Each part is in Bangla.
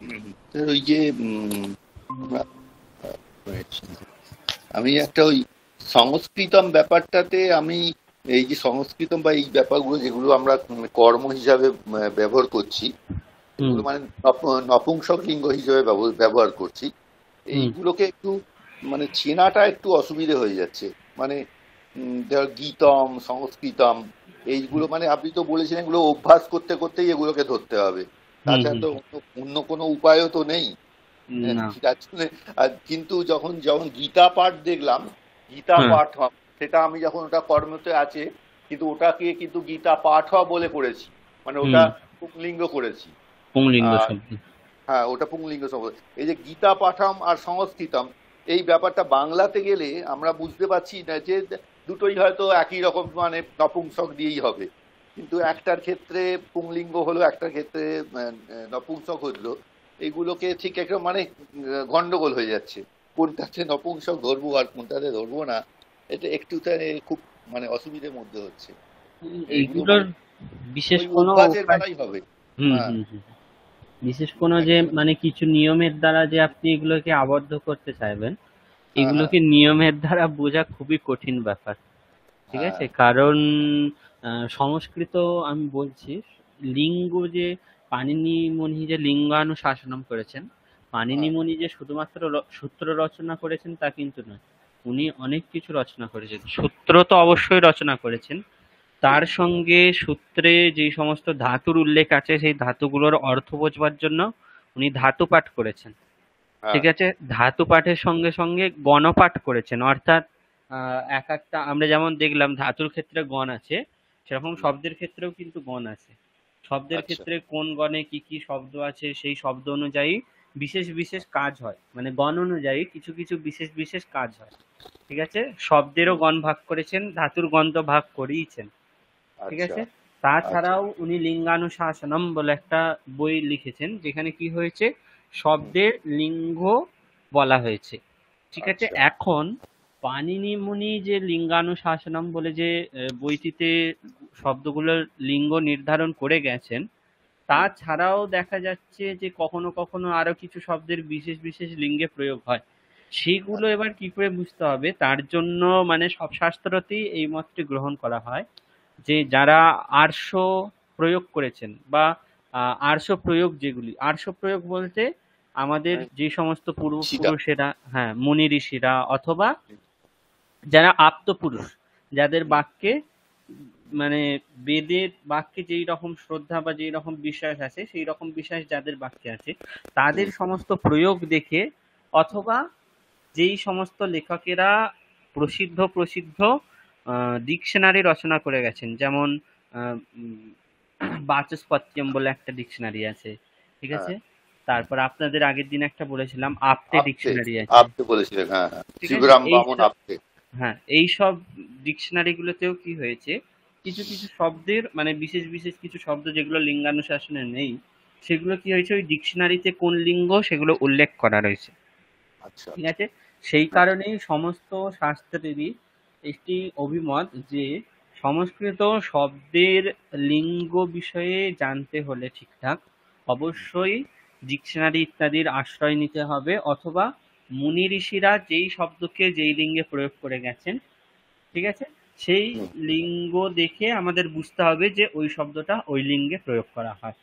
ওই যে আমি একটা ওই সংস্কৃতম ব্যাপারটাতে আমি এই যে সংস্কৃতম বা এই ব্যাপারগুলো যেগুলো আমরা কর্ম হিসাবে ব্যবহার করছি, হুম এগুলো মানে নপুংসক লিঙ্গ হিসেবে ব্যবহার করছি, হুম এইগুলোকে একটু মানে চেনাটা একটু অসুবিধে হয়ে যাচ্ছে। মানে ধর গীতম সংস্কৃতম এইগুলো মানে আপনি তো বলেছিলেন এগুলো অভ্যাস করতে করতেই এগুলোকে ধরতে হবে, হুম তাছাড়া হুম তো অন্য কোনো উপায়ও তো নেই। না। যার জন্য কিন্তু যখন যখন গীতা পাঠ দেখলাম, গীতা হ্যাঁ। পাঠ হওয়া, সেটা আমি যখন ওটা কর্মতে আছে, কিন্তু ওটাকে কিন্তু গীতা পাঠ হওয়া বলে করেছি, মানে হুম। ওটা পুংলিঙ্গ করেছি। পুংলিঙ্গ আর শব্দ। হ্যাঁ, ওটা পুংলিঙ্গ শব্দ। এই যে গীতা পাঠাম আর সংস্কৃতম, এই ব্যাপারটা বাংলাতে গেলে আমরা বুঝতে পারছি না যে দুটোই হয়তো একই রকম, মানে নপুংসক দিয়েই হবে, কিন্তু একটার ক্ষেত্রে পুংলিঙ্গ হলো, একটার ক্ষেত্রে নপুংসক হলো। এইগুলোকে ঠিক একটা মানে গন্ডগোল হয়ে যাচ্ছে, কোনটাতে নপুংসক ধরবো আর কোনটাতে ধরবো না। এটা একটু খুব মানে অসুবিধার মধ্যে হচ্ছে। এইগুলো এইগুলোর মানে বিশেষ ওই কোনো অভ্যাসের উপায়। বেলাই হবে। হুম হ্যাঁ, হুম হুম। বিশেষ কোনো যে একদম। মানে কিছু নিয়মের দ্বারা যে আপনি এগুলোকে আবদ্ধ করতে চাইবেন, হ্যাঁ, হ্যাঁ, এগুলোকে নিয়মের দ্বারা বোঝা খুবই কঠিন ব্যাপার। ঠিক হ্যাঁ, আছে, কারণ সংস্কৃত, আমি বলছি, লিঙ্গ যে পাণিনি মুনি যে লিঙ্গানুশাসনম করেছেন, পাণিনি হ্যাঁ। মুনি যে শুধুমাত্র সূত্র রচনা করেছেন তা কিন্তু নয়। উনি অনেক কিছু রচনা করেছেন, সূত্র তো অবশ্যই রচনা করেছেন, তার সঙ্গে সূত্রে যে সমস্ত ধাতুর উল্লেখ আছে সেই ধাতুগুলোর অর্থ বোঝবার জন্য উনি ধাতু পাঠ করেছেন। হ্যাঁ, ঠিক আছে, ধাতু পাঠের সঙ্গে সঙ্গে গণপাঠ করেছেন, অর্থাৎ এক একটা আমরা যেমন দেখলাম ধাতুর ক্ষেত্রে গণ আছে, সেরকম হুম, শব্দের ক্ষেত্রেও কিন্তু গণ আছে। শব্দের আচ্ছা, ক্ষেত্রে কোন গণে কি কি শব্দ আছে সেই শব্দ অনুযায়ী বিশেষ বিশেষ কাজ হয়, মানে গণ অনুযায়ী কিছু কিছু বিশেষ বিশেষ কাজ হয়। ঠিক আছে, শব্দেরও হুম, গণ ভাগ করেছেন, ধাতুর গণ তো ভাগ করেইছেন। ঠিক আচ্ছা, আছে, আচ্ছা, তাছাড়াও উনি লিঙ্গানুশাসনম বলে একটা বই লিখেছেন, যেখানে কি হয়েছে, হুম, শব্দের লিঙ্গ বলা হয়েছে। ঠিক আছে, আচ্ছা, এখন পাণিনি মুনি যে লিঙ্গানুশাসনম বলে যে বইটিতে শব্দগুলোর লিঙ্গ নির্ধারণ করে গেছেন, হুম, তাছাড়াও দেখা যাচ্ছে যে কখনো কখনো আরো কিছু শব্দের বিশেষ বিশেষ লিঙ্গে প্রয়োগ হয়। সেগুলো আচ্ছা, এবার কি করে বুঝতে হবে, তার জন্য মানে সব শাস্ত্রতেই এই মতটি গ্রহণ করা হয় যে যারা আর্ষ প্রয়োগ করেছেন, বা আর্ষ প্রয়োগ, যেগুলি আর্ষ প্রয়োগ বলতে আমাদের মানে যে সমস্ত সীতা, পূর্বপুরুষেরা, হ্যাঁ, মুনি ঋষিরা, অথবা যারা আপ্ত পুরুষ, যাদের হুম, বাক্যে মানে বেদের বাক্যে যেই রকম শ্রদ্ধা বা যেই রকম বিশ্বাস আছে, সেই রকম বিশ্বাস যাদের বাক্যে আছে, তাদের হুম, সমস্ত প্রয়োগ দেখে, অথবা যেই সমস্ত লেখকেরা প্রসিদ্ধ প্রসিদ্ধ ডিকশনারি রচনা করে গেছেন, যেমন বাচস্পত্যম বলে একটা ডিকশনারি আছে। ঠিক হ্যাঁ, আছে, তারপর আপনাদের আগের দিন একটা বলেছিলাম আপটে আপতে, ডিকশনারি আছে। আপতে বলেছিলেন, হ্যাঁ, হ্যাঁ, ঠিক আছে, শিবরাম এই বামন সব, আপতে। হ্যাঁ, এই সব ডিকশনারি গুলোতেও কি হয়েছে, কিছু কিছু শব্দের মানে বিশেষ বিশেষ কিছু শব্দ যেগুলো লিঙ্গানুশাসনে নেই, সেগুলো কি হয়েছে ওই ডিকশনারিতে কোন লিঙ্গ সেগুলো উল্লেখ করা রয়েছে। আচ্ছা, ঠিক আছে, সেই কারণেই সমস্ত শাস্ত্রেরই একটি অভিমত যে সংস্কৃত শব্দের লিঙ্গ বিষয়ে জানতে হলে ঠিকঠাক অবশ্যই ডিকশনারি ইত্যাদির আশ্রয় নিতে হবে, অথবা মুনি ঋষিরা যেই শব্দকে যেই লিঙ্গে প্রয়োগ করে গেছেন, ঠিক আছে, সেই হুম, লিঙ্গ দেখে আমাদের বুঝতে হবে যে ওই শব্দটা ওই লিঙ্গে প্রয়োগ করা হয়।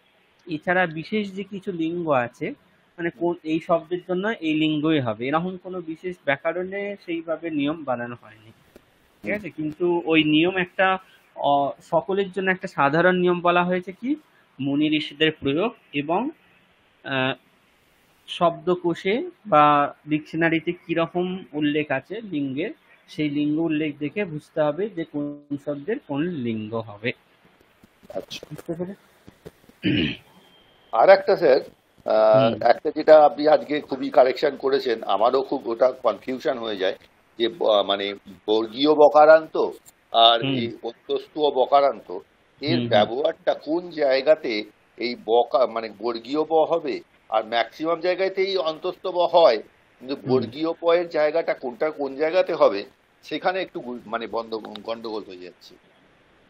এছাড়া বিশেষ যে কিছু লিঙ্গ আছে, মানে হুম, কোন এই শব্দের জন্য এই লিঙ্গই হবে, এরকম কোনো বিশেষ ব্যাকরণে সেইভাবে নিয়ম বানানো হয়নি। ঠিক হুম, আছে, কিন্তু ওই নিয়ম একটা সকলের জন্য একটা সাধারণ নিয়ম বলা হয়েছে কি, মুনি ঋষিদের প্রয়োগ এবং আহ, শব্দকোষে বা ডিকশনারিতে কিরকম উল্লেখ আছে লিঙ্গের, সেই লিঙ্গ উল্লেখ দেখে বুঝতে হবে যে কোন শব্দের কোন লিঙ্গ হবে। আচ্ছা। বুঝতে পেরে? আর একটা স্যার, হুম একটা যেটা আপনি আজকে খুবই কারেকশন করেছেন, আমারও খুব ওটা কনফিউশন হয়ে যায়, যে মানে বর্গীয় বকারান্ত আর হুম এই অন্তস্থ বকারান্ত, এর হুম হুম ব্যবহারটা কোন জায়গাতে এই বকা মানে বর্গীয় ব হবে, আর ম্যাক্সিমাম জায়গাতেই অন্তস্থ ব হয়, কিন্তু হুম। বর্গীয় প এর জায়গাটা কোনটা কোন জায়গাতে হবে, সেখানে একটু মানে গন্ডগোল হয়ে যাচ্ছে।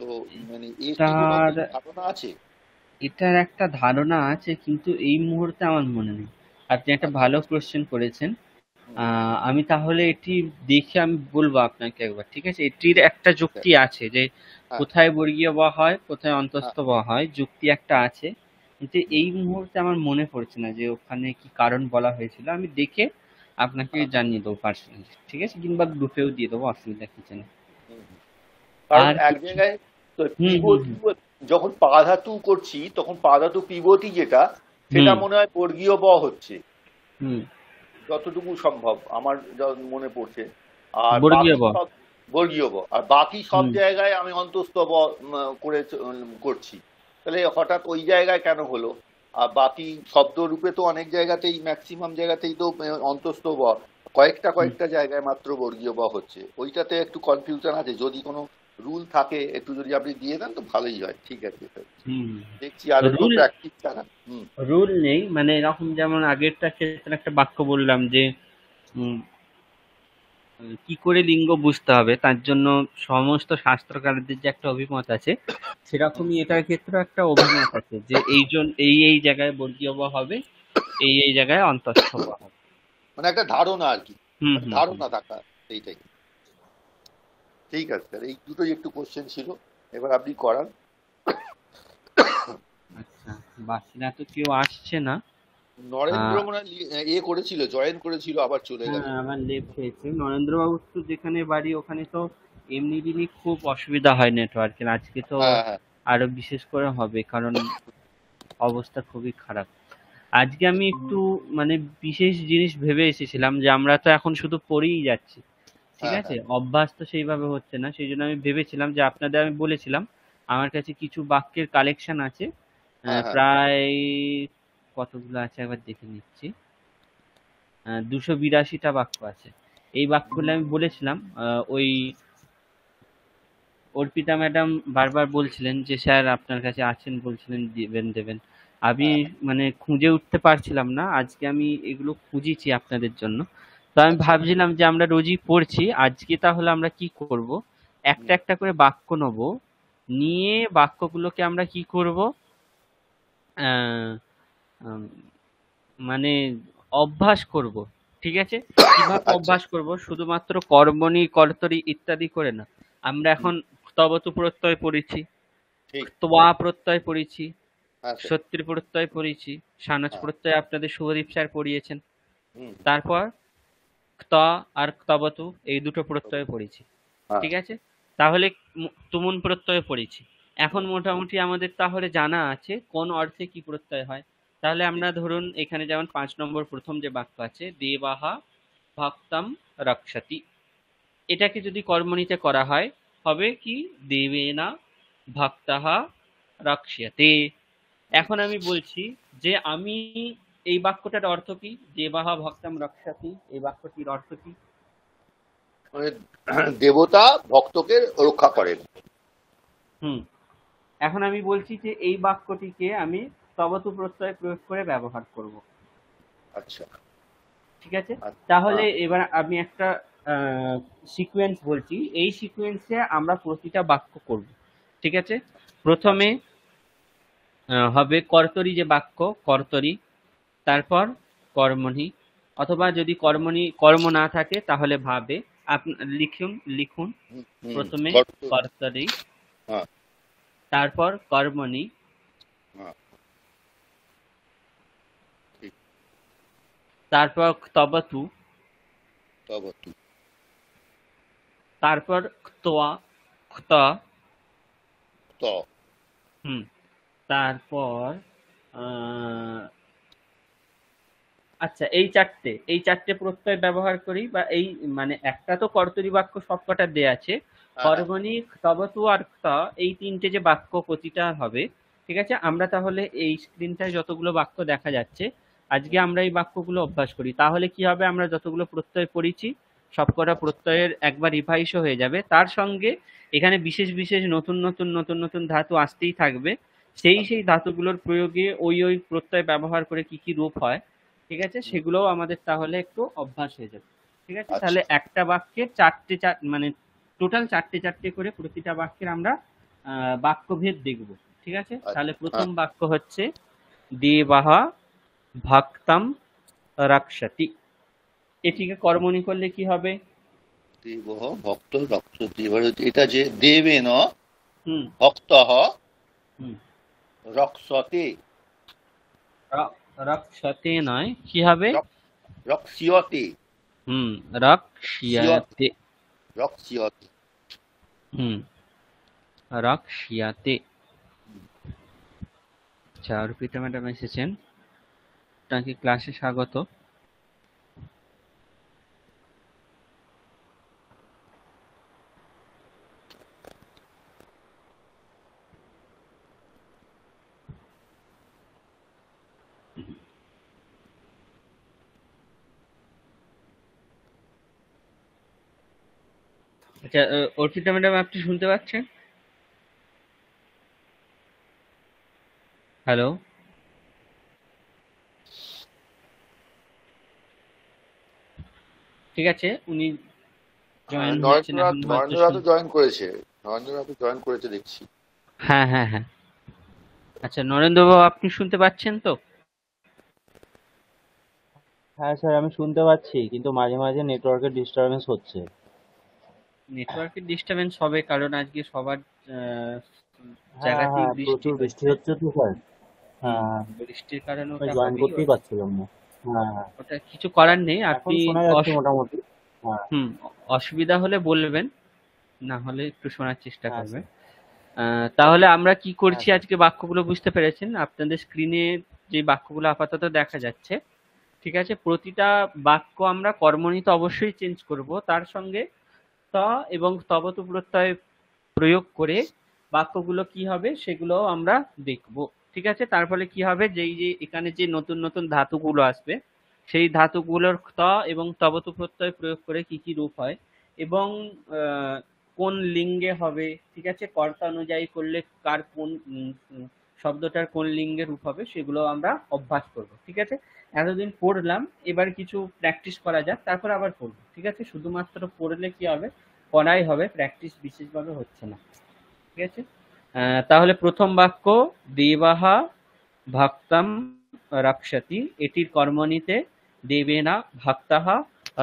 তো মানে এর কি কোনো তার ধারণা আছে? এটার একটা ধারণা আছে, কিন্তু এই মুহূর্তে আমার মনে নেই। আপনি একটা আচ্ছা। ভালো কোশ্চেন করেছেন। হুম, আমি তাহলে এটি দেখে আমি বলবো আপনাকে একবার, ঠিক আছে? এটির একটা ঠিক যুক্তি আছে। আছে যে হ্যাঁ, কোথায় বর্গীয় ব হয়, কোথায় হ্যাঁ। অন্তঃস্থ ব হয়, যুক্তি একটা আছে। কিন্তু হুম, এই মুহূর্তে আমার মনে পড়ছে না যে ওখানে কি কারণ বলা হয়েছিল। আমি দেখে আপনাকে হ্যাঁ, জানিয়ে দেবো পার্সোনালি, ঠিক আছে? কিংবা গ্রুপেও দিয়ে দেবো, অসুবিধা কিছু নেই। হুম, হুম। কারণ আর এক কিছু? জায়গায় তো হুম হুম পিবতী, হুম যখন পা ধাতু করছি তখন পা ধাতু পিবতী যেটা, সেটা হুম মনে হয় বর্গীয় ব হচ্ছে, হুম যতটুকু সম্ভব আমার যা মনে পড়ছে। আর বর্গীয় বাকি ব। সব বর্গীয় ব, আর বাকি সব হুম জায়গায় আমি অন্তস্থ ব করে করছি। তাহলে হঠাৎ ওই জায়গায় কেন হলো? আর বাকি শব্দরূপে তো অনেক জায়গাতেই, ম্যাক্সিমাম জায়গাতেই তো অন্তস্থ ব, কয়েকটা হুম কয়েকটা জায়গায় মাত্র বর্গীয় ব হচ্ছে। ওইটাতে একটু কনফিউশন আছে, যদি কোনো রুল থাকে একটু যদি আপনি দিয়ে দেন তো ভালোই হয়। ঠিক আছে স্যার, হুম। দেখছি আর একটু রুল প্র্যাকটিস ছাড়া। হুম। রুল নেই, মানে এরকম যেমন আগেরটা ক্ষেত্রে একটা বাক্য বললাম যে উম, কি করে লিঙ্গ বুঝতে হবে, তার জন্য সমস্ত শাস্ত্রকারদের যে একটা অভিমত আছে, হুম, সেরকমই এটার ক্ষেত্রে একটা অভিমত আছে যে এই জায়গায় বর্গীয় ব হবে, এই জায়গায় অন্তঃস্থ ব হবে। মানে একটা ধারণা আর কি, হুম মানে হুম হুম। ধারণা থাকা, এইটাই। ঠিক আছে স্যার, এই দুটোই একটু কোশ্চেন ছিল, এবার আপনি করান। আচ্ছা, বাকিরা তো কেউ আসছে না। নরেন্দ্র আহ মনে হয় এ করেছিল, জয়েন করেছিল, আবার চলে গেল। হ্যাঁ, আমার লেফট হয়েছে। নরেন্দ্রবাবুর তো যেখানে বাড়ি ওখানে তো এমনি দিনই খুব অসুবিধা হয় নেটওয়ার্কের, আজকে তো হ্যাঁ, হ্যাঁ। আরো বিশেষ করে হবে, কারণ অবস্থা খুবই খারাপ। আজকে আমি একটু মানে বিশেষ জিনিস ভেবে এসেছিলাম যে আমরা তো এখন শুধু পড়েই যাচ্ছি, ঠিক হ্যাঁ, আছে? হ্যাঁ। অভ্যাস তো সেইভাবে হচ্ছে না। সেই জন্য আমি ভেবেছিলাম যে আপনাদের আমি বলেছিলাম আমার কাছে কিছু বাক্যের কালেকশন আছে। হ্যাঁ, হ্যাঁ। প্রায় কতগুলো আছে একবার দেখে নিচ্ছি। 282টা বাক্য আছে। এই বাক্যগুলো আমি বলেছিলাম, ওই অর্পিতা ম্যাডাম বারবার বলছিলেন যে স্যার আপনার কাছে আছেন, বলছিলেন দেবেন দেবেন। আমি হ্যাঁ, মানে খুঁজে উঠতে পারছিলাম না, আজকে আমি এগুলো খুঁজেছি আপনাদের জন্য। তো আমি আচ্ছা। ভাবছিলাম যে আমরা রোজই পড়ছি, আজকে তাহলে আমরা কি করব, একটা হুম, একটা করে বাক্য নেব, নিয়ে বাক্যগুলোকে আমরা কি করব, আহ, উম, মানে অভ্যাস করব, ঠিক আছে? কিভাবে আচ্ছা। অভ্যাস করব? শুধুমাত্র কর্মণি কর্তরি ইত্যাদি করে না। আমরা হুম, এখন স্তবতু প্রত্যয় পড়েছি, ঠিক। ত্বয়া প্রত্যয় পড়েছি, হ্যাঁ স্যার। সত্যি প্রত্যয় পড়েছি, সানজ হ্যাঁ। প্রত্যয় আপনাদের শুভদীপ স্যার পড়িয়েছেন। হুম। তারপর ক্ত আর ক্তবতু এই দুটো প্রত্যয় পড়েছি, হ্যাঁ। ঠিক আছে? তাহলে তুমুন প্রত্যয় পড়েছি। এখন হুম, মোটামুটি আমাদের তাহলে জানা আছে কোন অর্থে কি প্রত্যয় হয়। তাহলে ঠিক। আমরা ধরুন এখানে যেমন 5 নম্বর প্রথম যে বাক্য আছে, দেবাহা ভক্তম রক্ষতি, এটাকে যদি কর্মণিতে করা হয়, হবে কি, দেবেনা ভক্তঃ রক্ষ্যতে। হুম। এখন আমি বলছি যে আমি এই বাক্যটার অর্থ কি, দেবাহা ভক্তম রক্ষতি, এই বাক্যটির অর্থ কি? মানে দেবতা ভক্তকে রক্ষা করেন। হুম। এখন আমি বলছি যে এই বাক্যটিকে আমি স্তবতু প্রত্যয় প্রয়োগ করে ব্যবহার করব, আচ্ছা। ঠিক আছে? আচ্ছা। তাহলে হ্যাঁ। এবার আমি একটা সিকোয়েন্স বলছি, এই সিকোয়েন্সে আমরা প্রতিটা বাক্য করব, ঠিক আছে? প্রথমে আচ্ছা। হবে কর্তরি, যে বাক্য কর্তরি, তারপর কর্মণি, অথবা যদি কর্মণি কর্ম না থাকে তাহলে ভাবে। লিখুন লিখুন, হুম, হুম। প্রথমে গর্ত। কর্তরি, হ্যাঁ, তারপর কর্মণি, হ্যাঁ। ঠিক। তারপর তবতু, তবে তুই। তারপর ক্তোয়া, ক্ত, ত। হুম, তারপর আহ, আচ্ছা, এই চারটে প্রত্যয় ব্যবহার করি, বা এই মানে একটা তো কর্তরি বাক্য সবকটা দেয়া আছে, হ্যাঁ, হ্যাঁ। কর্মণি, তবতু আর ক্ত, এই তিনটে যে বাক্য প্রতিটা হবে, ঠিক আছে? আমরা তাহলে এই স্ক্রিনটায় যতগুলো বাক্য দেখা যাচ্ছে, আজকে হুম। আমরা এই বাক্যগুলো অভ্যাস করি, তাহলে কি হবে, আমরা যতগুলো প্রত্যয় পড়েছি সবকটা আচ্ছা। প্রত্যয়ের একবার রিভাইসও হয়ে যাবে। তার সঙ্গে এখানে বিশেষ বিশেষ নতুন নতুন নতুন নতুন ধাতু আসতেই থাকবে, সেই আচ্ছা। সেই ধাতুগুলোর প্রয়োগে ওই প্রত্যয় ব্যবহার করে কি কি রূপ হয়, ঠিক আছে, হুম। সেগুলোও আমাদের তাহলে একটু অভ্যাস হয়ে যাবে, ঠিক আছে? আচ্ছা। তাহলে একটা বাক্যে চারটে মানে টোটাল চারটে চারটে করে প্রতিটা বাক্যের আমরা বাক্যভেদ দেখব, ঠিক আছে, তাহলে আচ্ছা, প্রথম বাক্য হচ্ছে দেবাহা ভক্তম রক্ষতি। এটিকে কর্মণি করলে কি হবে? দেব ভক্ত রক্ষতি। এবার এটা যে দেবেন হুম ভক্ত হুম রক্ষতে, রক্ষতে নয়, কি হবে? রক্সিয়তে, হুম, সিয়ত, রক্ষ্যতে। রক্সিয়তে। হুম, রক্ষ্যতে। আচ্ছা, অর্পিতা ম্যাডাম এসেছেন, তাকে ক্লাসে স্বাগত। আচ্ছা, অর্পিতা ম্যাডাম আপনি শুনতে পাচ্ছেন? হ্যালো? ঠিক আছে, উনি হ্যাঁ, জয়েন হচ্ছেন নরেন্দ্রনাথ এখন হয়তো নরেন্দ্রনাথ জয়েন করেছে। নরেন্দ্রনাথ জয়েন করেছে দেখছি। হ্যাঁ হ্যাঁ হ্যাঁ। আচ্ছা, নরেন্দ্রবাবু আপনি শুনতে পাচ্ছেন তো? হ্যাঁ স্যার, আমি শুনতে পাচ্ছি, কিন্তু মাঝে মাঝে নেটওয়ার্কের ডিস্টারবেন্স হচ্ছে। নেটওয়ার্কের ডিস্টারবেন্স হবে, কারণ আজকে সবার হ্যাঁ জায়গাতেই হ্যাঁ, বৃষ্টি প্রচুর বৃষ্টি হচ্ছে। হচ্ছে তো স্যার। হুম, হ্যাঁ, বৃষ্টির কারণে আমি ওটা জয়েন হবেই। করতেই পারছিলাম না। হ্যাঁ হ্যাঁ, ওটা কিছু করার নেই, এখন আপনি শোনা যাচ্ছে মোটামুটি। হ্যাঁ হুম, অসুবিধা হলে বলবেন, না হলে একটু শোনার চেষ্টা হ্যাঁ করবেন। স্যার। তাহলে আমরা কি হ্যাঁ করছি স্যার। আজকে বাক্যগুলো বুঝতে পেরেছেন? আপনাদের স্ক্রিনে যে বাক্যগুলো আপাতত দেখা যাচ্ছে, ঠিক আছে, প্রতিটা বাক্য আমরা কর্মণি তো অবশ্যই চেঞ্জ করব, তার সঙ্গে ত এবং তবতু প্রত্যয় প্রয়োগ করে বাক্যগুলো কি হবে সেগুলো আমরা দেখব। ঠিক আছে, তার ফলে কি হবে, যেই যে এখানে যে নতুন নতুন ধাতুগুলো আসবে, সেই ধাতুগুলোর ত এবং তবতু প্রত্যয় প্রয়োগ করে কি কি রূপ হয়, এবং আহ, কোন লিঙ্গে হবে, ঠিক আছে, কর্তা অনুযায়ী করলে কার কোন শব্দটার কোন লিঙ্গে রূপ হবে, সেগুলো আমরা অভ্যাস করব। ঠিক আছে, এতদিন পড়লাম, এবার কিছু প্র্যাকটিস করা যাক, তারপর আবার পড়বো। ঠিক আছে, শুধুমাত্র পড়লে কি হবে, পড়াই হবে, প্র্যাকটিস বিশেষভাবে হচ্ছে না। ঠিক আছে, তাহলে প্রথম বাক্য দেবাহা ভক্তম রক্ষতি, এটির কর্মণিতে দেবেনা ভক্তাহা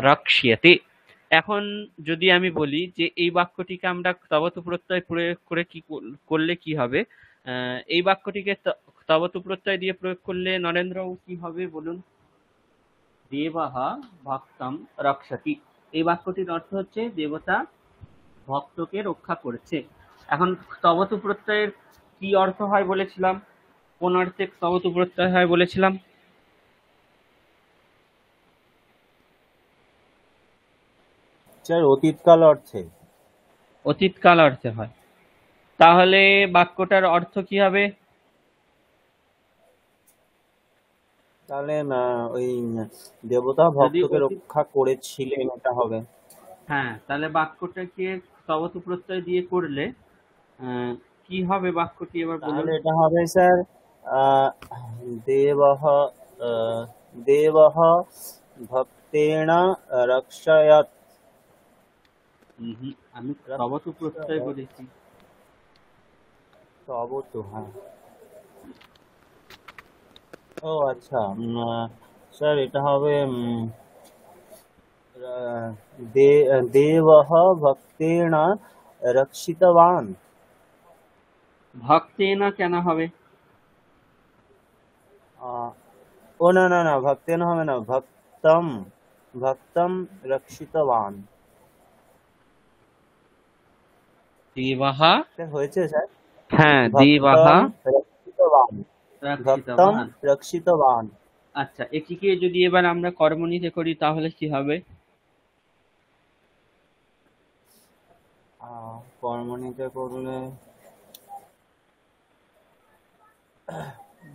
রক্ষ্যতে। এখন যদি আমি বলি যে এই বাক্যটিকে আমরা তবতু প্রত্যয় প্রয়োগ করে কি করলে কি হবে, এই বাক্যটিকে তবতু প্রত্যয় দিয়ে প্রয়োগ করলে নরেন্দ্রবাবু কি হবে বলুন? দেবাহা ভক্তম রক্ষতি, এই বাক্যটির অর্থ হচ্ছে দেবতা ভক্তকে রক্ষা করেছে। এখন স্তবতু প্রত্যয়ের কি অর্থ হয় বলেছিলাম? কোন অর্থে স্তবতু প্রত্যয় হয় বলেছিলাম? স্যার, অতীতকাল অর্থে। অতীতকাল অর্থে হয়। তাহলে বাক্যটার অর্থ কি হবে? তাহলে ওই দেবতা যদি ভক্তকে অতীত, রক্ষা করেছিলেন, এটা হবে। হ্যাঁ, তাহলে বাক্যটাকে স্তবতু প্রত্যয় দিয়ে করলে আহ, কি হবে বাক্যটি এবার বলুন? তাহলে এটা হবে স্যার, আহ, দেবহ আহ, দেবহ ভক্তেন রক্ষয়ত। আমি স্তবতু প্রত্যয় রক্ষয়ত, বলেছি। তব তো হ্যাঁ। ও আচ্ছা, স্যার এটা হবে দেবহ ভক্তেন রক্ষিতবান। ভক্তেনা কেন হবে? আহ, ও না না না, ভক্তেন হবে না, ভক্তম, ভক্তম রক্ষিতবান। দেবাহা, স্যার হয়েছে স্যার। হ্যাঁ, ভক্তম দেবাহা রক্ষিতবান, ভক্তম রক্ষিতবান। রক্ষিতবান। আচ্ছা, এটিকে যদি এবার আমরা কর্মণিতে করি তাহলে কি হবে? কর্মণিতে করলে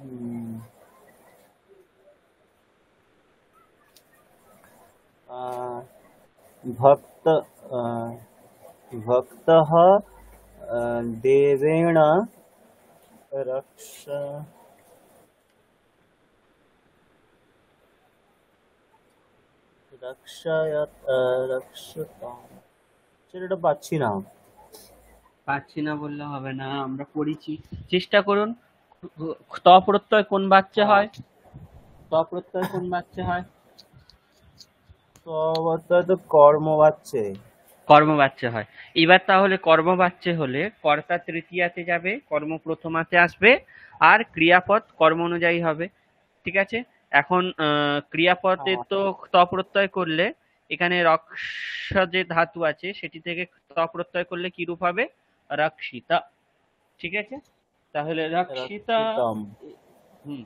উম, আহ, ভক্ত আহ, ভক্তः দেবেণ রক্ষ রক্ষয়ত রক্ষতাম। স্যার এটা পাচ্ছি না। পাচ্ছি না বললে হবে না, আমরা পড়েছি। চেষ্টা করুন। ত প্রত্যয় কোন বাচ্চা হ্যাঁ, হয়? ত প্রত্যয় কোন বাচ্চা হয়? তো অবস্থায় তো কর্ম বাচ্চে। কর্ম বাচ্চা হয়। এবার তাহলে কর্ম বাচ্চা হলে কর্তা তৃতীয়াতে যাবে, কর্ম প্রথমাতে আসবে, আর ক্রিয়াপদ কর্ম অনুযায়ী হবে। ঠিক আছে? এখন ক্রিয়াপদে হ্যাঁ, তো ত প্রত্যয় করলে এখানে রক্ষ যে ধাতু আছে সেটি থেকে ত প্রত্যয় করলে কি রূপ হবে? রক্ষিতা। ঠিক আছে? তাহলে রক্ষিতা। রক্ষিতম। হুম,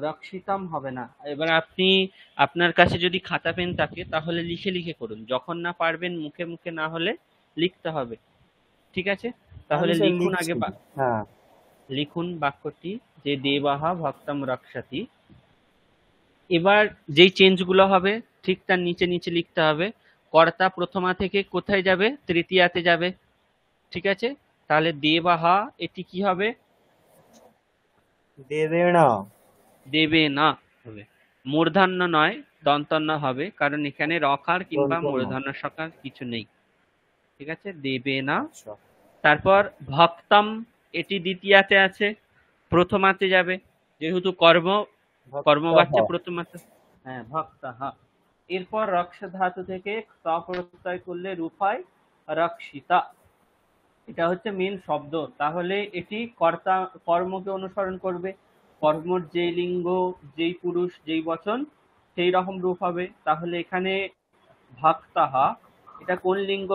রক্ষিতম হবে না। এবার আপনি, আপনার কাছে যদি খাতা পেন থাকে তাহলে লিখে লিখে করুন, যখন না পারবেন মুখে মুখে না হলে লিখতে হবে। ঠিক আছে? আমি তাহলে স্যার লিখুন আগে লিখছি। হ্যাঁ, লিখুন বাক্যটি যে দেবাহা ভক্তম রক্ষতি। এবার যেই চেঞ্জগুলো হবে ঠিক তার নিচে নিচে লিখতে হবে। কর্তা প্রথমা থেকে কোথায় যাবে? তৃতীয়াতে যাবে। ঠিক আছে? তাহলে দেবাহা এটি কি হবে? দেবেণ। দেবে না হবে। মূর্ধন্য নয়, দন্তন্য হবে, কারণ এখানে রকার কিংবা দন্তন্য। মূর্ধন্য সকার কিছু নেই। ঠিক আছে? দেবে না। আচ্ছা। তারপর ভক্তম, এটি দ্বিতীয়াতে আছে, প্রথমাতে যাবে, যেহেতু ভক্তঃ। কর্মবাচ্চা প্রথমাতে। হ্যাঁ, ভক্তঃ। এরপর রক্ষ ধাতু থেকে ত প্রত্যয় করলে রূপ হয় রক্ষিতা। এটা হচ্ছে মেন শব্দ। তাহলে এটি কর্তা কর্মকে অনুসরণ করবে। কর্মর যেই লিঙ্গ, যেই পুরুষ, যেই বচন, সেই রকম রূপ হবে। তাহলে এখানে ভক্তাহা, এটা কোন লিঙ্গ,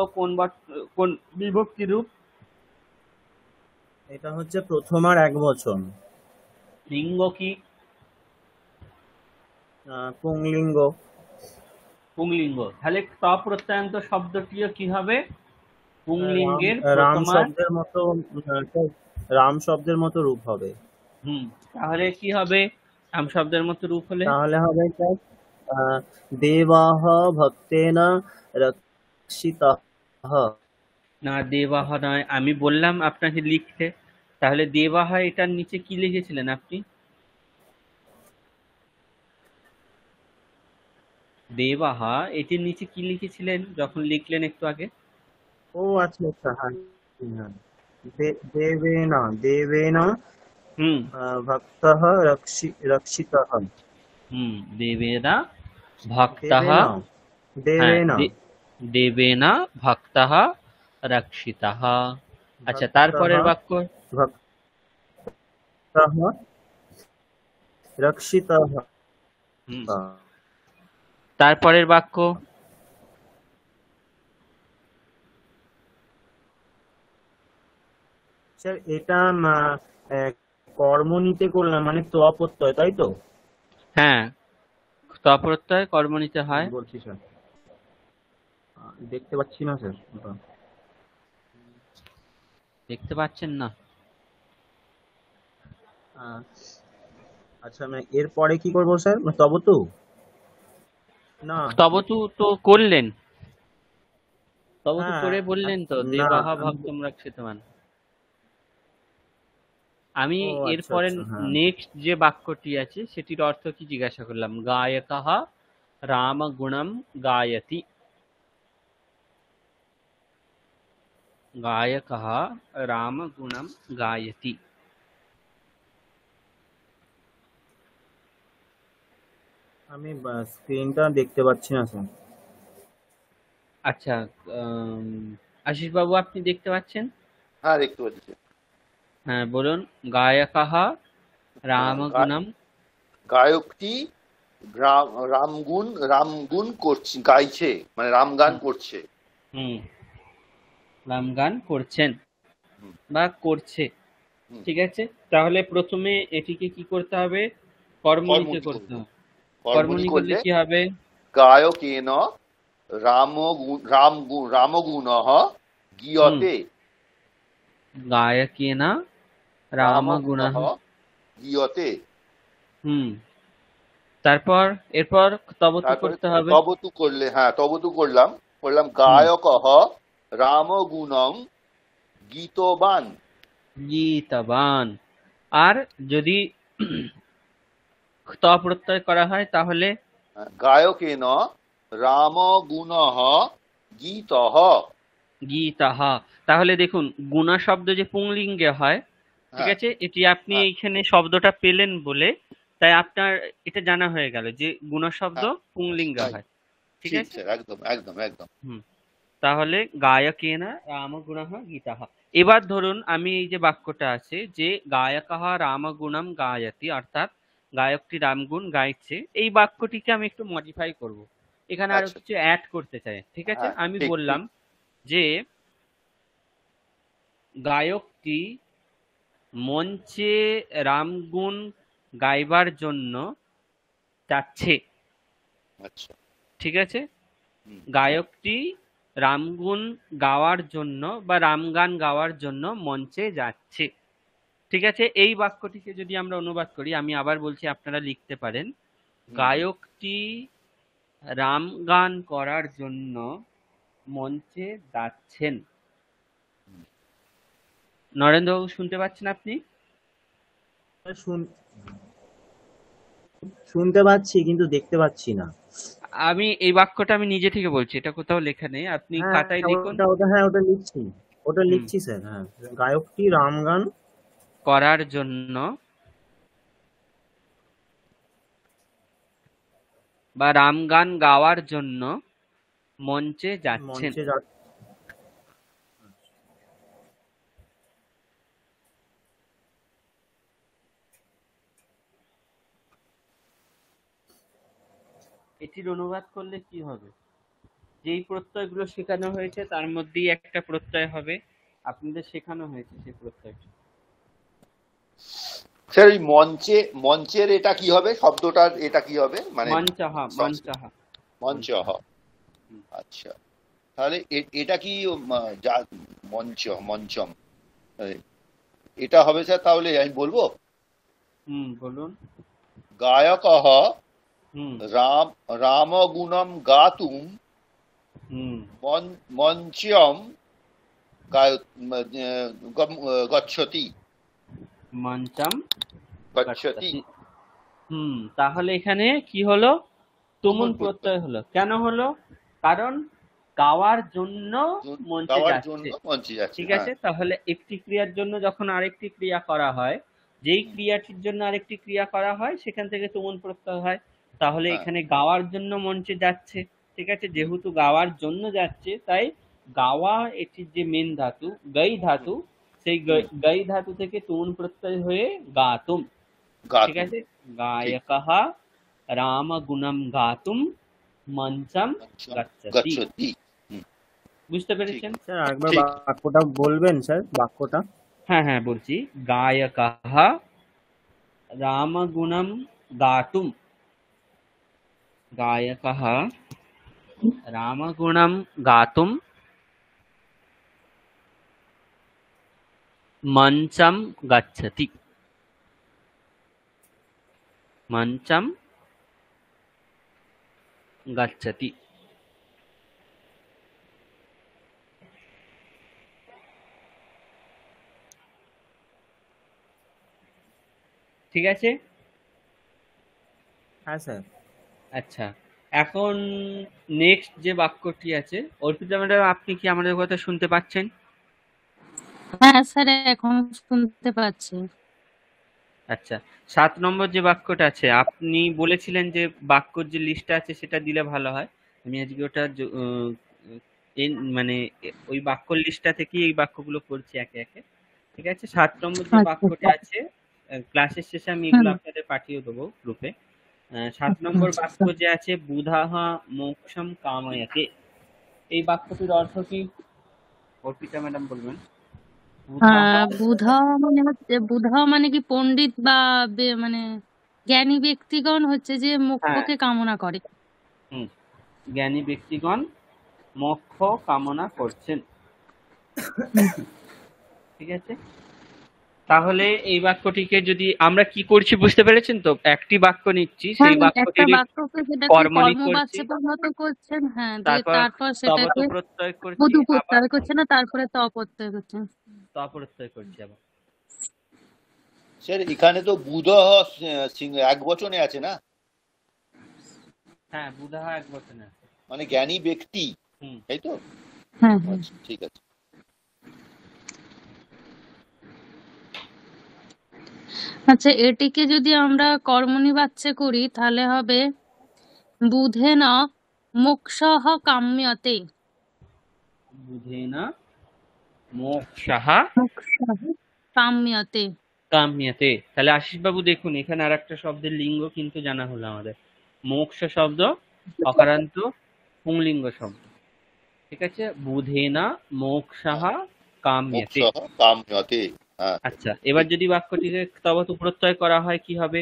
কোন বিভক্তি রূপ? এটা হচ্ছে প্রথম আর এক বচন। লিঙ্গ কি? পুংলিঙ্গ। পুংলিঙ্গ। তাহলে ত প্রত্যয়ান্ত শব্দটিও কি হবে? রাম পুংলিঙ্গের রাম প্রথমার। শব্দের মতো। রাম শব্দের মতো রূপ হবে। হুম, তাহলে কি হবে রাম শব্দের মতো রূপ হলে? তাহলে হবে স্যার, আহ, দেবাহ ভক্তেন রক্ষিতঃ। না, দেবাহ নয়, আমি বললাম আপনাকে লিখতে। তাহলে দেবাহ এটার নিচে কি লিখেছিলেন আপনি? দেবাহা এটির নিচে কি লিখেছিলেন যখন লিখলেন একটু আগে? ও আচ্ছা আচ্ছা, হ্যাঁ। হ্যাঁ। দেবেন দেবেন হুম ভক্তঃ রক্ষিতঃ। হুম, দেবেনা ভক্তঃ। দেবেন হ্যাঁ, দেবেন দেবেনা ভক্তঃ রক্ষিতঃ। আচ্ছা, ভক্তঃ তারপরের বাক্য। ভক্তঃ রক্ষিতঃ। হুম, তারপরের বাক্য। স্যার এটা আহ, কর্ম নিতে করলাম, মানে তো অপত্যয়, তাই তো? হ্যাঁ, ত প্রত্যয় কর্ম নিতে হয়। বলছি স্যার, দেখতে পাচ্ছি না স্যার ওটা। দেখতে পাচ্ছেন না? আহ, আচ্ছা, মানে এরপরে কি করবো স্যার, তব তো না। তবতু তো করলেন, তবতু হ্যাঁ। করে বললেন তো না, দেবাহা ভক্তম রক্ষিতবান। আমি ও আচ্ছা এরপরে আচ্ছা, হ্যাঁ। নেক্সট যে বাক্যটি আছে সেটির অর্থ কি জিজ্ঞাসা করলাম। গায়কাহা রাম গুণম গায়তি। গায়কাহা রাম গুণম গায়তি। আমি স্ক্রিনটা দেখতে পাচ্ছি না স্যার। আচ্ছা, আশিস বাবু আপনি দেখতে পাচ্ছেন? হ্যাঁ, দেখতে পাচ্ছি। হ্যাঁ, বলুন। গায়কাহা রাম গুণম। গায়কটি রামগুণ করছে, গাইছে, মানে রামগান করছে। হুম, রাম গান করছেন হুম, বা করছে। হুম। ঠিক আছে? তাহলে প্রথমে এটিকে কি করতে হবে? কর্মণিতে কর্মণি করতে করবো। হবে। কর্মণি কর্মণি করলে করলে কি হবে? গায়কেন রামগুণ হুম, গীয়তে। গায়কেনা রাম রামগুণ গুণঃ। গীয়তে। হুম, তারপর এরপর তবতু তারপরে করতে হবে। তবতু করলে, হ্যাঁ তবতু করলাম। হুম, গায়ক রামগুণং গীতবান। গীতবান। আর যদি ত প্রত্যয় করা হয় তাহলে গায়কেন রামগুণ গীতঃ। গীতাহা। তাহলে দেখুন গুণা শব্দ যে পুংলিঙ্গে হয়, ঠিক হ্যাঁ, আছে, এটি আপনি হ্যাঁ, এইখানে শব্দটা পেলেন বলে তাই আপনার এটা জানা হয়ে গেল যে গুণা শব্দ হ্যাঁ, পুংলিঙ্গে right. হয়, ঠিক ঠিক আছে। স্যার, একদম একদম একদম। হুম। তাহলে গায়কেন রামগুণঃ গীতাঃ। এবার ধরুন আমি এই যে বাক্যটা আছে যে গায়কঃ রামগুণম গায়তি, অর্থাৎ গায়কটি রামগুণ গাইছে, এই বাক্যটিকে আমি একটু মডিফাই করব, এখানে আরো আচ্ছা, কিছু অ্যাড করতে চাই, ঠিক আছে। হ্যাঁ, আমি ঠিক ঠিক। বললাম যে গায়কটি মঞ্চে রামগুণ গাইবার জন্য যাচ্ছে, আচ্ছা। ঠিক আছে। হুম, গায়কটি রামগুণ গাওয়ার জন্য বা রামগান গাওয়ার জন্য মঞ্চে যাচ্ছে, ঠিক আছে। এই বাক্যটিকে যদি আমরা অনুবাদ করি, আমি আবার বলছি আপনারা লিখতে পারেন, হুম, হুম। গায়কটি রামগান করার জন্য মঞ্চে যাচ্ছেন। নরেন্দ্রবাবু শুনতে পাচ্ছেন আপনি? শুন- শুনতে পাচ্ছি কিন্তু দেখতে পাচ্ছি না। আমি এই বাক্যটা আমি নিজে থেকে বলছি, এটা কোথাও লেখা নেই, আপনি হ্যাঁ, খাতায় লিখুন। ওটা ওটা হ্যাঁ ওটা লিখছি। ওটা হুম। লিখছি স্যার, হ্যাঁ। গায়কটি রামগান করার জন্য বা রামগান গাওয়ার জন্য মঞ্চে যাচ্ছেন। মঞ্চে যাচ্ছে। এটির অনুবাদ করলে কি হবে? যেই প্রত্যয়গুলো শেখানো হয়েছে তার মধ্যেই একটা প্রত্যয় হবে, আপনাদের শেখানো হয়েছে সেই প্রত্যয়টা। স্যার ওই মঞ্চে, মঞ্চের এটা কি হবে, শব্দটার এটা কি হবে মানে মঞ্চহ, সংস্কৃত? মঞ্চহ। মঞ্চ হ। আচ্ছা, তাহলে এটা কি মঞ্চ, মঞ্চম, এ- এটা হবে স্যার, তাহলে আমি বলবো বলুন। গায়ক হুম রাম রামগুণম গাতুম হুম মঞ্চম গচ্ছতি, মঞ্চম গচ্ছতি। গচ্ছতি। তাহলে এখানে কি হলো? তুমুন তুমুল প্রত্যয়, প্রত্যয় হলো। কেন হলো? কারণ গাওয়ার জন্য মঞ্চে গাওয়ার জন্য যাচ্ছে, মঞ্চে যাচ্ছে, ঠিক হ্যাঁ। আছে। তাহলে একটি ক্রিয়ার জন্য যখন আরেকটি ক্রিয়া করা হয়, যেই হুম, ক্রিয়াটির জন্য আরেকটি ক্রিয়া করা হয় সেখান থেকে তুমুল প্রত্যয় হয়। তাহলে হ্যাঁ। এখানে গাওয়ার জন্য মঞ্চে যাচ্ছে, ঠিক আছে। হুম, যেহেতু গাওয়ার জন্য যাচ্ছে তাই গাওয়া এটির যে মেন ধাতু গাই হুম, ধাতু, সেই হুম, গাই ধাতু থেকে তুমুল প্রত্যয় হয়ে গাতুম, ঠিক গাতুম, আছে। ঠিক। গায়কः রামগুণম গাতুম মঞ্চম মঞ্চম গচ্ছতি। গচ্ছতি। হুম, বুঝতে ঠিক পেরেছেন? স্যার আরেকবার ঠিক। বাক্যটা বলবেন স্যার, বাক্যটা। হ্যাঁ হ্যাঁ বলছি। গায়কः রামগুণম গাতুম, গায়কः রামগুণম গাতুম মঞ্চম গচ্ছতি, মঞ্চম গচ্ছতি, ঠিক আছে। হ্যাঁ স্যার। আচ্ছা, এখন নেক্সট যে বাক্যটি আছে, অর্পিতা ম্যাডাম আপনি কি আমাদের কথা শুনতে পাচ্ছেন? হ্যাঁ স্যার, এখন শুনতে পাচ্ছি। আচ্ছা, 7 নম্বর যে বাক্যটা আছে, আপনি বলেছিলেন যে বাক্যর যে লিস্টটা আছে সেটা দিলে ভালো হয়। আমি আজকে ওটা মানে ওই বাক্যর লিস্টটা থেকেই এই বাক্যগুলো পড়ছি একে একে, ঠিক আছে। 7 নম্বর যে বাক্যটা আচ্ছা। আছে, ক্লাসের শেষে আমি এগুলো হুম। আপনাদের পাঠিয়ে দেবো গ্রুপে। 7 নম্বর বাক্য যে আছে বুধাহ মোক্ষম কাময়াতে, এই বাক্যটির অর্থ কি? অর্পিতা ম্যাডাম বলবেন। বুধাহ। বুধা মানে হচ্ছে, বুধা মানে কি পণ্ডিত বা মানে জ্ঞানী ব্যক্তিগণ হচ্ছে যে হ্যাঁ, মোক্ষকে কামনা করে। হুম, জ্ঞানী ব্যক্তিগণ মোক্ষ কামনা করছেন, ঠিক আছে। তাহলে এই বাক্যটিকে যদি আমরা কি করছি বুঝতে পেরেছেন তো? একটি বাক্য নিচ্ছি, হ্যাঁ, সেই একটা বাক্যটির বাক্যকে সেটাকে কর্মণি করছি, কর্মবাচ্যে পরিণত করছেন, হ্যাঁ, দিয়ে তারপর তারপর তবত সেটাকে প্রত্যয় করছি, বুধু আবার প্রত্যয় করছে না, তারপরে ত প্রত্যয় করছেন। তপ্রত্যয় করছি আবার। স্যার এখানে তো বুধ এক বচনে আছে না, হ্যাঁ, বুধাহ এক বচনে আছে। মানে জ্ঞানী ব্যক্তি, হুম তাই তো? হ্যাঁ হ্যাঁ। আচ্ছা ঠিক আছে। আচ্ছা, এটিকে যদি আমরা কর্মনিবাচ্য করি তাহলে হবে বুধেন মোক্ষঃ কাম্যতে। বুধেনা মোক্ষাঃ মোক্ষঃ কাম্যতে। কাম্যতে। তাহলে আশিস বাবু দেখুন এখানে আর একটা শব্দের লিঙ্গ কিন্তু জানা হলো আমাদের। মোক্ষ শব্দ অকারান্ত পুংলিঙ্গ শব্দ। ঠিক আছে, বুধেনা মোক্ষাঃ কাম্যতে। মোক্ষঃ কাম্যতে। হ্যাঁ আচ্ছা, এবার ঠিক। যদি বাক্যটিকে তবতু প্রত্যয় করা হয় কি হবে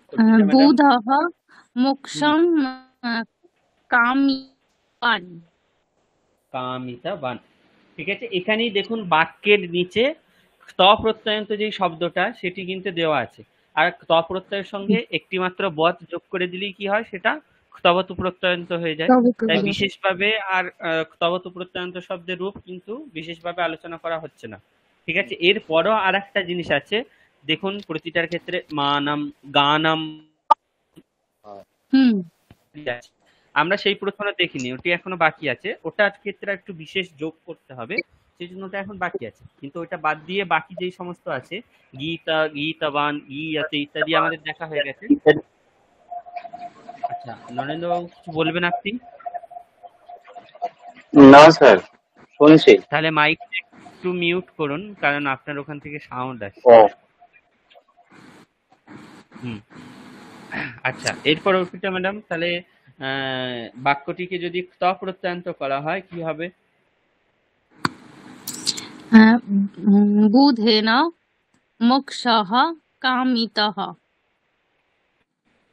কর্তিকা ম্যাডাম? বুধঃ হুম, মোক্ষম কামিবান। কামিতাবান। ঠিক আছে, এখানেই দেখুন বাক্যের নিচে ত প্রত্যয়ন্ত যে শব্দটা সেটি কিন্তু দেওয়া আছে। আর ত প্রত্যয়ের সঙ্গে একটি মাত্র বৎ যোগ করে দিলেই কি হয়, সেটা তবতু প্রত্যয়ন্ত হয়ে যায়। তবে তো তাই হলো। বিশেষভাবে আর তবতু প্রত্যয়ন্ত শব্দের রূপ কিন্তু বিশেষভাবে আলোচনা করা হচ্ছে না। ঠিক আছে, এরপরও আর একটা জিনিস আছে, দেখুন প্রতিটার ক্ষেত্রে মানাম গানাম হ্যাঁ, হুম। আছে। আমরা সেই প্রশ্নটা দেখিনি, ওটি এখনো বাকি আছে। ওটার ক্ষেত্রে একটু বিশেষ যোগ করতে হবে, সেই জন্য ওটা এখন বাকি আছে। কিন্তু ওটা বাদ দিয়ে বাকি যেই সমস্ত আছে, গীতা, গীতাবান, গীয়াতে ইত্যাদি আমাদের দেখা হয়ে গেছে। আচ্ছা, নরেন্দ্র বাবু কিছু বলবেন আপনি? না স্যার, শুনছি। তাহলে মাইকটা একটু মিউট করুন, কারণ আপনার ওখান থেকে সাউন্ড আসছে। ও হুম। আচ্ছা, এরপর অর্পিতা ম্যাডাম, তাহলে বাক্যটিকে যদি ত প্রত্যয়ান্ত করা হয় কি হবে? বুধেন মোক্ষঃ কামিতঃ।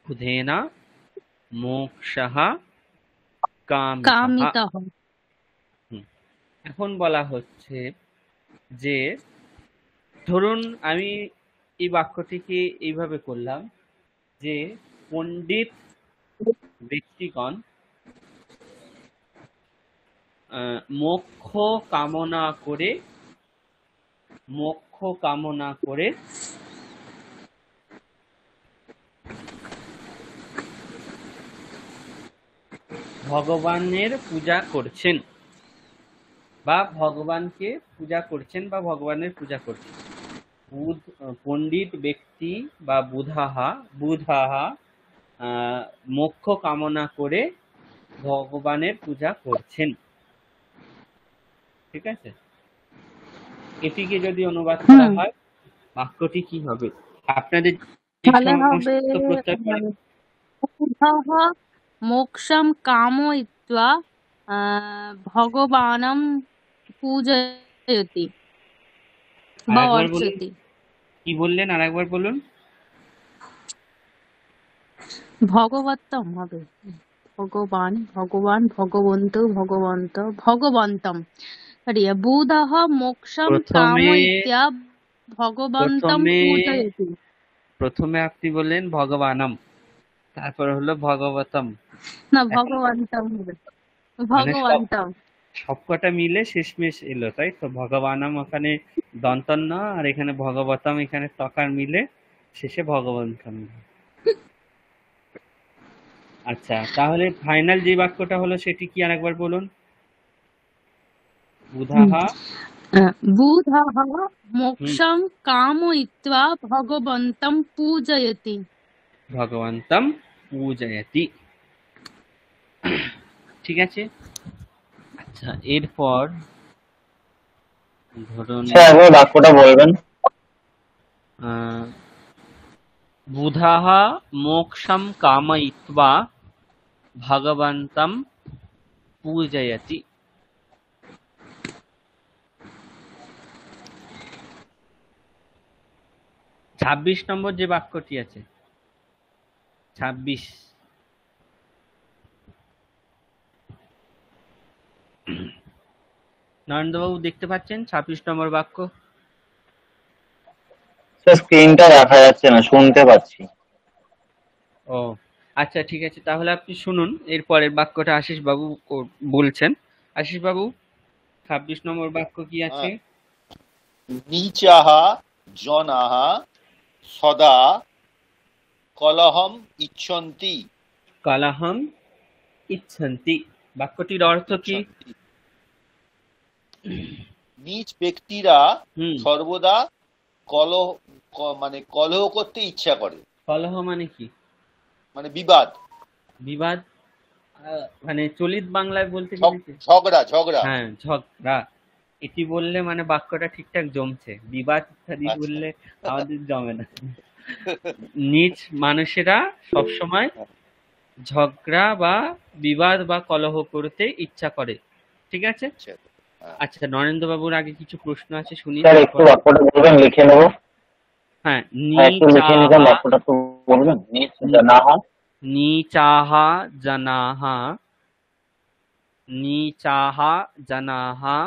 বুধেনা মোক্ষঃ কামিতঃ। কামিতঃ। হুম। এখন বলা হচ্ছে যে ধরুন আমি এই বাক্যটিকে এইভাবে করলাম যে পণ্ডিত ব্যক্তিগণ মোক্ষ কামনা করে মোক্ষ কামনা করে ভগবানের পূজা করছেন বা ভগবানকে পূজা করছেন বা ভগবানের পূজা করছেন। পণ্ডিত ব্যক্তি বা বুধাহা মোক্ষ কামনা করে ভগবানের পূজা করছেন। ঠিক আছে, এটিকে যদি অনুবাদ করা হুম। হয় বাক্যটি কি হবে? আপনাদের যে তাহলে হবে সমস্ত প্রত্যয় পড়ে বুধঃ মোক্ষম কাময়িত্বা ভগবানম পূজয়তি বা আরেকবার বলুন, অর্চতি। কি বললেন আরেকবার বলুন। ভগবত্তম হবে। ভগবান ভগবান ভগবন্ত ভগবন্ত ভগবন্তম। বুধঃ মোক্ষম প্রথমে কাময়িত্বা ভগবন্তম প্রথমে পূজয়তি। প্রথমে আপনি বললেন ভগবানম, তারপর হলো ভগবতম। না, এখন ভগবন্তম হবে। মানে ভগবন্তম। সবকটা মিলে শেষমেশ এলো, তাই তো? ভগবানম ওখানে দন্তন্য, আর এখানে ভগবতম, এখানে তকার মিলে শেষে ভগবন্তম। আচ্ছা, তাহলে ফাইনাল যে বাক্যটা হলো সেটি কি আরেকবার বলুন। বুধাহা। বুধঃ হুম, মোক্ষম কাময়িত্বা ভগবন্তম পূজয়তি। ভগবন্তম পূজয়তি। ঠিক আছে। আচ্ছা, এরপর ধরুন স্যার একবার বাক্যটা বলবেন। আহ, বুধাः মোক্ষম কাময়িত্বা ভগবন্তম পূজয়তি। 26 নম্বর যে বাক্যটি আছে, 26, নরেন্দ্রবাবু দেখতে পাচ্ছেন 26 নম্বর বাক্য? স্যার স্ক্রিনটা দেখা যাচ্ছে না, শুনতে পাচ্ছি। ও আচ্ছা, ঠিক আছে, তাহলে আপনি শুনুন এরপরের বাক্যটা আশিস বাবু বলছেন। আশিস বাবু, 26 নম্বর বাক্য কি আছে? হ্যাঁ, নীচাহ জনাহ সদা কলহম ইচ্ছন্তি। কলহম ইচ্ছন্তি। বাক্যটির অর্থ কি? ইচ্ছন্তি নীচ ব্যক্তিরা হুম। সর্বদা কলহ মানে কলহ করতে ইচ্ছা করে, কলহ মানে কি? মানে বিবাদ, বিবাদ? মানে চলিত বাংলায় বলতে গেলে কি? ঝগড়া ঝগড়া। হ্যাঁ, ঝগড়া। এটি বললে মানে বাক্যটা ঠিকঠাক জমছে। বিবাদ ইত্যাদি আচ্ছা। বললে আমাদের জমে না। নিজ মানুষেরা সবসময় ঝগড়া বা বিবাদ বা কলহ করতে ইচ্ছা করে। ঠিক আছে? আচ্ছা, হ্যাঁ। আচ্ছা, নরেন্দ্রবাবুর আগে কিছু প্রশ্ন আছে, শুনি স্যার একটু তারপর। বাক্যটা বলবেন, লিখে নেবো। হ্যাঁ, হ্যাঁ একটু লিখে নিতেন, নিচাহা বাক্যটা একটু বলবেন। নিচ জানাহা নিচাহা জনাহা নিচাহা জনাহা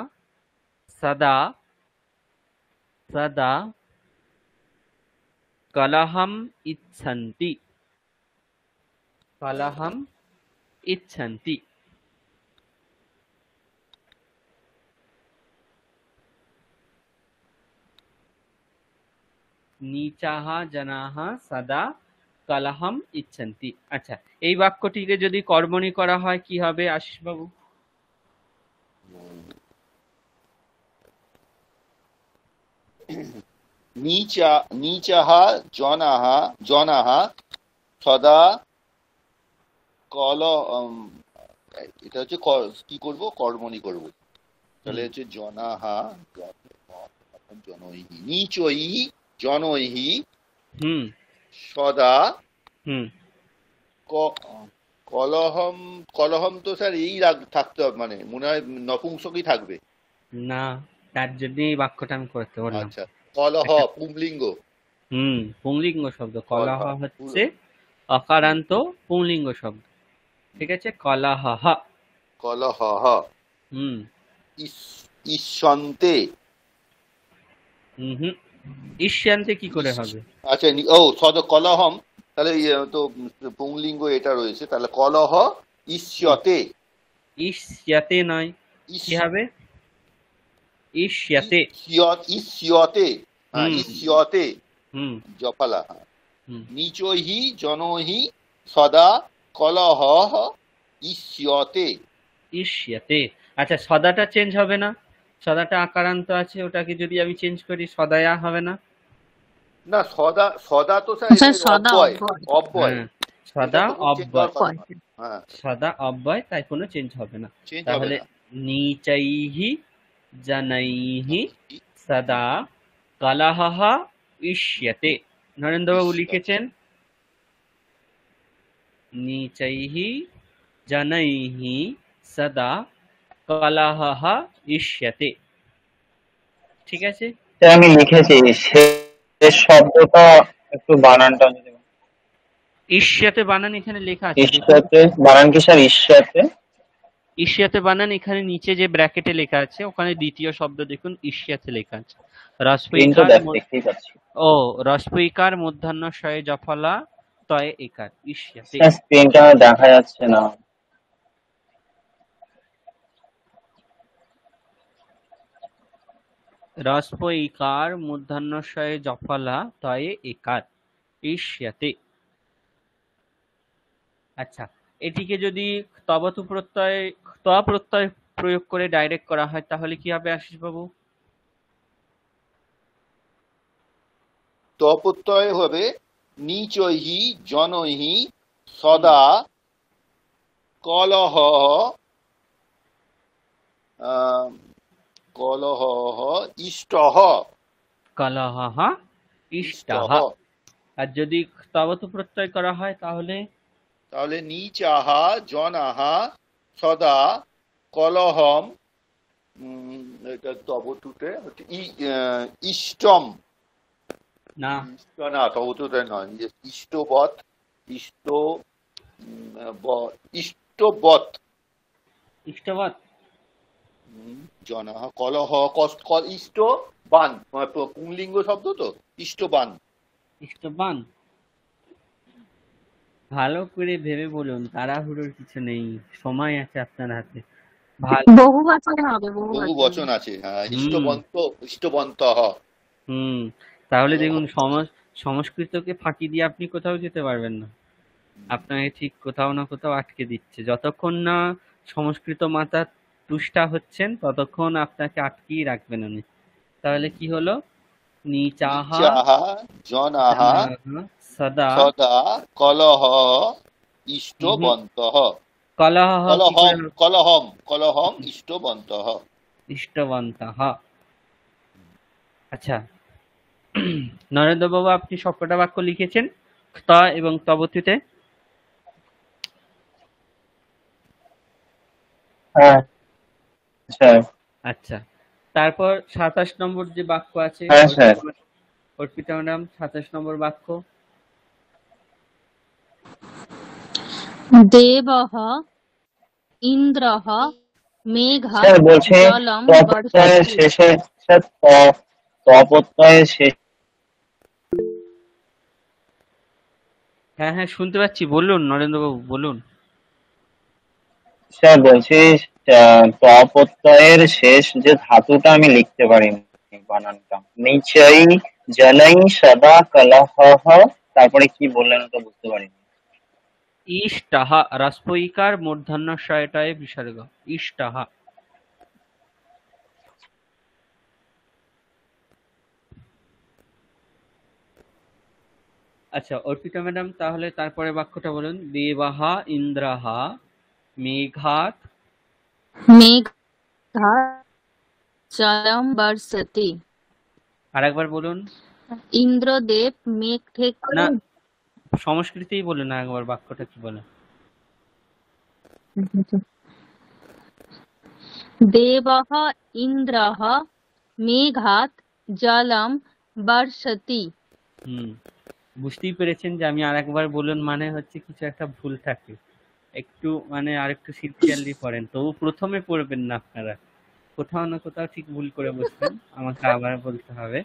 সদা সদা কলহম ইচ্ছন্তি কলহম ইচ্ছন্তি। নিচাহ জনাহ সদা কলহম ইচ্ছন্তি। আচ্ছা, এই বাক্যটিকে যদি কর্মণি করা হয় কি হবে আশিস বাবু? নীচাহ জনাহ সদা কল এটা হচ্ছে কি করব, কর্মণি করব। তাহলে হচ্ছে জনাহা জনৈহি নীচৈ জনৈহি হুম সদা হুম কলহম। কলহম তো স্যার এই থাকতে হবে, মানে মনে হয় নপুংসকই থাকবে। না, তার জন্য এই বাক্যটা আমি করতে বললাম। আচ্ছা, কলহ একটা পুংলিঙ্গ। পুংলিঙ্গ শব্দ। কলহ কলহ হচ্ছে অকারান্ত পুংলিঙ্গ শব্দ। ঠিক আছে, কলহ। কলহ হুম ইষ্যন্তে। হুম ঈশান্তে কি করে হবে? আচ্ছা, ও সদ কলহম, তাহলে তো পুংলিঙ্গ এটা রয়েছে, তাহলে কলহ ইষ্যতে। ঈশাতে নয়, কি হবে? ঈশাতে। ইষ্যতে, হ্যাঁ হুম ইষ্যতে হুম জপালা। হুম নিচহি জনহি সদা কলহ ইষ্যতে। ঈশাতে। আচ্ছা, সদাটা চেঞ্জ হবে না? সদাটা আকারান্ত আছে, ওটাকে যদি আমি চেঞ্জ করি সদায়া হবে না? না, সদা সদা তো স্যার স্যার এটা সদা অব্যয়, অব্যয়। অব্যয়। হ্যাঁ, এটা সদা তো কোনো চেঞ্জ হওয়ার অব্যয়। কথা না। হ্যাঁ, সদা অব্যয়, তাই কোনো চেঞ্জ হবে না। চেঞ্জ হবে তাহলে না। নিচৈহি জনৈহি সদা কলহঃ ইষ্যতে। নরেন্দ্রবাবু লিখেছেন নিচৈহি জনৈহি সদা কলহঃ ইষ্যতে। ঠিক আছে? স্যার আমি লিখেছি, শেষ শব্দটা একটু বানানটা যদি বলেন। ইষ্যতে বানান এখানে লেখা আছে, দেখুন। ঈর্ষাতে বানান কি স্যার? ঈর্ষাতে ইষ্যাতে বানান এখানে নিচে যে ব্র্যাকেটে লেখা আছে ওখানে দ্বিতীয় শব্দ দেখুন ইষ্যাতে লেখা আছে। প্রিন্টও রস্বইকার দেখতেই পাচ্ছি। ও রস্বইকার মূর্ধন্য শয়ে জফলা তয়ে একার ইষ্যাতে। স্যার স্ক্রিনটা দেখা যাচ্ছে না। রস্বইকার মূর্ধন্য শয়ে জফলা তয়ে একার ইষ্যাতে। আচ্ছা, এটিকে যদি তবতু প্রত্যয় ত প্রত্যয় প্রয়োগ করে ডাইরেক্ট করা হয় তাহলে কি হবে আশিস বাবু? তপ্রত্যয় হবে নিচহি জনহি সদা কলহ কলহ ইষ্টহ। কলহ ইষ্টহ। ইষ্টহ। আর যদি তবতু প্রত্যয় করা হয় তাহলে তাহলে নিচাহা জনাহা সদা কলহম। এটা তবতুতে হচ্ছে ইষ্টম। না, না, তবতুতে নয়, ইষ্টবৎ। ইষ্ট ইষ্টবৎ ইষ্টবৎ। জনাহা কলহ ইষ্ট বান, পুংলিঙ্গ শব্দ তো, ইষ্টবান। ইষ্টবান। ভালো করে ভেবে বলুন, তাড়াহুড়োর কিছু নেই, সময় আছে আপনার হাতে। ভালো। বহু বচন হবে, বহু বহু বচন। বচন আছে, হ্যাঁ। ইষ্টবন্ত ইষ্টবন্ত। হুম তাহলে দেখুন সংস্কৃতকে ফাঁকি দিয়ে আপনি কোথাও যেতে পারবেন না। আপনাকে ঠিক কোথাও না কোথাও আটকে দিচ্ছে। যতক্ষণ না সংস্কৃত মাতা তুষ্টা হচ্ছেন ততক্ষণ আপনাকে আটকেই রাখবেন উনি। তাহলে কি হলো? নিচাহা নিচাহ জনাহ জনাহ সদা সদা কলহ হুম, ইষ্টবন্তঃ কলহ কি করে হবে? কলহম ইষ্টবন্তঃ। ইষ্টবন্তঃ। আচ্ছা, নরেন্দ্র বাবু আপনি সবকটা বাক্য লিখেছেন ত এবং তবতিতে? হ্যাঁ স্যার। আচ্ছা, তারপর 27 নম্বর যে বাক্য আছে হ্যাঁ স্যার। অর্পিতা ম্যাডাম 27 নম্বর বাক্য। দেবः ইন্দ্রः মেঘাৎ স্যার বলছে জলম তপ্রত্যয়ের বর্ষতি। শেষে স্যার তপ্রত্যয়ের শেষ। হ্যাঁ হ্যাঁ শুনতে পাচ্ছি, বলুন নরেন্দ্র বাবু বলুন। স্যার বলছি তপ্রত্যয়ের শেষ যে ধাতুটা আমি লিখতে পারিনি বানানটা। নিচয়ই জলাই সদা কলহ। তারপরে কি বললেন ওটা বুঝতে পারিনি। ইষ্টঃ রাস্পইকার মূর্ধন্যশয়টায় বিসর্গ। ইষ্টঃ। আচ্ছা অর্পিতা ম্যাডাম তাহলে তারপরে বাক্যটা বলুন। দেবাহ ইন্দ্রাহ মেঘাৎ। মেঘাৎ জলম বর্ষতি। আরেকবার বলুন। ইন্দ্রদেব মেঘ থেকে না, সংস্কৃতেই বলুন না একবার বাক্যটা কি বলে। দেবः ইন্দ্রः মেঘাৎ জলম বর্ষতি। হুম, বুঝতেই পেরেছেন যে আমি আরেকবার বলুন মানে হচ্ছে কিছু একটা ভুল থাকে, একটু মানে আরেকটু সিনসিয়ারলি পড়েন, তবু প্রথমে পড়বেন না আপনারা, কোথাও না কোথাও ঠিক ভুল করে বসবেন, আমাকে আবার বলতে হবে।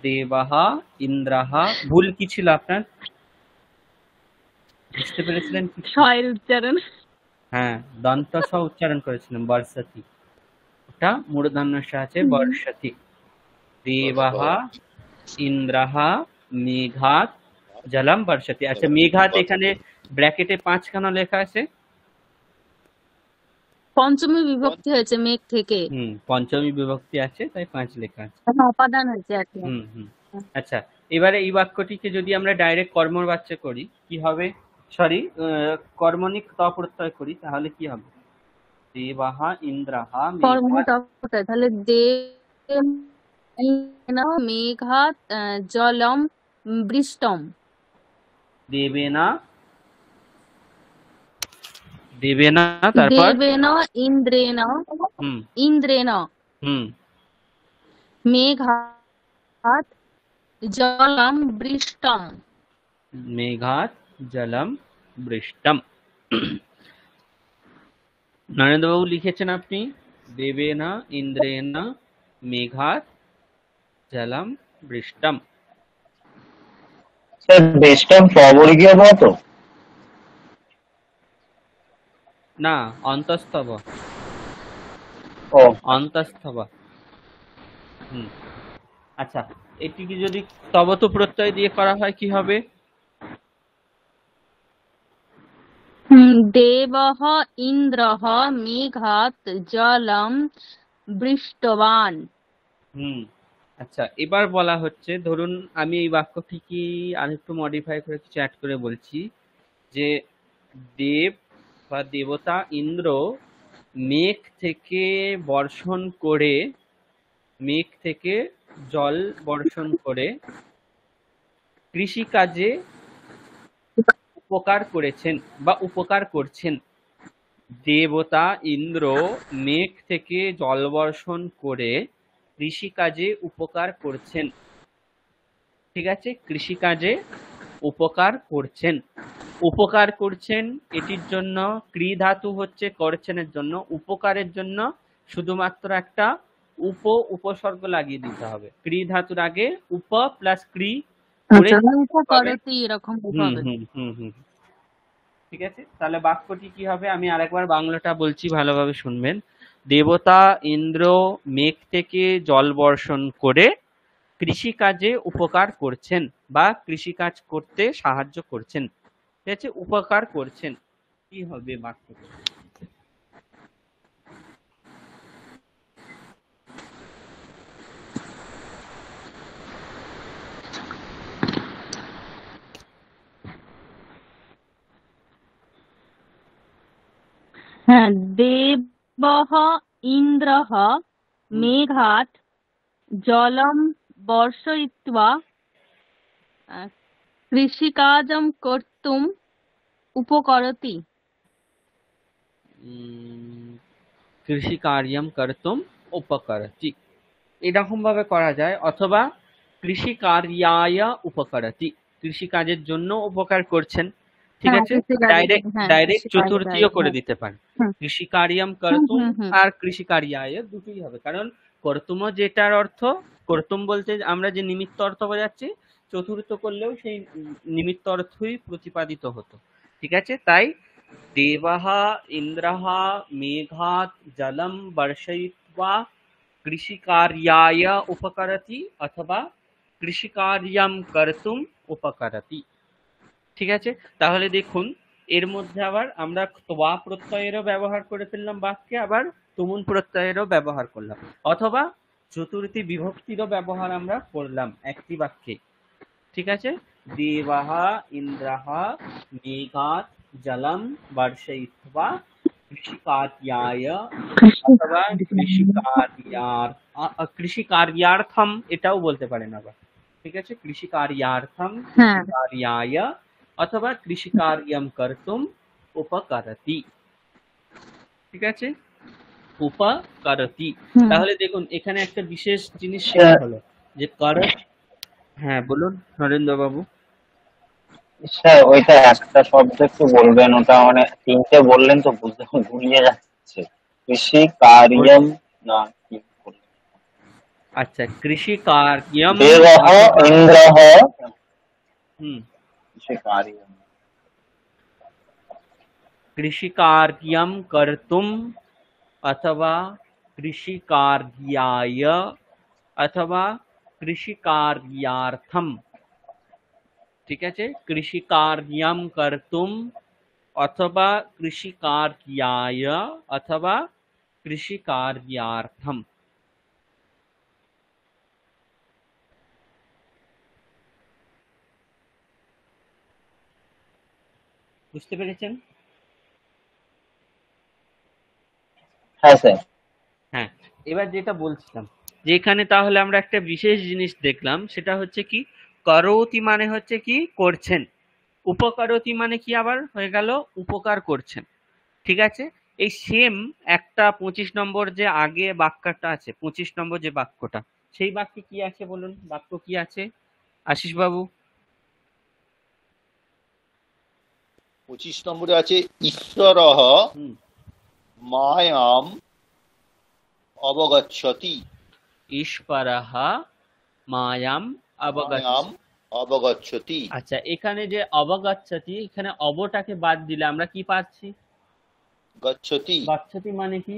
দেবাহা ইন্দ্রাহা, ভুল কি ছিল আপনার, বুঝতে পেরেছিলেন কি? ছয়ের উচ্চারণ। হ্যাঁ, দন্ত স উচ্চারণ করেছিলাম, বর্ষতি, ওটা মূর্ধন্য স আছে, বর্ষতি। দেবাহা ইন্দ্রাহা মেঘাত জলম বর্ষতি। আচ্ছা মেঘাত এখানে ব্র্যাকেটে 5 কেন লেখা আছে? পঞ্চমী বিভক্তি হয়েছে মেঘ থেকে, পঞ্চমী বিভক্তি আছে তাই 5 লেখা আছে। অপাদান হয়েছে আর কি। আচ্ছা, এবারে এই বাক্যটিকে যদি আমরা ডাইরেক্ট কর্মবাচ্য করি কি হবে, সরি কর্মণিক ত প্রত্যয় করি তাহলে কি হবে? দেবাহা ইন্দ্রাহা মেঘাত। তাহলে মেঘাৎ জলম বৃষ্টম। দেবেনা, দেবেনা তারপর দেবেন ইন্দ্রেণ ইন্দ্রেণ মেঘাৎ জলম বৃষ্টম। মেঘাত জলম বৃষ্টম। নরেন্দ্রবাবু লিখেছেন আপনি দেবেনা ইন্দ্রেনা মেঘাত জলম বৃষ্টম। স্যার বেস্টম স্ববর্গীয় ধাতু তো? না, অন্তস্তব। ও অন্তস্তব। আচ্ছা, এটিকে যদি তবত প্রত্যয় দিয়ে করা হয় কি হবে? দেবঃ ইন্দ্রঃ মেঘাৎ জলম বৃষ্টবান। আচ্ছা, এবার বলা হচ্ছে, ধরুন আমি এই বাক্যটিকে আরেকটু মডিফাই করে কিছু অ্যাড করে বলছি যে দেব বা দেবতা ইন্দ্র মেঘ থেকে বর্ষণ করে, মেঘ থেকে জল বর্ষণ করে কৃষিকাজে উপকার করেছেন বা উপকার করছেন। দেবতা ইন্দ্র মেঘ থেকে জল বর্ষণ করে কৃষিকাজে উপকার করছেন। ঠিক আছে, কৃষিকাজে উপকার করছেন। উপকার করছেন এটির জন্য ক্রি ধাতু হচ্ছে করছেনের জন্য, উপকারের জন্য শুধুমাত্র একটা উপসর্গ লাগিয়ে দিতে হবে। ক্রি ধাতুর আগে উপ প্লাস ক্রি করে এরকম ঠিক আছে, তাহলে বাক্যটি কি হবে আমি আরেকবার বাংলাটা বলছি, ভালোভাবে শুনবেন। দেবতা ইন্দ্র মেঘ থেকে জল বর্ষণ করে কৃষিকাজে উপকার করছেন বা কৃষিকাজ করতে সাহায্য করছেন। ঠিক আছে, উপকার করছেন, কি হবে বাক্যটি? হ্যাঁ, দেবঃ ইন্দ্রঃ হুম, মেঘাৎ জলম বর্ষয়িত্বা আহ, কৃষিকাজম কর্তুম উপকরতি। উম, কৃষিকার্যম কর্তুম উপকরতি, এরকম ভাবে করা যায়, অথবা কৃষিকার্যায় উপকারতি, কৃষিকাজের জন্য উপকার করছেন। ঠিক হ্যাঁ, আছে, কৃষিকাজের জন্য, ডাইরেক্ট হ্যাঁ, ডাইরেক্ট কৃষিকাজের চতুর্থীও কাজে, করে হ্যাঁ। দিতে পারেন। হুম কৃষিকার্যম হুম কর্তুম হুম হুম আর কৃষিকার্যায় দুটোই হবে, কারণ কর্তুম যেটার অর্থ, কর্তুম বলতে আমরা যে নিমিত্ত অর্থ বোঝাচ্ছি, চতুর্থ করলেও সেই নিমিত্ত অর্থই প্রতিপাদিত হতো। ঠিক আছে, তাই দেবः ইন্দ্রः মেঘাৎ জলম বর্ষয়িত্বা কৃষিকার্যায় উপকারতি অথবা কৃষিকার্যম কর্তুম উপকারতি। ঠিক আছে, তাহলে দেখুন এর মধ্যে আবার আমরা ত্বা প্রত্যয়েরও ব্যবহার করে ফেললাম বাক্যে, আবার তুমুন প্রত্যয়েরও ব্যবহার করলাম, অথবা চতুর্থী বিভক্তিরও ব্যবহার আমরা করলাম একটি বাক্যে। ঠিক আছে, দেবাহ ইন্দ্রাহ মেঘাৎ জলম বর্ষয়িত্বা কৃষিকার্যায় অথবা কৃষিকার্যার্থম এটাও বলতে পারেন আবার। ঠিক আছে, কৃষিকার্যার্থম হ্যাঁ কৃষিকার্যায় অথবা কৃষিকার্যম কর্তুম উপকারতি। ঠিক আছে, উপকারতি। হুম তাহলে দেখুন এখানে একটা বিশেষ জিনিস স্যার, শেখা হলো যে কর। হ্যাঁ বলুন নরেন্দ্র বাবু। স্যার ওইটা একটা শব্দ একটু বলবেন, ওটা মানে তিনটে বললেন তো বুঝতে গুলিয়ে যাচ্ছে। কৃষি কার্যম না কি বললেন? আচ্ছা, কৃষি কার্যম দেবঃ অথবা ইন্দ্রঃ হুম, কৃষি কার্যম। কৃষি কার্যম কর্তুম অথবা কৃষি কার্যায় অথবা কৃষি কার্যার্থম। ঠিক আছে, কৃষি কার্যম কর্তুম অথবা কৃষি কার্যায় অথবা কৃষি কার্যার্থম। বুঝতে পেরেছেন? হ্যাঁ স্যার। হ্যাঁ, এবার যেটা বলছিলাম যে এখানে তাহলে আমরা একটা বিশেষ জিনিস দেখলাম, সেটা হচ্ছে কি, করতি মানে হচ্ছে কি করছেন, উপকারতি মানে কি আবার হয়ে গেল উপকার করছেন। ঠিক আছে, এই সেম একটা 25 নম্বর যে আগে বাক্যটা আছে, 25 নম্বর যে বাক্যটা, সেই বাক্যে কি আছে বলুন, বাক্য কি আছে আশিস বাবু? 25 নম্বরে আছে ঈশ্বরः হুম, মায়াম অবগচ্ছতি। ঈশ্বরः মায়াম মায়াম অবগচ্ছ। অবগচ্ছতি। আচ্ছা, এখানে যে অবগচ্ছতি, এখানে অবটাকে বাদ দিলে আমরা কি পাচ্ছি? গচ্ছতি। গচ্ছতি মানে কি?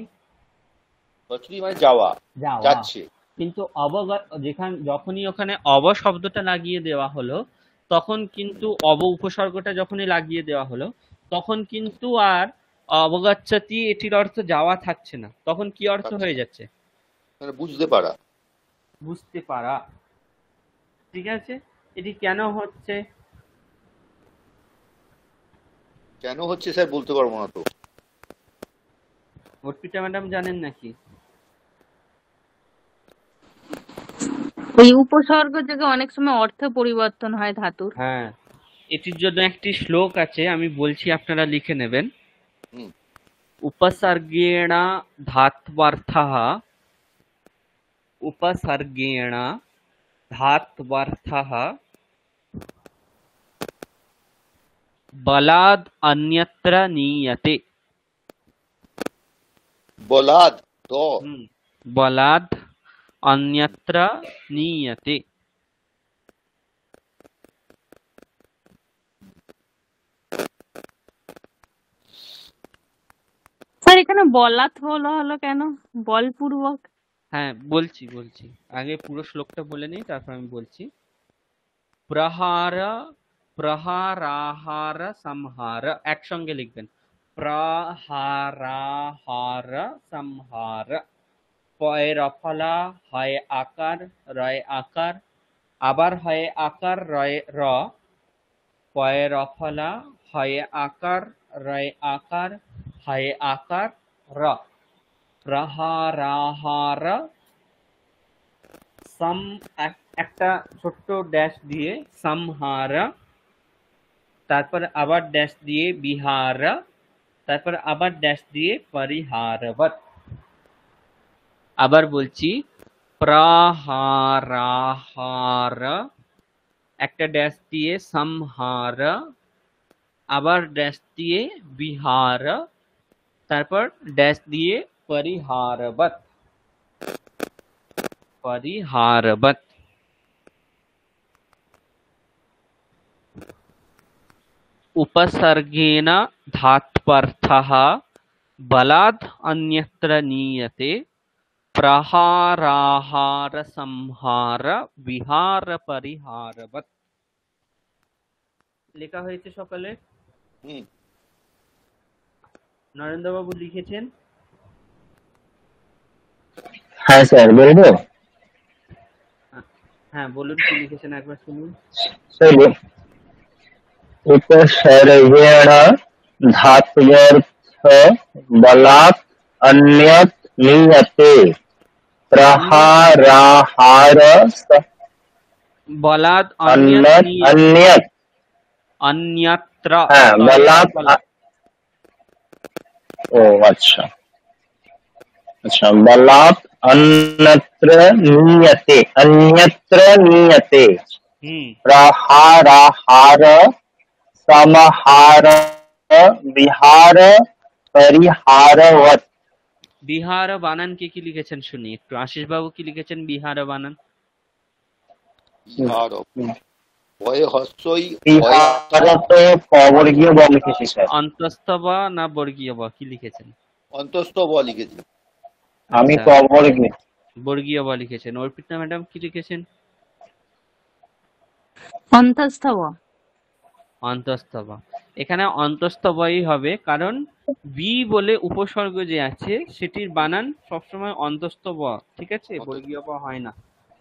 গচ্ছতি মানে যাওয়া, যাওয়া। যাচ্ছে। কিন্তু যখনই ওখানে অব শব্দটা লাগিয়ে দেওয়া হলো, তখন কিন্তু অব উপসর্গটা যখনই লাগিয়ে দেওয়া হলো, তখন কিন্তু আর অবগচ্ছতি এটির অর্থ যাওয়া থাকছে না, তখন কি অর্থ যাচ্ছে হয়ে যাচ্ছে? মানে বুঝতে পারা। বুঝতে পারা। ঠিক আছে, এটি কেন হচ্ছে? কেন হচ্ছে স্যার বলতে পারবো না তো। অর্পিতা ম্যাডাম জানেন নাকি? ওই উপসর্গ থেকে অনেক সময় অর্থ পরিবর্তন হয় ধাতুর। হ্যাঁ, এটির জন্য একটি শ্লোক আছে, আমি বলছি আপনারা লিখে নেবেন। হুম। উপসর্গেণ ধাত্বর্থः, उपसर्गेण धात्वर्थः बलाद् अन्यत्र नीयते। বলাদ দ। बलाद् अन्यत्र नीयते। স্যার এখানে বলাৎ বলা হলো কেন, বলপূর্বক? হ্যাঁ বলছি বলছি, আগে পুরো শ্লোকটা বলে নিই তারপর আমি বলছি। প্রহার প্রহারাহার সংহার, একসঙ্গে লিখবেন, প্রহারাহার সংহার। পয়ের রফলা হয় আকার, রয় আকার, আবার হয় আকার রয় র, পয়ের রফলা হয় আকার রয় আকার, হায়ে আকার র, প্রহারাহার, সম একটা ছোট্ট ড্যাশ দিয়ে সংহার, তারপর আবার ড্যাশ দিয়ে বিহার, তারপর আবার ড্যাশ দিয়ে পরিহারবত। আবার বলছি, প্রহারাহার, একটা ড্যাশ দিয়ে সংহার, আবার ড্যাশ দিয়ে বিহার, তারপর ড্যাশ দিয়ে পরিহারবত। পরিহারবত। उपसर्गेण धात्वर्थः बलात् अन्यत्र नीयते, प्रहाराहार संहार विहार परिहारवत। লেখা হয়েছে সকলে? হুম। নরেন্দ্রবাবু লিখেছেন? হ্যাঁ স্যার, বলবো? হ্যাঁ বলুন, কি লিখেছেন একবার শুনুন। স্যার, उपसर्गेण धात्वर्थ बलात् अन्यत् नीयते, प्रहाराहार बलात् अन्यत् अन्यत्र। হ্যাঁ, बलात्। ও আচ্ছা আচ্ছা, बलात् अन्यत्र नीयते, अन्यत्र नीयते, प्रहाराहार समहार विहार परिहारवत्। বিহার বানান কে কি লিখেছেন শুনি একটু। আশিস বাবু কি লিখেছেন বিহার বানান? বিহার, ভয়ে হস্যই, বিহার তো কবর্গীয় ব লিখেছি স্যার। অন্তস্থ ব না বর্গীয় ব কি লিখেছেন? অন্তস্থ ব লিখেছি আমি আচ্ছা, কবর্গীয় বর্গীয় ব লিখেছেন। অর্পিতা ম্যাডাম কি লিখেছেন? অন্তস্থ ব। অন্তস্থ ব। এখানে অন্তস্থ বই হবে, কারণ বি বলে উপসর্গ যে আছে সেটির বানান সবসময় অন্তস্থ ব, ঠিক আছে? বর্গীয় ব হয় না।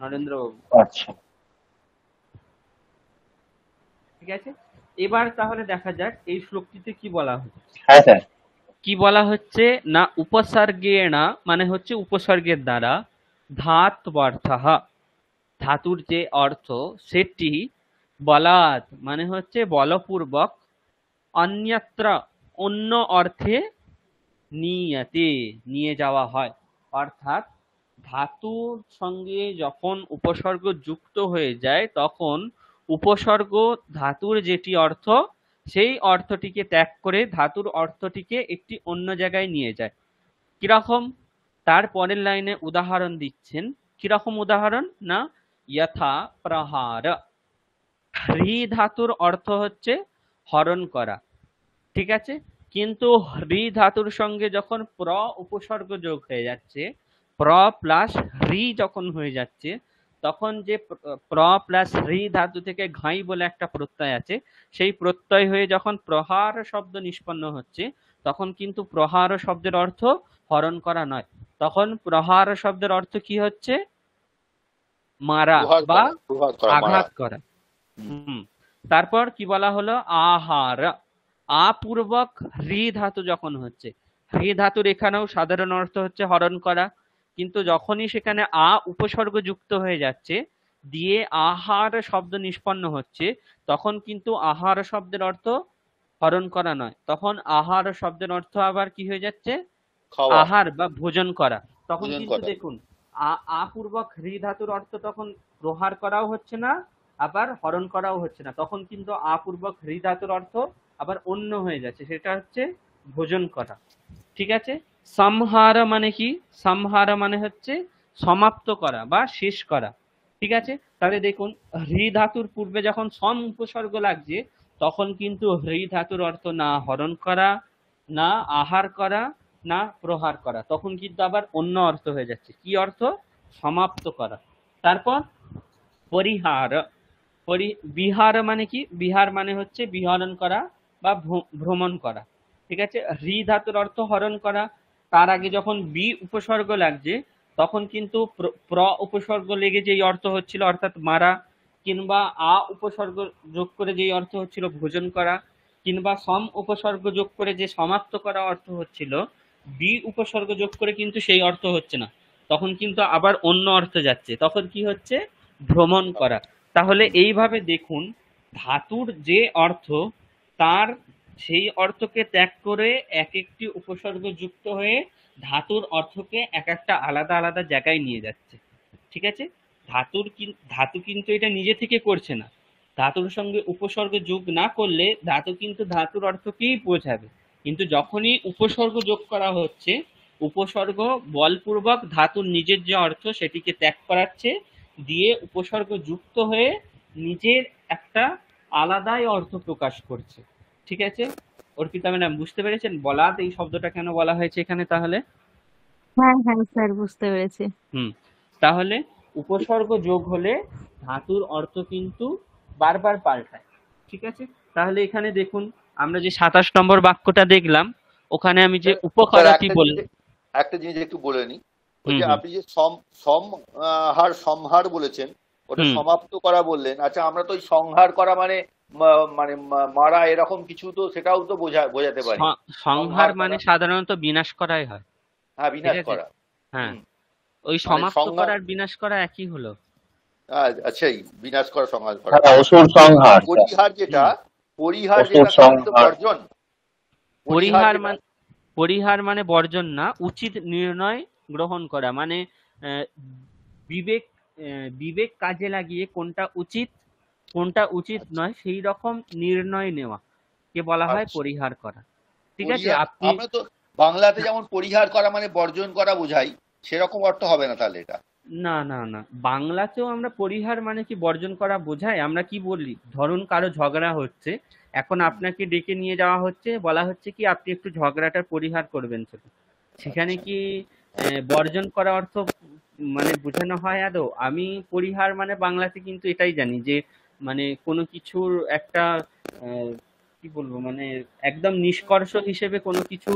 নরেন্দ্র বাবু, আচ্ছা ঠিক আছে। এবার তাহলে দেখা যাক এই শ্লোকটিতে কি বলা হচ্ছে। হ্যাঁ স্যার। কি বলা হচ্ছে না, উপসর্গেণা মানে হচ্ছে উপসর্গের দ্বারা, ধাত্বর্থঃ ধাতুর যে অর্থ সেটি, বলাৎ মানে হচ্ছে বলপূর্বক, অন্যত্র অন্য অর্থে, নিয়তে নিয়ে যাওয়া হয়। অর্থাৎ ধাতুর সঙ্গে যখন উপসর্গ যুক্ত হয়ে যায় তখন উপসর্গ ধাতুর যেটি অর্থ সেই অর্থটিকে ত্যাগ করে ধাতুর অর্থটিকে একটি অন্য জায়গায় নিয়ে যায়। কিরকম? তার পরের লাইনে উদাহরণ দিচ্ছেন। কিরকম উদাহরণ? না, যথা প্রহার। হ্রি ধাতুর অর্থ হচ্ছে হরণ করা, ঠিক আছে? কিন্তু হ্রি ধাতুর সঙ্গে যখন প্র উপসর্গ যোগ হয়ে যাচ্ছে, প্র প্লাস হ্রি যখন হয়ে যাচ্ছে, তখন যে প্র প্লাস হ্রি ধাতু থেকে ঘাই বলে একটা প্রত্যয় আছে, সেই প্রত্যয় হয়ে যখন প্রহার শব্দ নিষ্পন্ন হচ্ছে, তখন কিন্তু প্রহার শব্দের অর্থ হরণ করা নয়, তখন প্রহার শব্দের অর্থ কি হচ্ছে? মারা বা আঘাত করা। তারপর কি বলা হলো? আহার। আপূর্বক হ্রি ধাতু যখন হচ্ছে, হ্রি ধাতুর এখানেও সাধারণ অর্থ হচ্ছে হরণ করা, কিন্তু যখনই সেখানে আ উপসর্গ যুক্ত হয়ে যাচ্ছে, দিয়ে আহার শব্দ নিষ্পন্ন হচ্ছে, তখন কিন্তু আহার শব্দের অর্থ হরণ করা নয়, তখন আহার শব্দের অর্থ আবার কি হয়ে যাচ্ছে? আহার বা ভোজন করা। তখন কিন্তু দেখুন আপূর্বক হ্রি ধাতুর অর্থ তখন প্রহার করাও হচ্ছে না, আবার হরণ করাও হচ্ছে না, তখন কিন্তু আপূর্বক হ্রি ধাতুর অর্থ আবার অন্য হয়ে যাচ্ছে, সেটা হচ্ছে ভোজন করা, ঠিক আছে? সংহার মানে কি? সংহার মানে হচ্ছে সমাপ্ত করা বা শেষ করা, ঠিক আছে? তাহলে দেখুন, হ্রি ধাতুর পূর্বে যখন সম উপসর্গ লাগছে, তখন কিন্তু হ্রি ধাতুর অর্থ না হরণ করা, না আহার করা, না প্রহার করা, তখন কিন্তু আবার অন্য অর্থ হয়ে যাচ্ছে। কি অর্থ? সমাপ্ত করা। তারপর পরিহার। বিহার মানে কি? বিহার মানে হচ্ছে বিহরণ করা বা ভ্রমণ করা, ঠিক আছে? হ্রি ধাতুর অর্থ হরণ করা, তার আগে যখন বি উপসর্গ লাগছে তখন কিন্তু প্র উপসর্গ লেগে যেই অর্থ হচ্ছিল অর্থাৎ মারা, কিংবা আ উপসর্গ যোগ করে যেই অর্থ হচ্ছিল ভোজন করা, কিংবা সম উপসর্গ যোগ করে যে সমাপ্ত করা অর্থ হচ্ছিল, বি উপসর্গ যোগ করে কিন্তু সেই অর্থ হচ্ছে না, তখন কিন্তু আবার অন্য অর্থ যাচ্ছে, তখন কি হচ্ছে, ভ্রমণ করা। তাহলে এইভাবে দেখুন, ধাতুর যে অর্থ, তার সেই অর্থকে ত্যাগ করে এক একটি উপসর্গ যুক্ত হয়ে ধাতুর অর্থকে এক একটা আলাদা আলাদা জায়গায় নিয়ে যাচ্ছে। ঠিক আছে, ধাতু কিন্তু এটা নিজে থেকে করছে না। ধাতুর সঙ্গে উপসর্গ যোগ না করলে ধাতু কিন্তু ধাতুর অর্থকেই বোঝাবে, কিন্তু যখনই উপসর্গ যোগ করা হচ্ছে, উপসর্গ বলপূর্বক ধাতুর নিজের যে অর্থ সেটিকে ত্যাগ করাচ্ছে, দিয়ে উপসর্গ যুক্ত হয়ে নিজের একটা আলাদাই অর্থ প্রকাশ করছে। ঠিক আছে, অর্পিতা ম্যাডাম বুঝতে পেরেছেন বলাৎ এই শব্দটা কেন বলা হয়েছে এখানে? তাহলে হ্যাঁ হ্যাঁ স্যার, বুঝতে পেরেছি। তাহলে উপসর্গ যোগ হলে ধাতুর অর্থ কিন্তু বারবার পাল্টায়। ঠিক আছে, তাহলে এখানে দেখুন, আমরা যে 27 নম্বর বাক্যটা দেখলাম, ওখানে আমি যে উপকারটি বললাম, একটা জিনিস একটু বলে নি, ওই যে আপনি যে সংহার বলেছেন, ওটা সমাপ্ত করা বললেন। আচ্ছা, আমরা তো ওই সংহার করা মানে মানে মারা এরকম কিছু, তো সেটাও তো বোঝাতে পারি। সংহার মানে সাধারণত বিনাশ করাই হয়। হ্যাঁ, বিনাশ করা। হ্যাঁ, ওই সমাপ্ত করা আর বিনাশ করা একই হলো। আচ্ছা, বিনাশ করা, সংহার করা। অসুর সংহার, পরিহার যেটা বর্জন। পরিহার মানে বর্জন না, উচিত নির্ণয় গ্রহণ করা, মানে বিবেক কাজে লাগিয়ে কোনটা উচিত নয় সেই রকম নির্ণয় নেওয়া কে বলা হয় পরিহার করা। ঠিক আছে, আমরা তো বাংলাতে যেমন পরিহার করা মানে বর্জন করা বোঝাই, সেরকম অর্থ হবে না তাহলে এটা? না না না, বাংলাতেও আমরা পরিহার মানে কি বর্জন করা বোঝাই। আমরা কি বলি, ধরুন কারো ঝগড়া হচ্ছে, এখন আপনাকে ডেকে নিয়ে যাওয়া হচ্ছে, বলা হচ্ছে কি আপনি একটু ঝগড়াটা পরিহার করবেন, সেখানে কি বর্জন করা অর্থ মানে বোঝানো হয় আদৌ? আমি পরিহার মানে বাংলাতে কিন্তু এটাই জানি যে মানে কোনো কিছুর একটা কি বলবো, মানে একদম নিষ্কর্ষ হিসেবে কোনো কিছু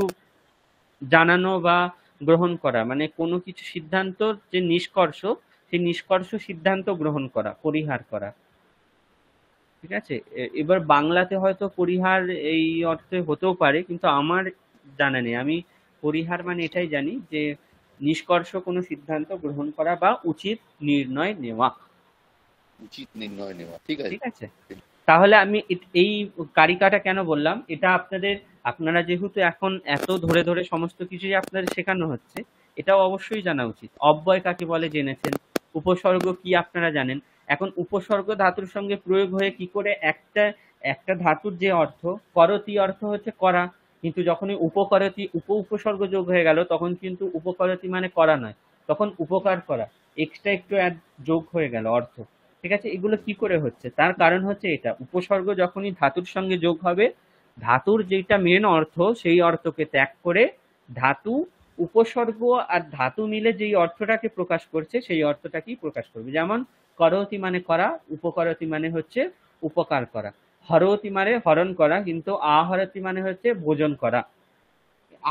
জানানো বা গ্রহণ করা, মানে কোনো কিছু সিদ্ধান্ত যে নিষ্কর্ষ, সেই নিষ্কর্ষ সিদ্ধান্ত গ্রহণ করা, পরিহার করা। ঠিক আছে, এবার বাংলাতে হয়তো পরিহার এই অর্থে হতেও পারে, কিন্তু আমার জানা নেই। আমি পরিহার মানে এটাই জানি যে নিষ্কর্ষ কোনো সিদ্ধান্ত গ্রহণ করা বা উচিত নির্ণয় নেওয়া। ঠিক আছে, তাহলে আমি এই কারিকাটা কেন বললাম, এটা আপনারা যেহেতু এখন এত ধরে ধরে সমস্ত কিছু আপনাদের শেখানো হচ্ছে, এটাও অবশ্যই জানা উচিত। অব্যয় কাকে বলে জেনেছেন, উপসর্গ কি আপনারা জানেন। এখন উপসর্গ ধাতুর সঙ্গে প্রয়োগ হয়ে কি করে একটা ধাতুর যে অর্থ, করতি অর্থ হচ্ছে করা, কিন্তু যখনই উপকরতি উপসর্গ যোগ হয়ে গেল, তখন কিন্তু উপকরতি মানে করা নয়, তখন উপকার করা, এক্সট্রা একটু যোগ হয়ে গেল অর্থ। ঠিক আছে, এগুলো কি করে হচ্ছে, তার কারণ হচ্ছে এটা, উপসর্গ যখনই ধাতুর সঙ্গে যোগ হবে, ধাতুর যেটা মেন অর্থ সেই অর্থকে ত্যাগ করে ধাতু উপসর্গ আর ধাতু মিলে যেই অর্থটাকে প্রকাশ করছে সেই অর্থটাকেই প্রকাশ করবে। যেমন করতি মানে করা, উপকরতি মানে হচ্ছে উপকার করা, হরতি মানে হরণ করা, কিন্তু আহরতি মানে হচ্ছে ভোজন করা।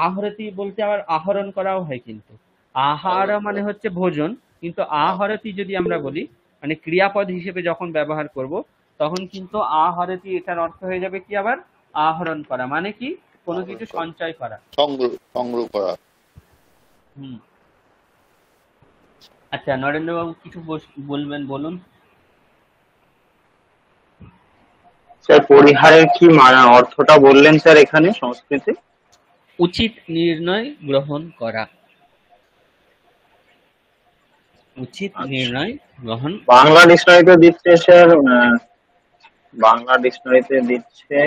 আহরতি বলতে আবার আহরণ করাও হয়, কিন্তু আহার মানে হচ্ছে ভোজন, কিন্তু আহরতি যদি আমরা বলি মানে ক্রিয়াপদ হিসেবে যখন ব্যবহার করব, তখন কিন্তু আহরতি এটার অর্থ হয়ে যাবে কি আবার আহরণ করা, মানে কি কোনো কিছু সঞ্চয় করা, সংগ্রহ করা। আচ্ছা, নরেন্দ্রবাবু কিছু বলবেন, বলুন। স্যার পরিহারের কি অর্থটা বললেন স্যার এখানে সংস্কৃতে? উচিত নির্ণয় গ্রহণ করা, উচিত নির্ণয় গ্রহণ। বাংলা ডিকশনারিতে দিচ্ছে স্যার, বাংলা ডিকশনারিতে দিচ্ছে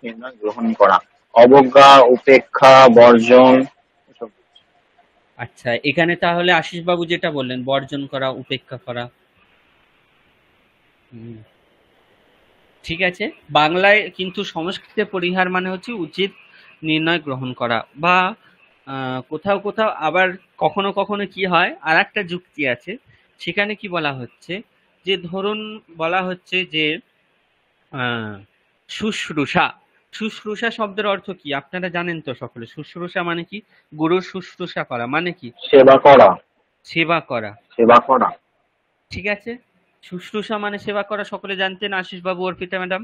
নির্ণয় গ্রহণ করা, অবজ্ঞা, উপেক্ষা, বর্জন। আচ্ছা, এখানে তাহলে আশিস বাবু যেটা বললেন বর্জন করা, উপেক্ষা করা, ঠিক আছে। বাংলায় কিন্তু সংস্কৃতে পরিহার মানে হচ্ছে উচিত নির্ণয় গ্রহণ করা, বা কোথাও কোথাও আবার কখনো কখনো কি হয়, আর একটা যুক্তি আছে, সেখানে কি বলা হচ্ছে যে ধরুন বলা হচ্ছে যে শুশ্রূষা, শুশ্রূষা শব্দের অর্থ কি আপনারা জানেন তো সকলে। শুশ্রূষা মানে কি, গুরুর শুশ্রূষা করা মানে কি সেবা করা, সেবা করা, সেবা করা। ঠিক আছে, শুশ্রূষা মানে সেবা করা, সকলে জানতেন, আশিস বাবু, অর্পিতা ম্যাডাম?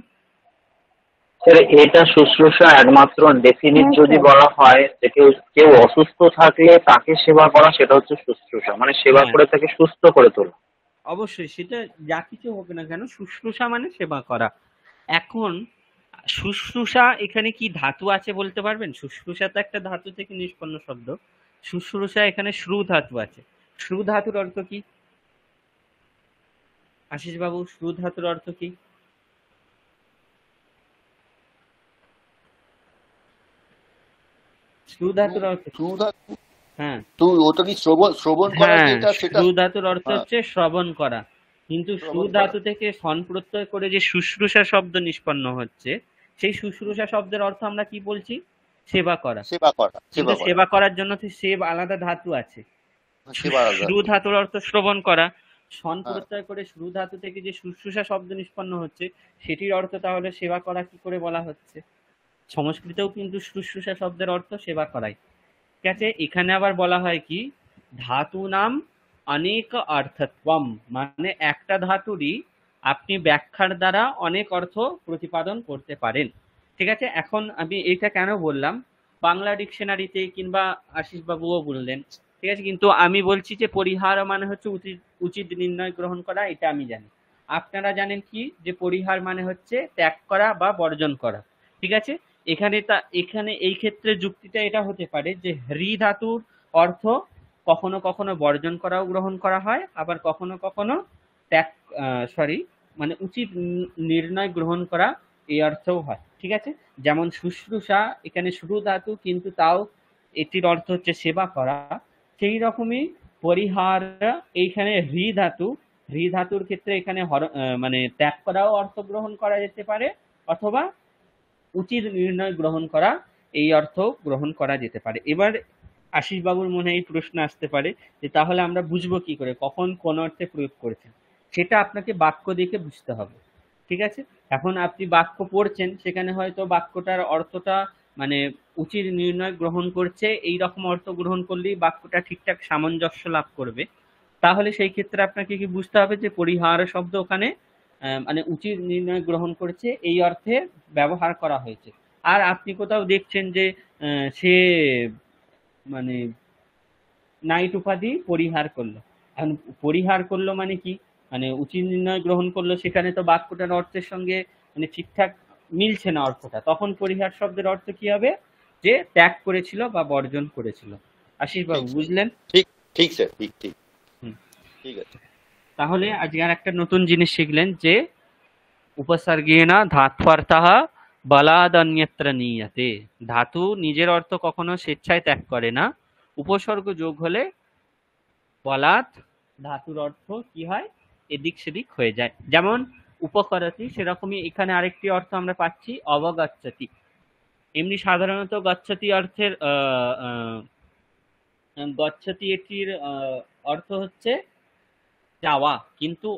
স্যার এটা শুশ্রূষা একমাত্র ডেফিনিট হ্যাঁ যদি স্যার। বলা হয় যে কেউ কেউ অসুস্থ থাকলে তাকে সেবা করা, সেটা হচ্ছে শুশ্রূষা, মানে সেবা হ্যাঁ, করে তাকে সুস্থ করে তোলা। অবশ্যই সেটা যা কিছু হোক না কেন, শুশ্রূষা মানে সেবা করা। এখন শুশ্রূষা এখানে কি ধাতু আছে বলতে পারবেন? শুশ্রূষা তো একটা ধাতু থেকে নিষ্পন্ন শব্দ। শুশ্রূষা এখানে শ্রু ধাতু আছে। শ্রু ধাতুর অর্থ কি? আশিস বাবু, শ্রু ধাতুর অর্থ কি? শ্রু ধাতুর অর্থ কি? সুধা, হ্যাঁ, তুই ওটা কি শ্রবণ শ্রবণ করা হ্যাঁ, যেটা সেটা? শ্রু ধাতুর অর্থ হ্যাঁ, হচ্ছে শ্রবণ করা। কিন্তু শ্রু শ্রবণ করা, ধাতু থেকে সন প্রত্যয় করে যে শুশ্রূষা শব্দ নিষ্পন্ন হচ্ছে, সেই শুশ্রূষা শব্দের অর্থ আমরা কি বলছি? সেবা করা। সেবা করা, কিন্তু সেবা করা, সেবা করার জন্য তো সেব আলাদা ধাতু আছে। সেবা শ্রু ধাতু। ধাতুর অর্থ শ্রবণ করা। সন হ্যাঁ, প্রত্যয় করে শ্রু ধাতু থেকে যে শুশ্রূষা শব্দ নিষ্পন্ন হচ্ছে, সেটির অর্থ তাহলে সেবা করা কি করে বলা হচ্ছে? সংস্কৃতেও কিন্তু শুশ্রূষা শব্দের অর্থ সেবা করাই। ঠিক আছে, এখানে আবার বলা হয় কি, ধাতু নাম অনেক অর্থত্বম, মানে একটা ধাতুরই আপনি ব্যাখ্যার দ্বারা অনেক অর্থ প্রতিপাদন করতে পারেন। ঠিক আছে, এখন আমি এটা কেন বললাম, বাংলা ডিকশনারিতে কিংবা আশিস বাবুও বললেন, ঠিক আছে, কিন্তু আমি বলছি যে পরিহার মানে হচ্ছে উচিত উচিত নির্ণয় গ্রহণ করা, এটা আমি জানি। আপনারা জানেন কি, যে পরিহার মানে হচ্ছে ত্যাগ করা বা বর্জন করা। ঠিক আছে, এখানে এই ক্ষেত্রে যুক্তিটা এটা হতে পারে যে হ্রি ধাতুর অর্থ কখনো কখনো বর্জন করাও গ্রহণ করা হয়, আবার কখনো কখনো ত্যাগ, মানে উচিত নির্ণয় গ্রহণ করা, এই অর্থও হয়। ঠিক আছে, যেমন শুশ্রূষা এখানে শুরু ধাতু, কিন্তু তাও এটির অর্থ হচ্ছে সেবা করা। সেই রকমই পরিহার এইখানে হ্রি ধাতু, হ্রি ধাতুর ক্ষেত্রে এখানে মানে ত্যাগ করাও অর্থ গ্রহণ করা যেতে পারে, অথবা উচিত নির্ণয় গ্রহণ করা, এই অর্থ গ্রহণ করা যেতে পারে। এবার আশিস বাবুর মনে এই প্রশ্ন আসতে পারে যে তাহলে আমরা বুঝবো কি করে কখন কোন অর্থে প্রয়োগ করেছেন? সেটা আপনাকে বাক্য দেখে বুঝতে হবে। ঠিক আছে, এখন আপনি বাক্য পড়ছেন, সেখানে হয়তো বাক্যটার অর্থটা মানে উচিত নির্ণয় গ্রহণ করছে, এই রকম অর্থ গ্রহণ করলেই বাক্যটা ঠিকঠাক সামঞ্জস্য লাভ করবে। তাহলে সেই ক্ষেত্রে আপনাকে কি বুঝতে হবে যে পরিহার শব্দ ওখানে মানে উচিত নির্ণয় গ্রহণ করেছে, এই অর্থে ব্যবহার করা হয়েছে। আর আপনি কোথাও দেখছেন যে সে মানে নাইট উপাধি পরিহার করলো। এখন পরিহার করলো মানে কি, মানে উচিত নির্ণয় গ্রহণ করলো, সেখানে তো বাক্যটার অর্থের সঙ্গে মানে ঠিকঠাক মিলছে না অর্থটা, তখন পরিহার শব্দের অর্থ কি হবে? যে ত্যাগ করেছিল বা বর্জন করেছিল। আশিস ঠিক বাবু স্যার, বুঝলেন? ঠিক, ঠিক স্যার, ঠিক, ঠিক, হুম। ঠিক আছে। তাহলে আজকে আর একটা নতুন জিনিস শিখলেন যে উপসর্গেণ ধাত্বর্থः বলাদন্যত্র নিয়তে। ধাতু নিজের অর্থ কখনো স্বেচ্ছায় ত্যাগ করে না, উপসর্গ যোগ হলে বলাৎ ধাতুর অর্থ কি হয়? এদিক সেদিক হয়ে যায়। যেমন উপকরতি, সেরকমই এখানে আরেকটি অর্থ আমরা পাচ্ছি অবগচ্ছতি। এমনি সাধারণত গচ্ছতি অর্থের গচ্ছতি এটির অর্থ হচ্ছে যাওয়া, কিন্তু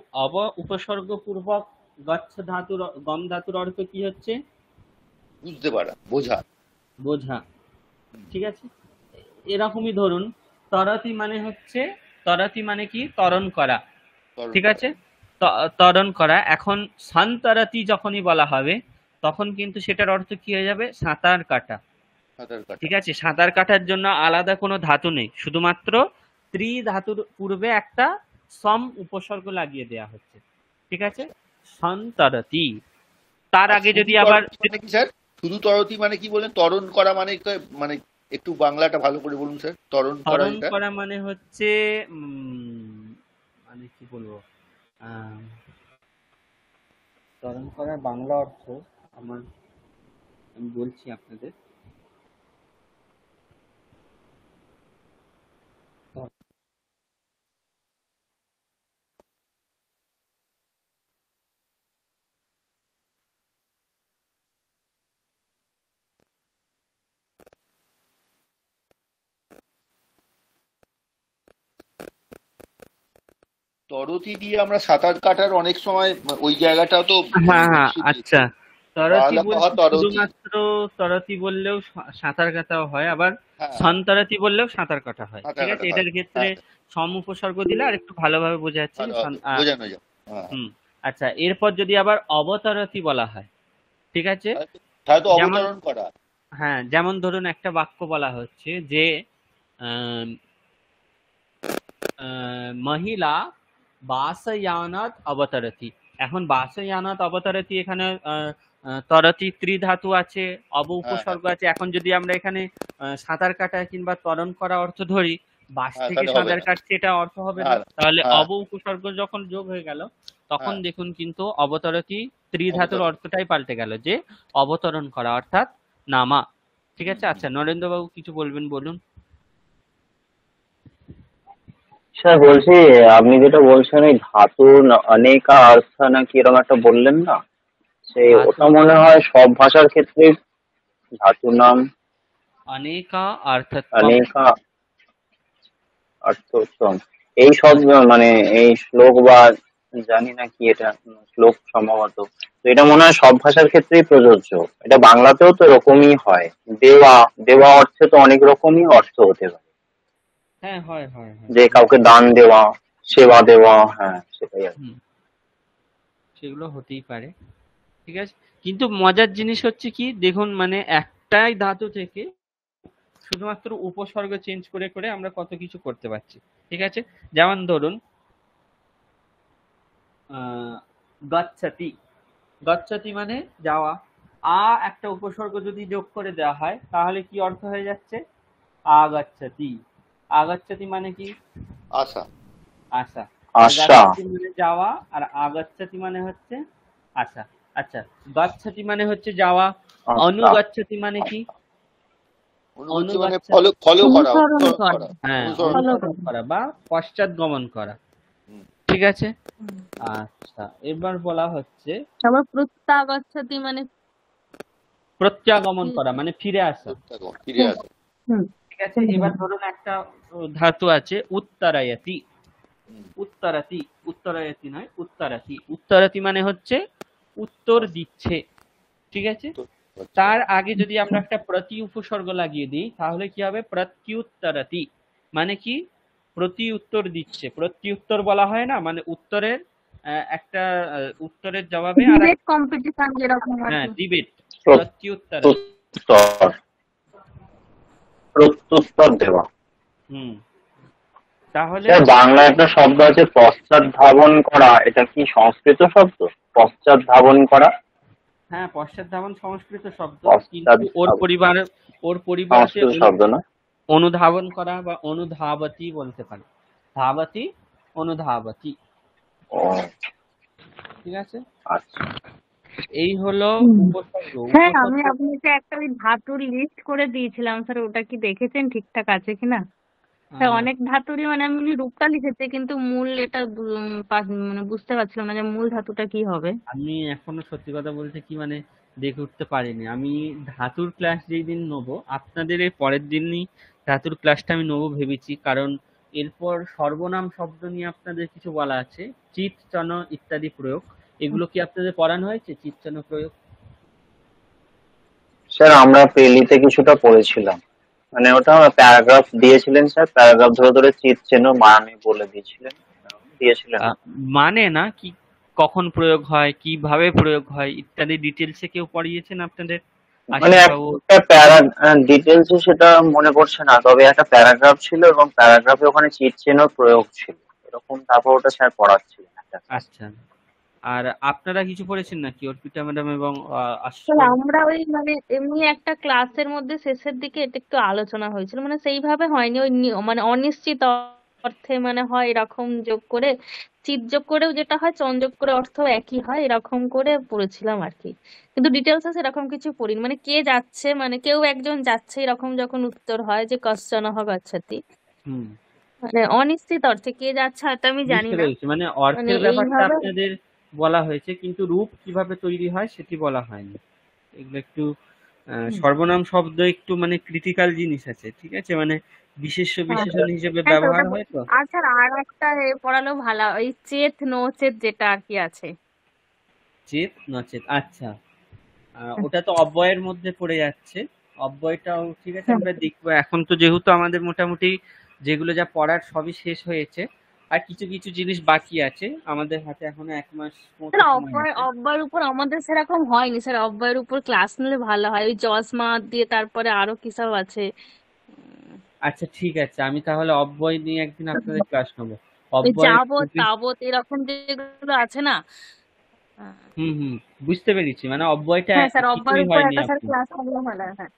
উপসর্গ পূর্বক গচ্ছ ধাতুর গম ধাতুর অর্থ কি হচ্ছে? বুঝতে পারা, বোঝা। বোঝা। ঠিক আছে, এরকমই ধরুন তরতি মানে হচ্ছে, তরতি মানে কি? ত্বরণ করা। স্মরণ ঠিক করা, আছে, ত্বরণ করা। এখন সন্তরতি যখনই বলা হবে, তখন কিন্তু সেটার অর্থ কি হয়ে যাবে? সাঁতার কাটা। সাঁতার কাটা। ঠিক আছে, সাঁতার কাটার জন্য আলাদা কোনো ধাতু নেই, শুধুমাত্র ত্রি ধাতুর পূর্বে একটা সম উপসর্গ লাগিয়ে দেয়া হচ্ছে। ঠিক আছে, সন্তরতি। তার আর আগে শুধু যদি আবার তরতি মানে কি স্যার? শুধু তরতি মানে কি বলেন? ত্বরণ করা মানে মানে একটু বাংলাটা ভালো করে বলুন স্যার, ত্বরণ করা হরণ এটা। করা মানে হচ্ছে মানে কি বলবো, আহ, ত্বরণ করার বাংলা অর্থ আমার, আমি বলছি আপনাদের। তরতি দিয়ে আমরা সাঁতার কাটার অনেক সময় ওই জায়গাটাও তো হ্যাঁ হ্যাঁ, আচ্ছা, তরতি বাংলা পাওয়া বলতে তরতি। শুধুমাত্র তরতি বললেও সাঁতার কাটাও হয়, আবার হ্যাঁ, সন্তরতি বললেও সাঁতার কাটা হয়। সাঁতার ঠিক আছে, কাটা হয়। এটার ক্ষেত্রে হ্যাঁ, সম উপসর্গ দিলে আর একটু ভালোভাবে বোঝা যাচ্ছে যে ভালো হবে, বোঝানো যায়। হ্যাঁ, হুম। আচ্ছা, এরপর যদি আবার অবতরতি বলা হয়, ঠিক আছে, তাহলে তো যেমন অবতরণ করা। হ্যাঁ, যেমন ধরুন একটা বাক্য বলা হচ্ছে যে আম, মহিলা বাসয়ানাত অবতরতি। এখন বাসয়ানাত অবতরতি এখানে তরতি ত্রিধাতু আছে, হ্যাঁ, হ্যাঁ, উপসর্গ আছে। এখন যদি আমরা এখানে সাঁতার কাটা কিংবা ত্বরণ করা অর্থ ধরি, বাস হ্যাঁ, থেকে তাহলে হবে সাঁতার না। কাটছে, এটা অর্থ হবে না। হ্যাঁ, তাহলে হ্যাঁ, উপসর্গ যখন যোগ হয়ে গেল, তখন হ্যাঁ, দেখুন কিন্তু অবতরতি ত্রিধাতুর অবতরণ। অর্থটাই পাল্টে গেল, যে অবতরণ করা অর্থাৎ নামা। ঠিক হুম, আছে। হুম। আচ্ছা, নরেন্দ্রবাবু কিছু বলবেন, বলুন। স্যার বলছি, আপনি যেটা বলছেন ওই ধাতু অনেকা অর্থ নাকি এরকম একটা বললেন না, সেই ধাতু ওটা মনে নাম হয় সব ভাষার ক্ষেত্রে ধাতু নাম अनेका अर्थत्वम। অনেকা অর্থোত্তম, এই সব মানে এই শ্লোক বা জানি না কি এটা, শ্লোক সম্ভবত। তো এটা মনে হয় সব ভাষার ক্ষেত্রেই প্রযোজ্য। এটা বাংলাতেও তো এরকমই হয়। দেওয়া, দেওয়া অর্থে তো অনেক রকমই অর্থ হতে পারে, হ্যাঁ, হয় হয় হয়, যে সেগুলো কাউকে দান দেওয়া, সেবা দেওয়া, হ্যাঁ সেটাই আর কি। হুম, সেগুলো হতেই পারে। ঠিক আছে। কিন্তু মজার জিনিস হচ্ছে কি, দেখুন মানে একটাই ধাতু থেকে শুধুমাত্র উপসর্গ চেঞ্জ করে করে আমরা কত কিছু করতে পারছি। ঠিক আছে। যেমন ধরুন আহ গচ্ছতি। গচ্ছতি মানে যাওয়া। একটা উপসর্গ যদি যোগ করে দেওয়া হয়, তাহলে কি অর্থ হয়ে যাচ্ছে? আগচ্ছতি। আগচ্ছতি মানে কি? আশা। আশা। তাহলে আশা। গাচ্ছতি মানে যাওয়া, আর আগাচ্ছতি মানে হচ্ছে আশা। আচ্ছা, গাচ্ছতি মানে হচ্ছে যাওয়া। আচ্ছা। অনুগাচ্ছতি মানে কি? অনুগতি মানে অনুগাচ্ছতি ফলো, ফলো করা, অনুসরণ অনুসরণ করা, করা। হ্যাঁ, অনুসরণ ফলো করা। অনুসরণ করা। করা বা পশ্চাৎ গমন করা। হুম। ঠিক আছে। হুম। আচ্ছা, এবার বলা হচ্ছে তারপর প্রত্যাগচ্ছতি মানে প্রত্যাগমন কি? করা, মানে ফিরে আসা। প্রত্যাগমন, ফিরে হুম, আসা। হুম, ঠিক আছে। এবার ধরুন একটা ধাতু আছে উত্তরায়তি। হুম। উত্তরাতি, উত্তরায়তি নয়, উত্তরাতি। উত্তরাতি মানে হচ্ছে উত্তর দিচ্ছে। ঠিক আছে। তো, আচ্ছা। তার আগে যদি আমরা একটা প্রতি উপসর্গ লাগিয়ে দিই, তাহলে কি হবে? প্রত্যুত্তরতি। মানে কি? প্রতি উত্তর দিচ্ছে। প্রত্যুত্তর বলা হয় না, মানে উত্তরের একটা উত্তরের জবাবে আর ডিবেট কম্পিটিশন যেরকম আর হ্যাঁ, কি। ডিবেট। প্রত্যুত্তরতি। প্রত্যুত্তর, প্রত্যুত্তর দেওয়া। হুম। তাহলে স্যার বাংলা একটা শব্দ আছে পশ্চাৎ ধাবন করা, এটা কি সংস্কৃত শব্দ? পশ্চাৎ ধাবন করা, হ্যাঁ, পশ্চাৎ সংস্কৃত শব্দ, পশ্চাৎ কিন্তু ধাবন ওর পরিবারকে সংস্কৃত শব্দ না? অনুধাবন করা বা অনুধাবতি বলতে পারে। ধাবতি, অনুধাবতি। ও ঠিক আছে। আচ্ছা। এই হলো হুম। উপসর্গ। স্যার আমি উপসর্গ আপনাকে একটা ওই ধাতুর লিস্ট করে দিয়েছিলাম, স্যার ওটা কি দেখেছেন ঠিকঠাক আছে কিনা? স্যার আহ, অনেক ধাতুরই মানে আমি রূপটা লিখেছি, কিন্তু মূল এটা মানে বুঝতে পারছিলাম না যে মূল ধাতুটা কি হবে। আমি এখনো সত্যি কথা বলতে কি মানে দেখে উঠতে পারিনি। আমি ধাতুর ক্লাস যেই দিন নেবো, আপনাদের এর পরের দিনই ধাতুর ক্লাসটা আমি নেবো ভেবেছি। কারণ এরপর সর্বনাম শব্দ নিয়ে আপনাদের কিছু বলা আছে, চিত, চন ইত্যাদি প্রয়োগ। এগুলো কি আপনাদের পড়ানো হয়েছে? চিত, চন প্রয়োগ? স্যার আমরা পেলিতে কিছুটা পড়েছিলাম, মানে ওটা প্যারাগ্রাফ দিয়েছিলেন স্যার, প্যারাগ্রাফ ধরে ধরে চিৎ চেন মানে বলে দিয়েছিলেন, দিয়েছিলেন। আহ, মানে না কি, কখন প্রয়োগ হয়, কিভাবে প্রয়োগ হয় ইত্যাদি ডিটেলসে কেউ পড়িয়েছেন আপনাদের? মানে আশিস বাবু? একটা প্যারা ডিটেলসে সেটা মনে পড়ছে না, তবে একটা প্যারাগ্রাফ ছিল এবং প্যারাগ্রাফে ওখানে চিৎ চেনও প্রয়োগ ছিল এরকম, তারপর ওটা স্যার পড়াচ্ছিলেন একটা class এ। আচ্ছা। আর আপনারা কিছু পড়েছেন নাকি অর্পিতা ম্যাডাম এবং আশিস স্যার বাবু? আমরা ওই মানে এমনি একটা ক্লাসের মধ্যে শেষের দিকে এটা একটু আলোচনা হয়েছিল, মানে সেইভাবে হয়নি, ওই মানে অনিশ্চিত অর্থে মানে হয় এরকম যোগ করে, চিৎ যোগ করেও যেটা হয়, চন যোগ করে অর্থ একই হয়, এরকম করে পড়েছিলাম আর কি। কিন্তু ডিটেলসে সেরকম কিছু পড়িনি, মানে কে যাচ্ছে, মানে কেউ একজন যাচ্ছে এরকম যখন উত্তর হয় যে কশ্চন গচ্ছতি, হুম, মানে অনিশ্চিত অর্থে কে যাচ্ছে হয়তো আমি জানি বুঝতে না, পেরেছি। মানে মানে অর্থের ব্যাপারটা এইভাবে। আপনাদের বলা হয়েছে, কিন্তু রূপ কিভাবে তৈরি হয় সেটি বলা হয়নি। এগুলো একটু হুম। সর্বনাম শব্দ একটু মানে ক্রিটিক্যাল জিনিস আছে। ঠিক আছে। মানে বিশেষ্য হ্যাঁ বিশেষণ হিসেবে হ্যাঁ স্যার, ব্যবহার ওটা হয় তো। আচ্ছা আর একটা পড়ালেও ভালো, ওই চেত নচেত যেটা আর কি আছে। চেত নচেত, আচ্ছা। ওটা তো অব্যয়ের মধ্যে পড়ে যাচ্ছে। অব্যয়টাও ঠিক আছে, হুম, আমরা দেখবো। এখন তো যেহেতু আমাদের মোটামুটি যেগুলো যা পড়ার সবই শেষ হয়েছে, আর কিছু কিছু জিনিস বাকি আছে, আমাদের হাতে এখনো 1 মাস মতো স্যার সময় আছে। অব্যয়ের উপর আমাদের সেরকম হয়নি স্যার, অব্যয়ের উপর ক্লাস নিলে ভালো হয়, ওই জসমা দিয়ে তারপরে আরো কি সব আছে। আচ্ছা ঠিক আছে, আমি তাহলে অব্যয় নিয়ে একদিন আপনাদের ক্লাস নেবো। ওই অব্যয় যাবত তাবত এরকম যেগুলো আছে না। হ্যাঁ হুম, বুঝতে পেরেছি, মানে অব্যয়টা হ্যাঁ স্যার, কিছুই অব্যয়ের উপর হয়নি একটা স্যার আপনার। ক্লাস থাকলে ভালো হয়। হ্যাঁ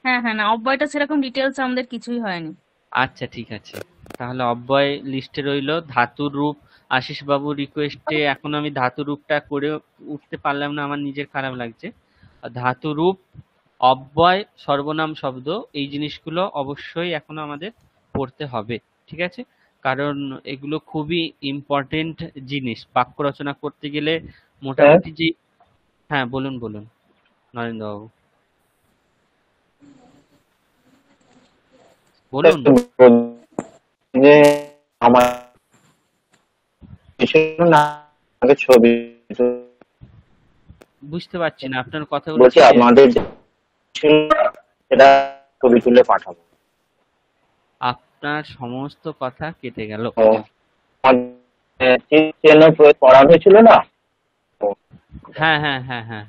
হ্যাঁ হ্যাঁ, না অব্যয়টা সেরকম ডিটেলস আমাদের কিছুই হয়নি। আচ্ছা ঠিক আছে, তাহলে অব্যয় লিস্টে রইলো। ধাতুর রূপ, আশিস বাবুর রিকোয়েস্টে এখন আমি ধাতু রূপটা করে উঠতে পারলাম না, আমার নিজের খারাপ লাগছে। ধাতু রূপ, অব্যয়, সর্বনাম শব্দ, এই জিনিসগুলো অবশ্যই এখনো আমাদের পড়তে হবে, ঠিক আছে? কারণ এগুলো খুবই ইম্পর্টেন্ট জিনিস বাক্য রচনা করতে গেলে। স্যার মোটামুটি যে, হ্যাঁ বলুন বলুন নরেন্দ্র বাবু, বলুন। যে আমার কিছু না আগে ছবি বুঝতে পারছি না আপনার কথাগুলো বলছি, কেটে যাচ্ছে। আমাদের যে ছিল সেটা ছবি তুলে পাঠাবো। আপনার সমস্ত কথা কেটে গেল। তো আমাদের চেনের পড়া হয়েছিল না, তো হ্যাঁ হ্যাঁ হ্যাঁ হ্যাঁ,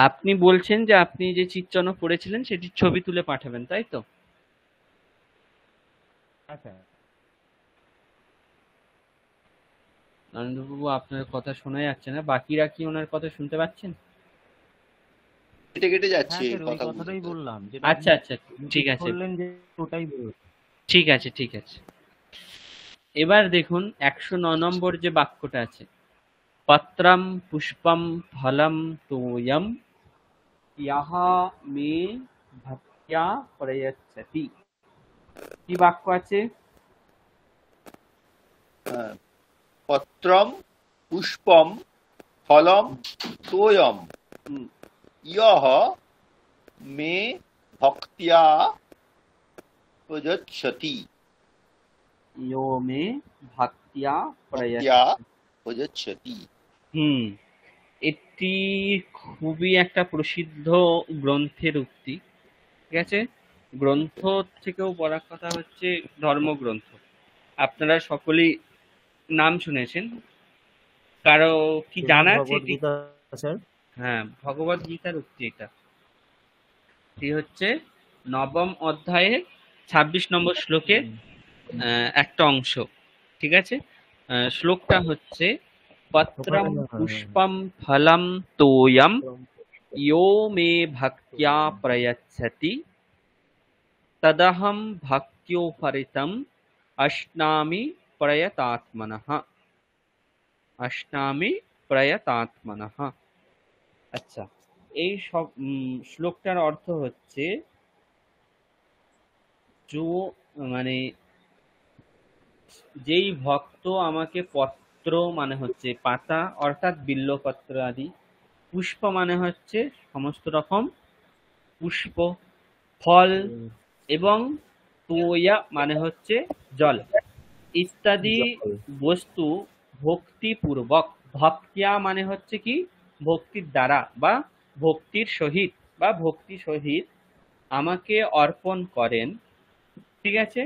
আপনি বলছেন যে আপনি যে চিত্রণ পড়েছিলেন সেটির ছবি তুলে পাঠাবেন, তাই তো? নরেন্দ্রবাবু আপনার কথা শোনা যাচ্ছে না, বাকিরা কি ওনার কথা শুনতে পাচ্ছেন? কেটে কেটে হ্যাঁ যাচ্ছে স্যার, ওই কথা কথাটাই বুঝতে। বললাম, যেটা আচ্ছা আপনি আচ্ছা, ঠিক জিজ্ঞেস আছে করলেন যে ওটাই বললাম। ঠিক আছে ঠিক আছে। এবার দেখুন 109 নম্বর যে বাক্যটা আছে, পত্রম পুষ্পম ফলম তোয়ম ইহ মে ভক্ত্যা প্রয়চ্ছতি। কি বাক্য আছে? হ্যাঁ, পত্রম পুষ্পম ফলম তোয়ম ইয়হ মে ভক্তিয়া প্রযচ্ছতি। ইয়ো মে ভক্ত্যা ভক্তিয়া প্রয়চ্ছতি। প্রযচ্ছতি। হুম, এটি খুবই একটা প্রসিদ্ধ গ্রন্থের উক্তি, ঠিক আছে? গ্রন্থ থেকেও বড় কথা হচ্ছে ধর্মগ্রন্থ। আপনারা সকলেই নাম শুনেছেন, কারো কি জানা আছে ভগবত এটি? গীতা স্যার। হ্যাঁ, ভগবত গীতার উক্তি এটা। এটি হচ্ছে 9ম অধ্যায়ের 26 নম্বর শ্লোকের একটা অংশ, ঠিক আছে? শ্লোকটা হচ্ছে পত্রম পুষ্পম ফলম তোয়ম ইয়ো মে ভক্ত্যা প্রয়চ্ছতি তদহম ভক্ত্যোপরিতম অশ্নামি প্রয়তাত্মনঃ। অশ্নামি প্রয়তাত্মনঃ। আচ্ছা, এই সব শ্লোকটার অর্থ হচ্ছে, মানে যেই ভক্ত আমাকে পত্র মানে হচ্ছে পাতা অর্থাৎ বিল্লপত্র আদি, পুষ্প মানে হচ্ছে সমস্ত রকম পুষ্প, ফল, এবং তোয়া মানে হচ্ছে জল ইত্যাদি বস্তু ভক্তিপূর্বক, ভক্তিয়া মানে হচ্ছে কি ভক্তির দ্বারা বা ভক্তির সহিত বা ভক্তি সহিত আমাকে অর্পণ করেন, ঠিক আছে?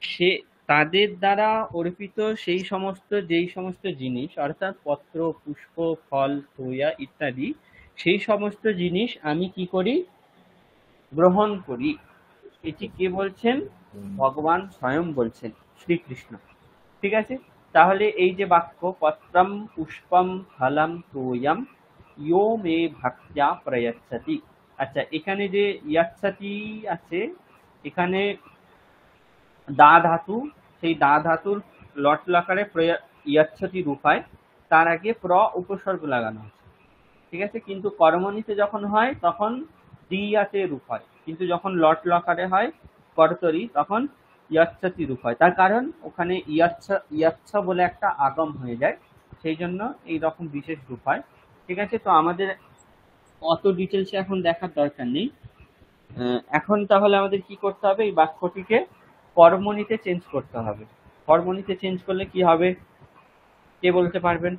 সে তাদের দ্বারা অর্পিত সেই সমস্ত যেই সমস্ত জিনিস অর্থাৎ পত্র, পুষ্প, ফল, তোয়া ইত্যাদি, সেই সমস্ত জিনিস আমি কি করি? গ্রহণ করি। এটি কে বলছেন? ভগবান স্বয়ং বলছেন, শ্রীকৃষ্ণ, ঠিক আছে? তাহলে এই যে বাক্য পত্রম পুষ্পম ফলম তোয়ম ইয়ো মে ভক্ত্যা প্রয়চ্ছতি, আচ্ছা এখানে যে ইয়াচ্ছতি আছে, এখানে দা ধাতু, সেই দা ধাতুর লট লকারে ইয়াচ্ছতি রূপ হয়, তার আগে উপসর্গ লাগানো আছে, ঠিক আছে? কিন্তু কর্মণিতে যখন হয় তখন দ্বিয়াতে রূপ হয়, কিন্তু যখন লট লকারে হয় কর্তরি তখন ইয়াচ্ছতি রূপ হয়। তার কারণ ওখানে ইয়াচ্ছা বলে একটা আগম হয়ে যায়, সেই জন্য এই রকম বিশেষ রূপ হয়, ঠিক আছে? তো আমাদের অত ডিটেলসে এখন দেখার দরকার নেই। এখন তাহলে আমাদের কি করতে হবে? এই বাক্যটিকে কর্মণিতে চেঞ্জ করতে হবে। কর্মণিতে চেঞ্জ করলে কি হবে কে বলতে পারবেন?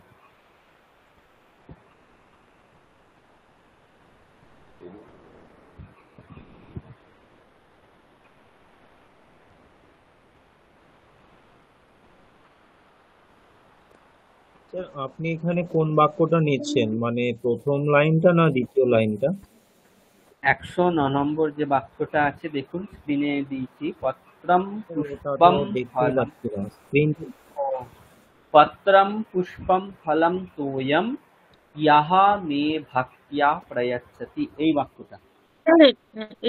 স্যার আপনি এখানে কোন বাক্যটা নিচ্ছেন, মানে প্রথম লাইনটা না দ্বিতীয় লাইনটা? 109 নম্বর যে বাক্যটা আছে দেখুন, স্ক্রিনে দিয়েছি। পত্রম ওটা পুষ্পম তো দেখতেই ফলম, পাচ্ছি না স্ক্রিন। পত্রম পুষ্পম ফলম তোয়ম ইয়াহা মে ভক্তিয়া প্রয়চ্ছতি, এই বাক্যটা। তাহলে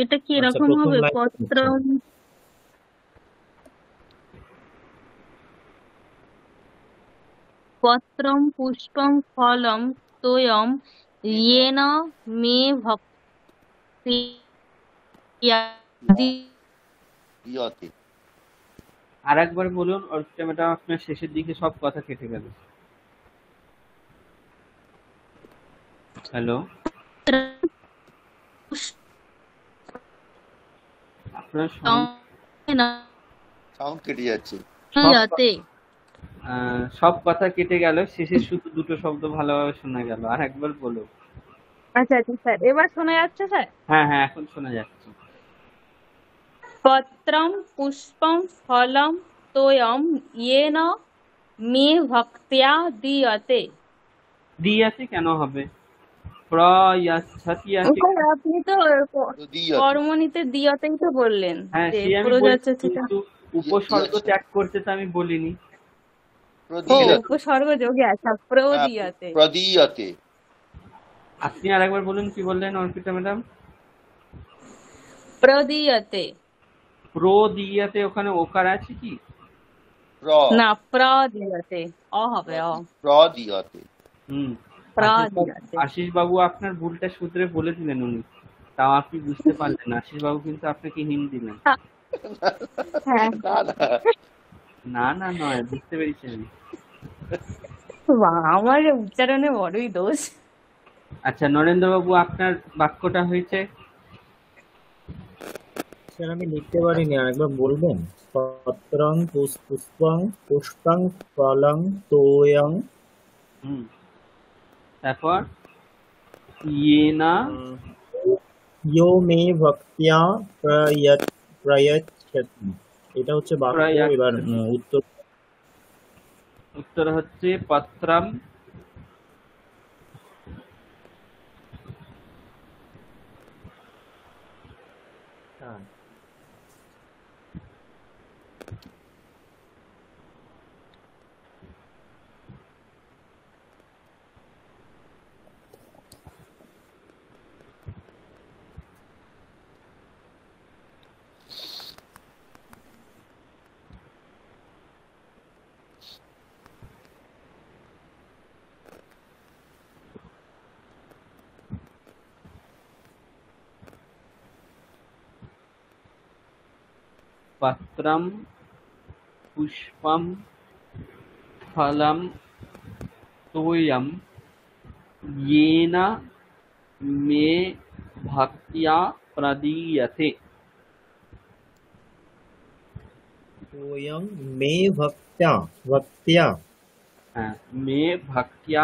এটা কি আচ্ছা, এরকম প্রথম হবে? লাইন পত্রম পত্রম পুষ্পম ফলম তোয়ম ইয়েন মে ভক্তিয়া ইয়তে। আর একবার বলুন, অর্পিতা ম্যাডাম, আপনার শেষের দিকে সব কথা কেটে গেল। হ্যালো, আপনার সাউন্ড কেটে যাচ্ছে। সব কথা কেটে গেল, শেষে শুধু দুটো শব্দ ভালোভাবে শোনা গেল। আর একবার বলুন। আচ্ছা আচ্ছা স্যার, এবার শোনা যাচ্ছে স্যার? হ্যাঁ হ্যাঁ, এখন শোনা যাচ্ছে। পত্রম পুষ্পম ফলম তোয়ম ইয়েন মে ভক্তিয়া দীয়তে। দিয়াছে কেন হবে? প্রয়াচ্ছতি আছে। আপনি তো প্রদীয়তে। কর্মণিতে দিয়তেই তো বললেন হ্যাঁ, যে সে আমি বলছি, প্রজাচ্যতিটা। কিন্তু উপসর্গ ত্যাগ করতে তো আমি বলিনি। ও, প্রদীয়তে। উপসর্গ যোগে আছে প্রদীয়তে। প্রদীয়তে। আপনি আর একবার বলুন, কি বললেন অর্পিতা ম্যাডাম? প্রদীয়তে। প্রদিয়াতে ওখানে ওকার আছে কি? না, প্রদীয়তে, অ হবে, অ। প্রদীয়তে। প্রদীয়তে। আশিস বাবু আপনার ভুলটা শুধরে বলে দিলেন উনি, তাও আপনি বুঝতে পারলেন না। আশিস বাবু কিন্তু আপনাকে হিন্ট দিলেন। হ্যাঁ, না না, না না নয়, বুঝতে পেরেছি আমি। আমার উচ্চারণে বড়ই দোষ। আচ্ছা নরেন্দ্র বাবু, আপনার বাক্যটা হয়েছে। স্যার আমি লিখতে পারিনি, আরেকবার বলবেন? পত্রং পুষ্পং পুষ্পং ফলং তোয়ং। তারপর ইয়েনা ইয়ো মে ভক্তিয়া প্রয়চ্ছতি, এটা হচ্ছে বাক্য। এবার উত্তর। উত্তর হচ্ছে পত্রম পত্রম পুষ্পম ফলম তোয়ম येन मे भक्त्या प्रदीयते। তোয়ং মে ভক্তিয়া। হ্যাঁ, মে ভক্ত্या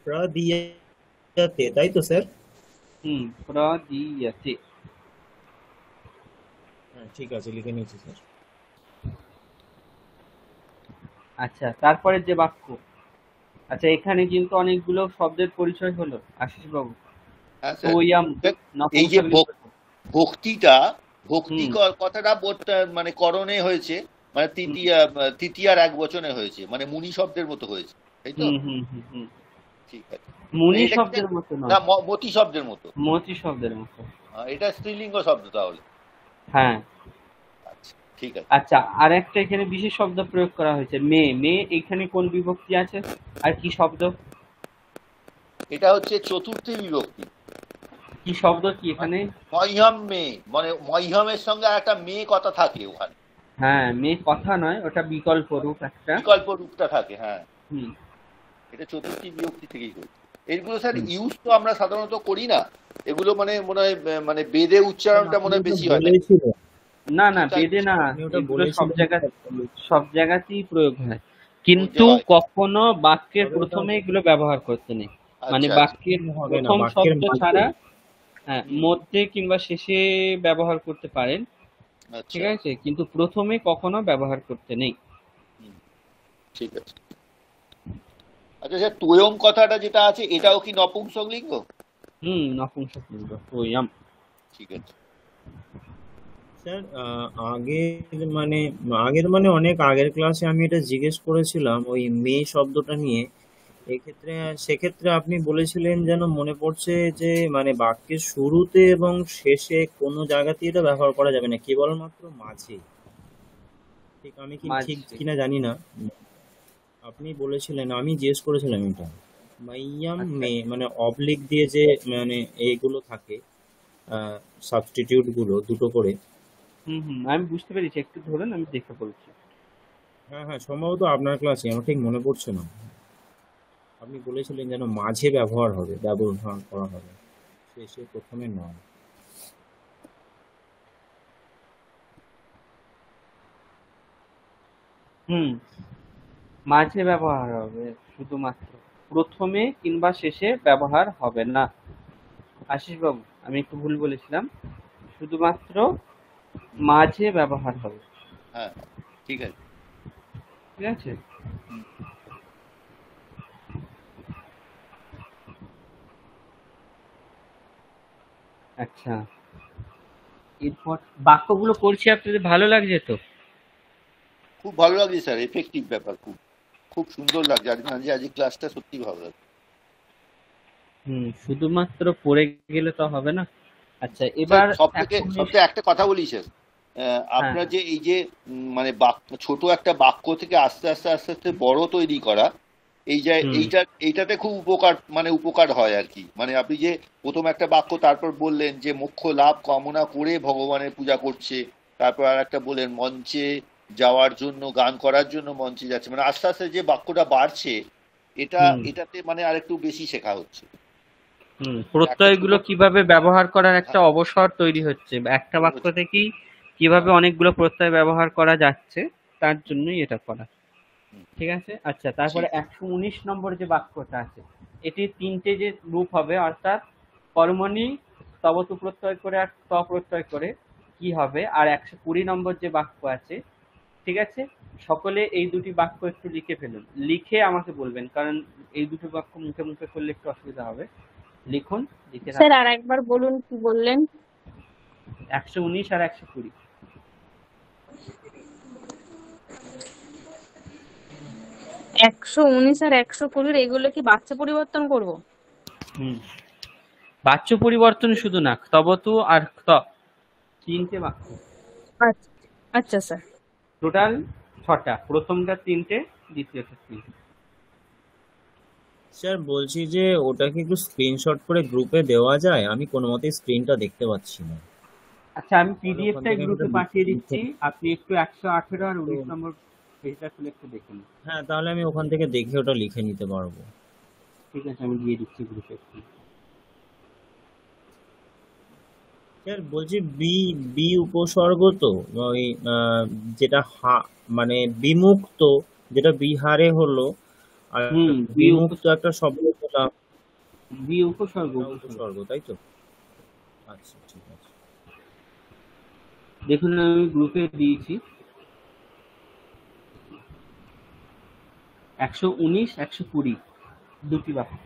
প্রদীয়তে, তাই তো স্যার? প্রদীয়তে। হ্যাঁ ঠিক আছে, লিখে নিয়েছি স্যার। আচ্ছা, তারপরে যে বাক্য, আচ্ছা এখানে কিন্তু অনেকগুলো শব্দের পরিচয় হলো আশিস বাবু। হ্যাঁ স্যার। তোয়াম এই যে নপুংসক ভক্তি কথাটা মানে করণে হয়েছে, মানে তৃতীয়ার এক বচনে হয়েছে, মানে মুনি শব্দের মতো হয়েছে, তাই তো? ঠিক আছে। মুনি শব্দের মতো না, মতি শব্দের মতো। মতি শব্দের মতো। এটা স্ত্রীলিঙ্গ শব্দ তাহলে? হ্যাঁ, আচ্ছা ঠিক আছে। আচ্ছা, আর একটা এখানে বিশেষ শব্দ প্রয়োগ করা হয়েছে, মে। মে এখানে কোন বিভক্তি আছে আর কি শব্দ? এটা হচ্ছে চতুর্থী বিভক্তি। কি শব্দ কি এখানে? মহ্যম মে, মানে মহ্যমের সঙ্গে একটা মেয়ে কথা থাকে ওখানে। হ্যাঁ, মে কথা নয়, ওটা বিকল্প রূপ, একটা বিকল্প রূপটা থাকে। হ্যাঁ, এটা চতুর্থী বিভক্তি থেকেই হয়েছে। এগুলো স্যার ইউজ তো আমরা সাধারণত করি না, এগুলো মানে মনে হয় মানে বেদে উচ্চারণটা মনে হয় বেশি হয়। না না, বেদে না, এগুলো সব জায়গাতেই প্রয়োগ হয়, কিন্তু কখনো বাক্যের প্রথমে এগুলো ব্যবহার করতে নেই। মানে বাক্যের প্রথম শব্দ ছাড়া হ্যাঁ, হুম, মধ্যে কিংবা শেষে ব্যবহার করতে পারেন, ঠিক আচ্ছা। আছে, কিন্তু প্রথমে কখনো ব্যবহার করতে নেই। হুম, ঠিক আছে। আচ্ছা স্যার, তোয়ং কথাটা যেটা আছে এটাও কি নপুংসকলিঙ্গ? নপুংসকলিঙ্গ তোয়াম। ঠিক আছে। স্যার মানে আগের মানে অনেক আগের ক্লাসে আমি এটা জিজ্ঞেস করেছিলাম ওই মে শব্দটা নিয়ে। এক্ষেত্রে সেক্ষেত্রে আপনি বলেছিলেন যেন মনে পড়ছে যে মানে বাক্যের শুরুতে এবং শেষে কোনো জায়গাতেই এটা ব্যবহার করা যাবে না, কেবলমাত্র মাঝে। ঠিক আমি কি ঠিক মাঝে। কিনা জানি না। আপনি বলেছিলেন, আমি জিজ্ঞেস করেছিলাম এটা মাইয়াম আচ্ছা। মে মানে অবলিক দিয়ে যে মানে এইগুলো থাকে, সাবস্টিটিউট গুলো দুটো করে। আমি বুঝতে পেরেছি, একটু ধরুন আমি দেখে বলছি। হ্যাঁ হ্যাঁ, সম্ভবত আপনার ক্লাসে, আমার ঠিক মনে পড়ছে না। আপনি বলেছিলেন যেন মাঝে ব্যবহার করা হবে, শেষে প্রথমে নয়। হুম মাঝে ব্যবহার হবে শুধুমাত্র, প্রথমে কিংবা শেষে ব্যবহার হবে না। আশিস বাবু, আমি একটু ভুল বলেছিলাম, শুধুমাত্র মাঝে ব্যবহার হবে। হ্যাঁ, ঠিক আছে। ঠিক আছে। হুম, আচ্ছা, এরপর বাক্যগুলো করছি, আপনাদের ভালো লাগছে তো? খুব ভালো লাগছে স্যার, এফেক্টিভ ব্যাপার, খুব খুব সুন্দর লাগছে। আজকে ক্লাসটা সত্যি ভালো লাগছে। শুধুমাত্র পড়ে গেলে তো হবে না। আচ্ছা, স্যার, এবার সব থেকে 119। একটা কথা বলি স্যার। হ্যাঁ, আপনার হ্যাঁ। যে এই যে মানে ছোট একটা বাক্য থেকে আস্তে আস্তে আস্তে আস্তে বড় তৈরি করা, এই যে হুম এইটাতে খুব উপকার হয় আর কি। মানে আপনি যে প্রথম একটা বাক্য তারপর বললেন যে মোক্ষ লাভ কামনা করে ভগবানের পূজা করছে, তারপর আর একটা বললেন মঞ্চে যাওয়ার জন্য, গান করার জন্য মঞ্চে যাচ্ছে, মানে আস্তে আস্তে যে বাক্যটা বাড়ছে, হুম এটাতে মানে আরেকটু বেশি শেখা হচ্ছে। একটা ছোট, প্রত্যয়গুলো কিভাবে ব্যবহার করার একটা হ্যাঁ, অবসর তৈরি হচ্ছে, একটা বাক্য হচ্ছে, থেকেই কিভাবে হ্যাঁ, অনেকগুলো প্রত্যয় ব্যবহার করা যাচ্ছে, তার জন্যই এটা করা। হুম, ঠিক আছে। আচ্ছা, তারপরে ঠিক। 119 নম্বর যে বাক্যটা আছে, এটি তিনটে যে রূপ হবে, অর্থাৎ কর্মণি তবতু প্রত্যয় করে আর ত প্রত্যয় করে কি হবে, আর 120 নম্বর যে বাক্য আছে, ঠিক আছে, সকলে এই দুটি বাক্য একটু লিখে ফেলুন, লিখে আমাকে বলবেন, কারণ এই দুটো বাক্য মুখে মুখে করলে একটু অসুবিধা হবে। লিখুন, লিখে স্যার রাখুন। আর একবার বলুন, কি বললেন? 119 আর 120। 119 আর 120 এগুলো কি বাচ্চা পরিবর্তন করব? হুম বাচ্য পরিবর্তন শুধু না, তবতু আর ত, তিনটে বাক্য, আচ্ছা, আচ্ছা স্যার। টোটাল 6টা, প্রথমটা 3টে, দ্বিতীয়টা 3টে। স্যার বলছি যে ওটা কি একটু স্ক্রিনশট করে গ্রুপে দেওয়া যায়? আমি কোনো মতেই স্ক্রিনটা দেখতে পাচ্ছি না। আচ্ছা, আমি তাহলে ওখান পিডিএফটাই থেকে আমি গ্রুপে ওটা পাঠিয়ে লিখে দিচ্ছি, আপনি একটু 118 আর তো 19 নম্বর পেজটা খুলে একটু দেখুন। হ্যাঁ, তাহলে আমি ওখান থেকে দেখে ওটা লিখে নিতে পারবো। ঠিক আছে, আমি দিয়ে দিচ্ছি গ্রুপে একটু। স্যার বলছি বি বি উপসর্গ তো ওই যেটা মানে বিমুক্ত, যেটা বিহারে হলো, আর একটা বি বিমুক্ত উপসর্গ। একটা শব্দ পেলাম, বি উপসর্গ, ওটা উপসর্গ। উপসর্গ, তাই তো? আচ্ছা, ঠিক আছে। দেখুন, আমি গ্রুপে দিয়েছি 119 120 দুটি বাক্য।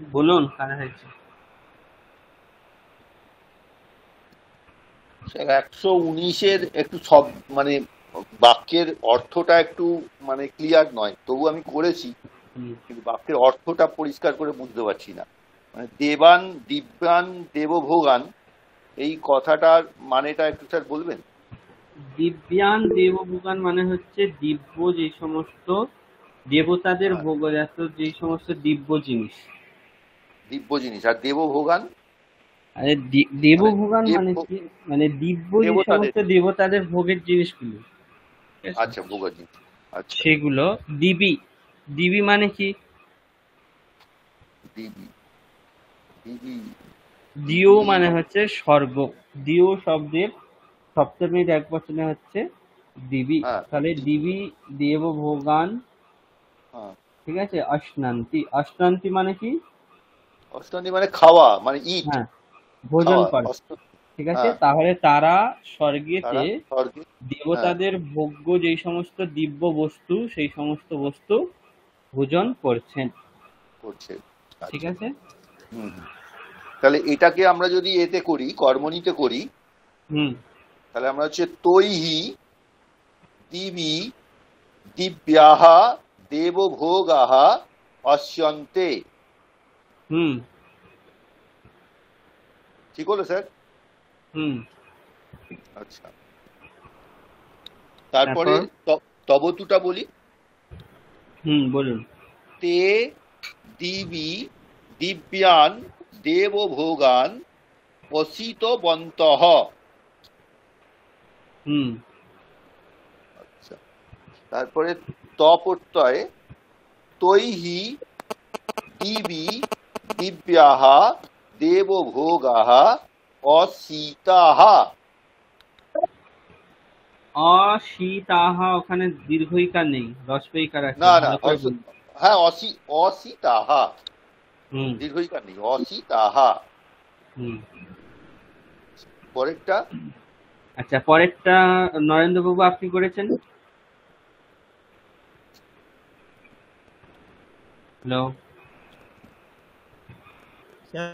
বলুন কারা হয়েছে। স্যার 119-এর একটু সব মানে বাক্যের অর্থটা একটু মানে ক্লিয়ার নয়, তবু আমি করেছি, হুম। কিন্তু বাক্যের অর্থটা পরিষ্কার করে বুঝতে পারছি না। মানে দেবান, দিব্যান, দেবভোগান, এই কথাটার মানেটা একটু স্যার বলবেন? দিব্যান দেবভোগান মানে হচ্ছে দিব্য যে সমস্ত দেবতাদের হ্যাঁ, ভোগজাত যে সমস্ত দিব্য জিনিস। দিব্য জিনিস। আর দেবভোগান আরে মানে দেবভোগান দেব মানে কি, মানে দিব্য যে দেবতাদের। সমস্ত দেবতাদের ভোগের জিনিসগুলো, ঠিক আছে, আচ্ছা, ভোগা জিনিস। আচ্ছা, সেগুলো। দিবি, দিবি মানে কি, দিবি, দিবি, দিও দিবি মানে মানে হচ্ছে স্বর্গ। দিও শব্দের সপ্তমীর এক বচনে হচ্ছে দিবি। হ্যাঁ, তাহলে দিবি দেবভোগান, হ্যাঁ। ঠিক আছে। অশ্নান্তি, অশ্নান্তি মানে কি, অষ্টমী মানে খাওয়া, মানে ইট, হ্যাঁ, ভোজন খাওয়া। করে, অষ্ট, ঠিক আছে। হ্যাঁ, তাহলে তারা স্বর্গেতে তারা স্বর্গে, হ্যাঁ, দেবতাদের ভোগ্য যেই সমস্ত দিব্য বস্তু সেই সমস্ত বস্তু ভোজন করছেন, করছে। ঠিক আচ্ছা। আছে। হুম হুম। তাহলে এটাকে আমরা যদি এতে করি, কর্মণিতে করি, হুম। তাহলে আমরা হচ্ছে তৈহি দিবি দিব্যাহ দেবভোগাহ অস্যন্তে। হুম। ঠিক হলো স্যার? হুম। আচ্ছা, তারপরে তারপর তবতুটা বলি। হুম, বলুন। তে দিবি দিব্যান দেবভোগান অসিতবন্তঃ। হুম। আচ্ছা, তারপরে তপ্রত্যয়ে তৈহি দিবি দিব্যাহ দেবভোগাহ অসিতাহ। অশীতাহা, ওখানে দীর্ঘইকার নেই, হ্রস্বইকার আছে, না না, ভালো করে বলুন। হ্যাঁ, অসিতাহা, হুম। দীর্ঘইকার নেই, অসিতাহা। হুম। পরেরটা আচ্ছা, পরেরটা নরেন্দ্র বাবু আপনি করেছেন। হ্যালো, স্যার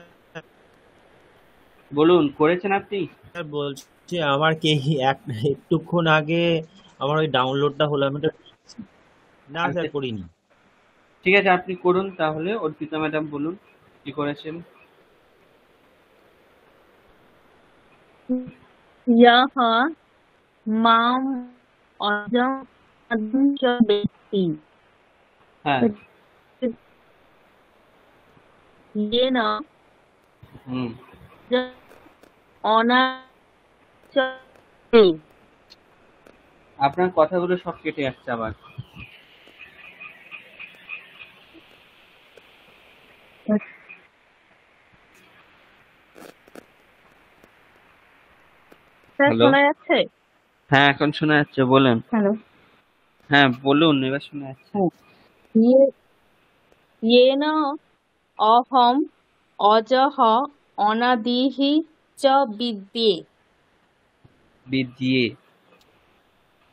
বলুন, করেছেন আপনি? বলছি আমার কি একটুক্ষণ আগে আমার ওই ডাউনলোডটা হলো, আমি ওটা দেখছি। না আচ্ছা, স্যার করিনি। ঠিক আছে, আপনি করুন তাহলে। অর্পিতা ম্যাডাম বলুন কি করেছেন। यः माम् अजम् च वेत्ति হ্যাঁ। येन হুম। अनाचते। আপনার কথাগুলো সব কেটে যাচ্ছে আবার। স্যার হ্যালো, শোনা যাচ্ছে? হ্যাঁ এখন শোনা যাচ্ছে, বলেন। হ্যালো। হ্যাঁ বলুন, এবার শোনা যাচ্ছে। येन अहम् अजः अनादिः च विद्ये। বিদ্যে,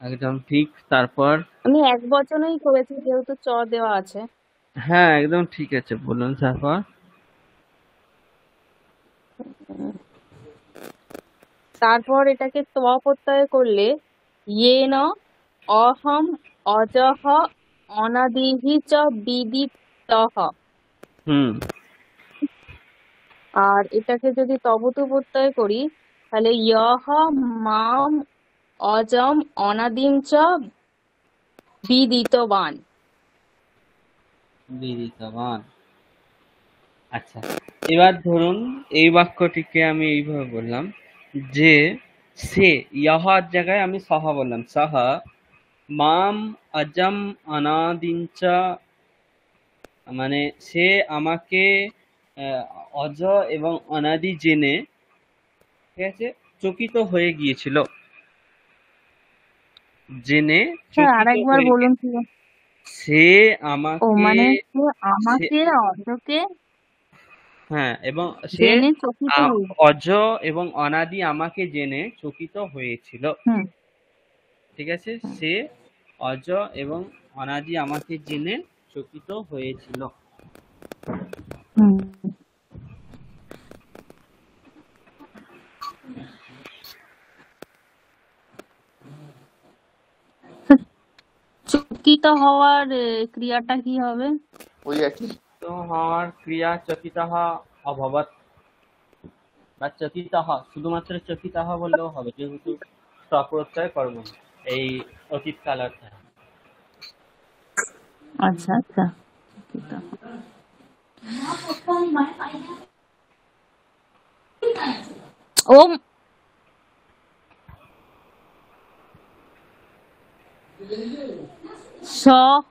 একদম ঠিক। তারপর আমি এক বচনেই করেছি যেহেতু চ দেওয়া আছে। হ্যাঁ একদম ঠিক আছে, বলুন তারপর। তারপর এটাকে ত প্রত্যয় করলে येन अहम् अजः अनादिः च विदितः। হুম। আর এটাকে যদি তবতু প্রত্যয় করি তাহলে ইয়হ মাম অজম অনাদিম চ বিদিতবান। বিদিতবান। আচ্ছা, এবার ধরুন এই বাক্যটিকে আমি এইভাবে বললাম যে সে, ইহার জায়গায় আমি সহা বললাম, সাহা মাম আজম অনাদিঞ্চা, মানে সে আমাকে অজ এবং অনাদি জেনে, ঠিক আছে, চকিত হয়ে গিয়েছিল, জেনে স্যার চকিত আরেকবার হয়ে বলুন কি? সে ও আমাকে, মানে সে সে, আমাকে অজকে হ্যাঁ, এবং সে জেনে চকিত হই। অজ এবং অনাদি আমাকে জেনে চকিত হয়েছিল, হুম ঠিক আছে। সে অজ এবং অনাদি আমাকে জেনে চকিত হয়েছিল। হুম। চকিত হওয়ার ক্রিয়াটা কি হবে? ওই একই। তো হওয়ার ক্রিয়া চকিতঃ অভবৎ বা চকিতঃ, শুধুমাত্র চকিতঃ বললেও হবে, যেহেতু স্বপ্রত্যয় কর্ম এই অতীত কাল অর্থাৎ। আচ্ছা আচ্ছা। ওম সহ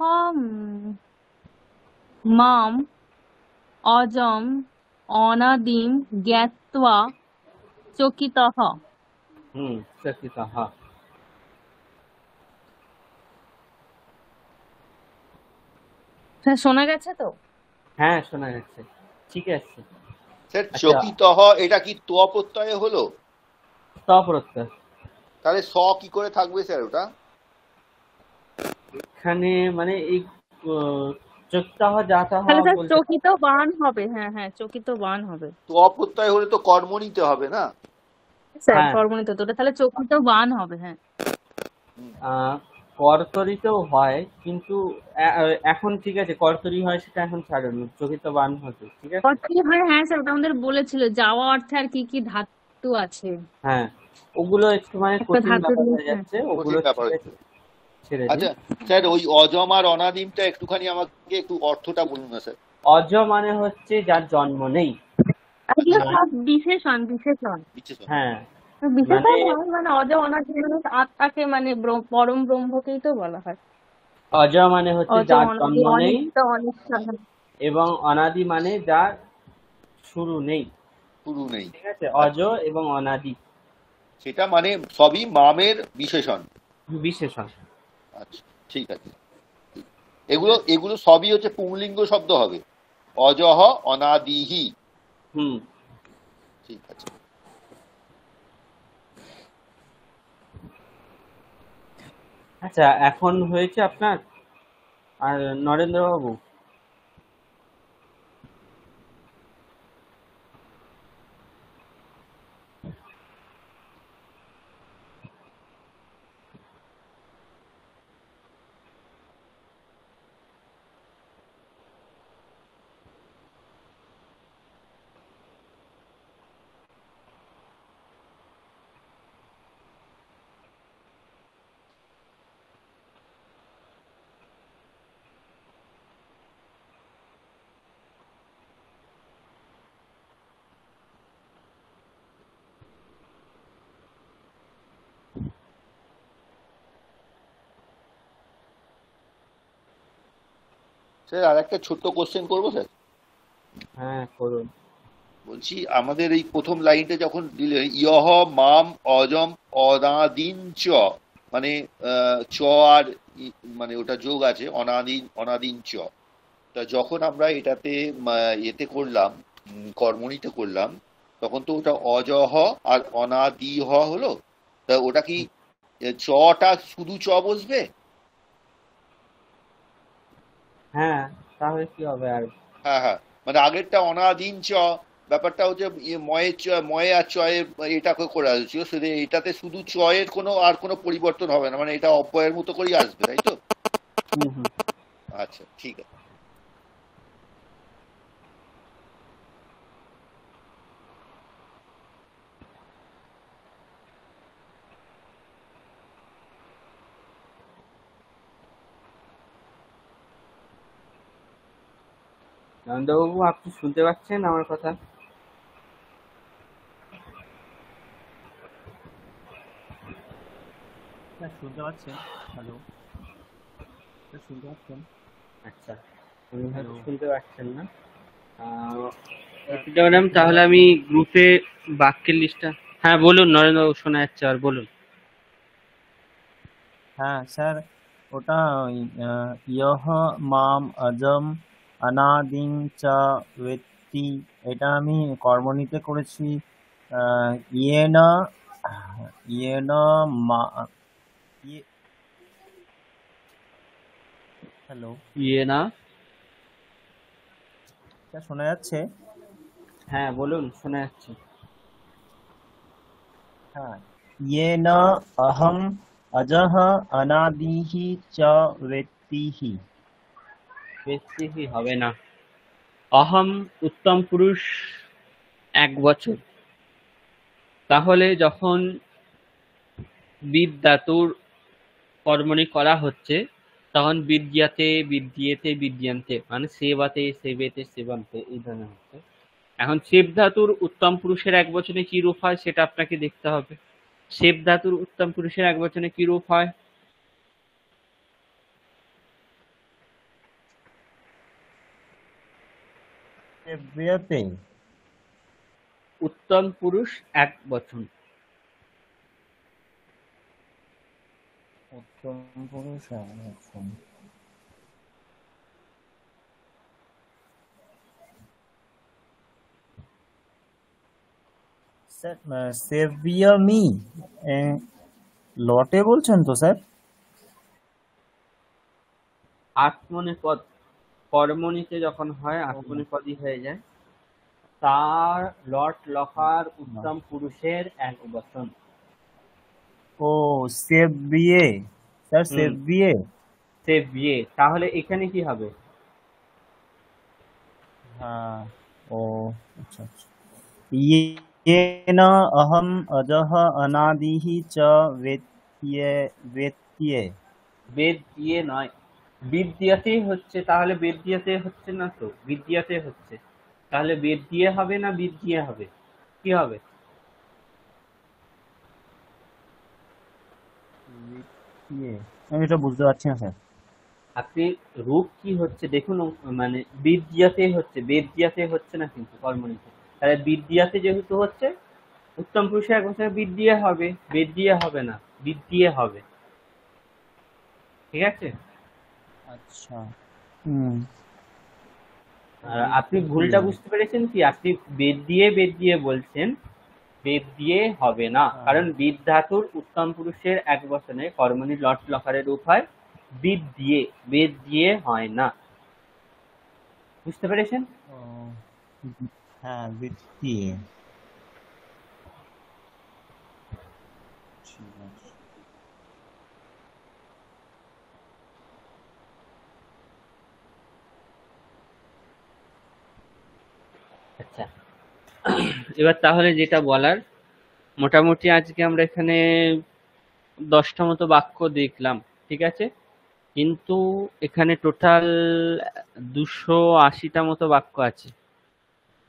মাম অজম অনাদিম জ্ঞাত্বা চকিতঃ। চকিতঃ। শোনা গেছে তো? হ্যাঁ, শোনা যাচ্ছে, ঠিক আছে। স্যার আচ্ছা, চকিতহ এটা কি ত প্রত্যয়ে হলো? স্বপ্রত্যয়। তাহলে স কি করে থাকবে স্যার ওটা? এখানে মানে এই চকিতঃ জাতঃ তাহলে স্যার বলতে চকিত বান হবে। হ্যাঁ হ্যাঁ, চকিত বান হবে। ত প্রত্যয় হলে তো কর্ম নিতে হবে না? স্যার হ্যাঁ, কর্মণিত তো ওটা তাহলে চকিত বান হবে। হ্যাঁ, কর্তরিতেও হয়, কিন্তু এখন ঠিক আছে, কর্তরি হয় সেটা এখন ছাড়ুন, চকিত বান হতো, ঠিক আছে। কি হয়? হ্যাঁ স্যার, ওটা আমাদের বলেছিল যাওয়া অর্থে আর কি কি ধাতু আছে। হ্যাঁ, ওগুলো একটু মানে একটা কঠিন ধাতুর ব্যাপার হয়ে হ্যাঁ। যাচ্ছে, ওগুলো কঠিন ব্যাপার ছেড়ে হচ্ছে। ছেড়ে দিন। আচ্ছা স্যার, ওই অজম আর অনাদিমটা একটুখানি আমাকে একটু অর্থটা বলুন না স্যার। অজ মানে হচ্ছে যার জন্ম নেই। এগুলো হ্যাঁ, সব বিশেষণ বিশেষণ। বিশেষণ। হ্যাঁ, বিশেষণ মানে নয়, মানে অজ অনাদি মানে আত্মাকে মানে পরম ব্রহ্মকেই তো বলা হয়। অজ মানে হচ্ছে অজ যার অনাদি জন্ম নেই, অনিত্য অনিত্য। এবং অনাদি মানে যার শুরু নেই, শুরু নেই। ঠিক আছে, অজ আচ্ছা, এবং অনাদি সেটা মানে সবই মামের বিশেষণ। বিশেষণ। আচ্ছা, ঠিক আছে। এগুলো এগুলো সবই হচ্ছে পুংলিঙ্গ শব্দ হবে। অজহ অনাদিহি। হুম। ঠিক আছে। আচ্ছা, এখন হয়েছে আপনার আর নরেন্দ্র বাবু। স্যার আর একটা ছোট্ট কোশ্চেন করবো স্যার। হ্যাঁ, করুন। বলছি আমাদের এই প্রথম লাইনটা যখন দিলেন ইয়হ মাম অজম অনাদিন চ, মানে চ আর মানে ওটা যোগ আছে, অনাদিন অনাদিন চ। তা যখন আমরা এটাতে এতে করলাম, কর্মণিতে করলাম, তখন তো ওটা অজহ আর অনাদিহ হলো। তা ওটা কি চটা শুধু চ বসবে? হ্যাঁ, তাহলে কি হবে আর? হ্যাঁ হ্যাঁ, মানে আগেরটা অনাদিন চ, ব্যাপারটা হচ্ছে ময়ে চ, ময়ে আর চয়ে এটা করে আসছিল, শুধু এটাতে শুধু চয়ের কোনো আর কোনো পরিবর্তন হবে না, মানে এটা অব্যয়ের মতো করেই আসবে, তাই তো? হুম হুম। আচ্ছা, ঠিক আছে। নন্দবাবু, আপনি শুনতে পাচ্ছেন আমার কথা? হ্যাঁ, শুনতে পাচ্ছেন? হ্যালো, শুনতে পাচ্ছেন? আচ্ছা, উনি হয়তো হ্যালো শুনতে পাচ্ছেন না। স্যার। ম্যাডাম, তাহলে আমি গ্রুপে বাক্যের লিস্টটা, হ্যাঁ বলুন নরেন্দ্রবাবু, শোনা যাচ্ছে, আর বলুন। হ্যাঁ স্যার, ওটা ওই, ইয়হ মাম অজম অনাদিং চ ওয়েত্তি, এটা আমি কর্মণিতে করেছি। ইয়েন ইয়েন মা ইয়ে হ্যালো ইয়ে না, স্যার শোনা যাচ্ছে? হ্যাঁ বলুন, শোনা যাচ্ছে। হ্যাঁ, येन अहम अजः अनादिः च वेत्तिहि। বেশি হবে না। অহম উত্তম পুরুষ 1 বছর। তাহলে যখন বিদ ধাতুর কর্মণি করা হচ্ছে তখন বিদ্যাতে বিদ্যেতে বিদ্যান্তে মানে সেবাতে সেবেতে সেবান্তে এই ধরনের হচ্ছে। এখন সেব ধাতুর উত্তম পুরুষের 1 বচনে কি রূপ হয় সেটা আপনাকে দেখতে হবে। সেব ধাতুর উত্তম পুরুষের 1 বচনে কি রূপ হয়? सेव्यते। উত্তম পুরুষ 1 বচন। उत्तम पुरुष एकवचन। স্যার সেভিয়ামি লটে বলছেন তো স্যার? আত্মনেপদ কর্মণিতে যখন হয় আত্মনেপদী হয়ে যায়। তার লট লকার উত্তম পুরুষের 1 বচন। ও সেভিয়ে স্যার, হুম, সেভিয়ে। সে বিয়ে। তাহলে এখানে কি হবে? হ্যাঁ, ও আচ্ছা আচ্ছা। येन अहम अजः अनादिः च वेत्ये वेत्ये। বেদ দিয়ে নয়, বিদ্যাতেই হচ্ছে। তাহলে বেদ দিয়াতে হচ্ছে না তো, বিদ্যাতে হচ্ছে। তাহলে বেদ দিয়ে হবে না বিদ দিয়ে হবে? কি হবে? वेत्ये। আমি এটা বুঝতে পারছি না স্যার। আপনি রূপ কি হচ্ছে দেখুন। মানে বিদ্যাতে হচ্ছে, বেদ দিয়াতে হচ্ছে না কিন্তু কর্মণিতে। তাহলে বিদ্যাতে যেহেতু হচ্ছে উত্তম পুরুষের 1 বচনে বিদ্যে হবে, বেদ দিয়ে হবে না, বিদ্যে হবে। ঠিক আছে? আচ্ছা। হুম। আর আপনি ভুলটা বুঝতে পেরেছেন কি? আপনি বেদ দিয়ে বলছেন, বেদ দিয়ে হবে না। কারণ বিদ ধাতুর উত্তম পুরুষের 1 বচনে কর্মণি লট লকারের রূপ হয় বিদ দিয়ে, বেদ দিয়ে হয় না। বুঝতে পেরেছেন? ও, হ্যাঁ वेत्ये। ঠিক আছে। আচ্ছা, এবার তাহলে যেটা বলার, মোটামুটি আজকে আমরা এখানে 10টা মতো বাক্য দেখলাম। ঠিক আছে? কিন্তু এখানে টোটাল 280টা মতো বাক্য আছে।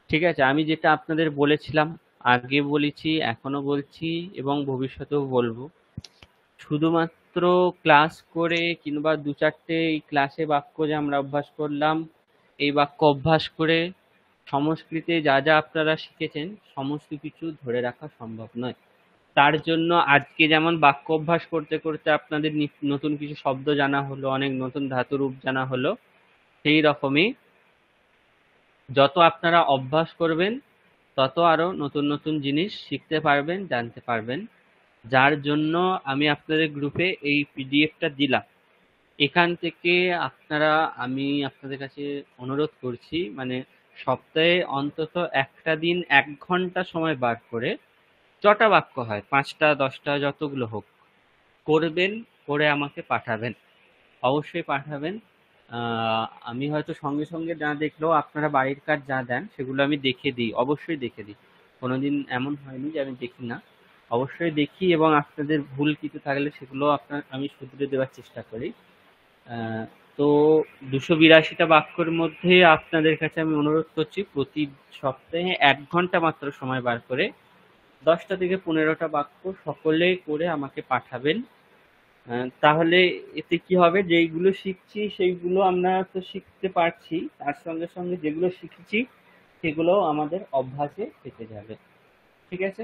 ঠিক আছে? আমি যেটা আপনাদের বলেছিলাম, আগে বলেছি, এখনো বলছি এবং ভবিষ্যতেও বলবো, শুধুমাত্র ক্লাস করে কিংবা 2-4টে এই ক্লাসে বাক্য যে আমরা অভ্যাস করলাম, এই বাক্য অভ্যাস করে সংস্কৃতে যা যা আপনারা শিখেছেন সমস্ত কিছু ধরে রাখা সম্ভব নয়। তার জন্য আজকে যেমন বাক্য অভ্যাস করতে করতে আপনাদের নতুন কিছু শব্দ জানা হলো, অনেক নতুন ধাতুরূপ জানা হলো, সেই রকমই যত আপনারা অভ্যাস করবেন তত আরো নতুন নতুন জিনিস শিখতে পারবেন, জানতে পারবেন। যার জন্য আমি আপনাদের গ্রুপে এই পিডিএফটা দিলাম। এখান থেকে আপনারা, আমি আপনাদের কাছে অনুরোধ করছি, মানে সপ্তাহে অন্তত একটা দিন 1 ঘন্টা সময় বার করে যটা বাক্য হয়, 5টা 10টা যতগুলো হোক, করবেন, করে আমাকে পাঠাবেন। অবশ্যই পাঠাবেন। আমি হয়তো সঙ্গে সঙ্গে না দেখলেও আপনারা বাড়ির কাজ যা দেন সেগুলো আমি দেখে দিই, অবশ্যই দেখে দিই। কোনোদিন এমন হয়নি যে আমি দেখি না, অবশ্যই দেখি এবং আপনাদের ভুল কিছু থাকলে সেগুলো আমি শুধরে দেওয়ার চেষ্টা করি। তো 282টা বাক্যের মধ্যে আপনাদের কাছে আমি অনুরোধ করছি প্রতি সপ্তাহে 1 ঘন্টা মাত্র সময় বার করে 10টা থেকে 15টা বাক্য সকলে করে আমাকে পাঠাবেন। তাহলে এতে কি হবে, যেইগুলো শিখছি সেইগুলো আমরা তো শিখতে পারছি, তার সঙ্গে সঙ্গে যেগুলো শিখেছি সেগুলো আমাদের অভ্যাসে থেকে যাবে। ঠিক আছে?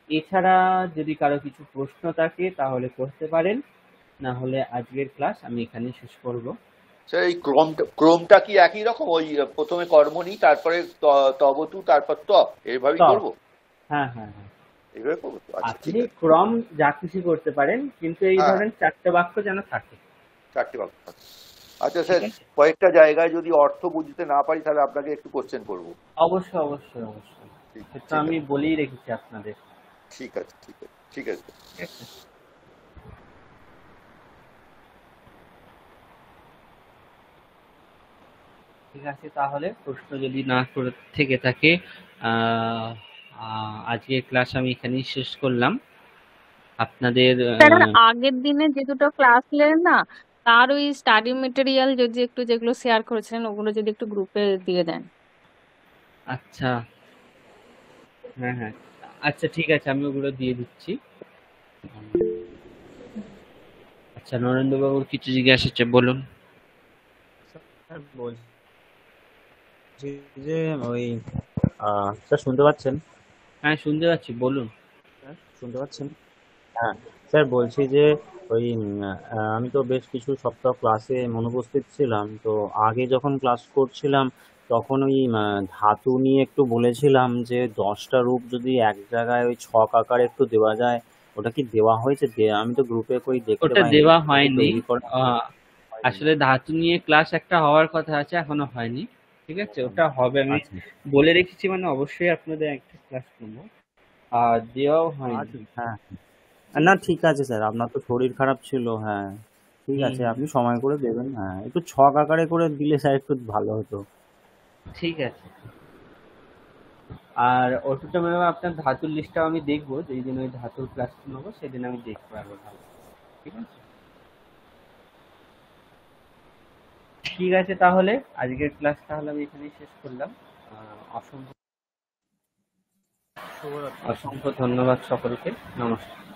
এছাড়া যদি কারো কিছু প্রশ্ন থাকে তাহলে করতে পারেন, না হলে আজকের ক্লাস আমি এখানে শেষ করব। স্যার এই ক্রমটা কি একই রকম? ওই প্রথমে কর্মণি, তারপরে তবতু, তারপর এইভাবেই তব। করবো? হ্যাঁ হ্যাঁ হ্যাঁ, এইভাবে করবো তো? আচ্ছা, ঠিক আপনি আছে। ক্রম যা খুশি করতে পারেন, কিন্তু এই হ্যাঁ, ধরনের 4টে বাক্য যেন থাকে। 4টে বাক্য। আচ্ছা ঠিক স্যার, আছে? কয়েকটা জায়গায় যদি অর্থ বুঝতে না পারি তাহলে আপনাকে একটু কোশ্চেন করবো। অবশ্যই অবশ্যই অবশ্যই, ঠিক সেটা ঠিক আমি আছে, বলেই রেখেছি আপনাদের। ঠিক আছে, ঠিক আছে, ঠিক আছে। ঠিক আছে, ঠিক আছে, তাহলে প্রশ্ন যদি না করে থেকে থাকে, আজকের ক্লাস আমি এখানেই শেষ করলাম। আপনাদের স্যার আগের দিনে যে দুটো ক্লাস নিলেন না, তার ওই স্টাডি মেটেরিয়াল যদি একটু যেগুলো শেয়ার করেছিলেন ওগুলো যদি একটু গ্রুপে দিয়ে দেন। আচ্ছা, হ্যাঁ হ্যাঁ, আচ্ছা ঠিক আছে, আমি ওগুলো দিয়ে দিচ্ছি। আচ্ছা, নরেন্দ্রবাবুর কিছু জিজ্ঞাসা আছে, বলুন। স্যার বলছি যে ওই স্যার শুনতে পাচ্ছেন? হ্যাঁ, শুনতে পাচ্ছি, বলুন। স্যার শুনতে পাচ্ছেন? হ্যাঁ স্যার, বলছি যে ওই আমি তো বেশ কিছু সপ্তাহ ক্লাসে অনুপস্থিত ছিলাম, তো আগে যখন ক্লাস করছিলাম তখন ওই ধাতু নিয়ে একটু বলেছিলাম যে 10টা রূপ যদি এক জায়গায় ওই ছক আকারে একটু দেওয়া যায়, ওটা কি দেওয়া হয়েছে? আমি তো গ্রুপে কই দেখতে ওটা পাইনি, দেওয়া ওটা কি হয়নি। তৈরি করা হয়নি? আসলে ধাতু নিয়ে ক্লাস একটা হওয়ার কথা আছে, এখনো হয়নি। ঠিক আছে, ওটা হবে, আমি আচ্ছা বলে রেখেছি, মানে অবশ্যই আপনাদের একটা ক্লাস করবো। আর দেওয়াও হয়নি। আচ্ছা, হ্যাঁ না ঠিক আছে স্যার, আপনার তো শরীর খারাপ ছিল, হ্যাঁ ঠিক হুম আছে, হুম, আপনি সময় করে দেবেন, হ্যাঁ একটু ছক আকারে করে দিলে স্যার একটু ভালো হতো। ঠিক আছে। আর অর্পিতা ম্যাম, আপনার ধাতুর লিস্টটাও আমি দেখবো, যেই দিন ওই ধাতুর ক্লাসটা নেবো সেদিন আমি দেখবো আরো ভালো। ঠিক আছে, ঠিক আছে, তাহলে আজকের ক্লাস তাহলে আমি এখানেই শেষ করলাম। অসংখ্য শুভরাত্রি। অসংখ্য ধন্যবাদ সকলকে। নমস্কার।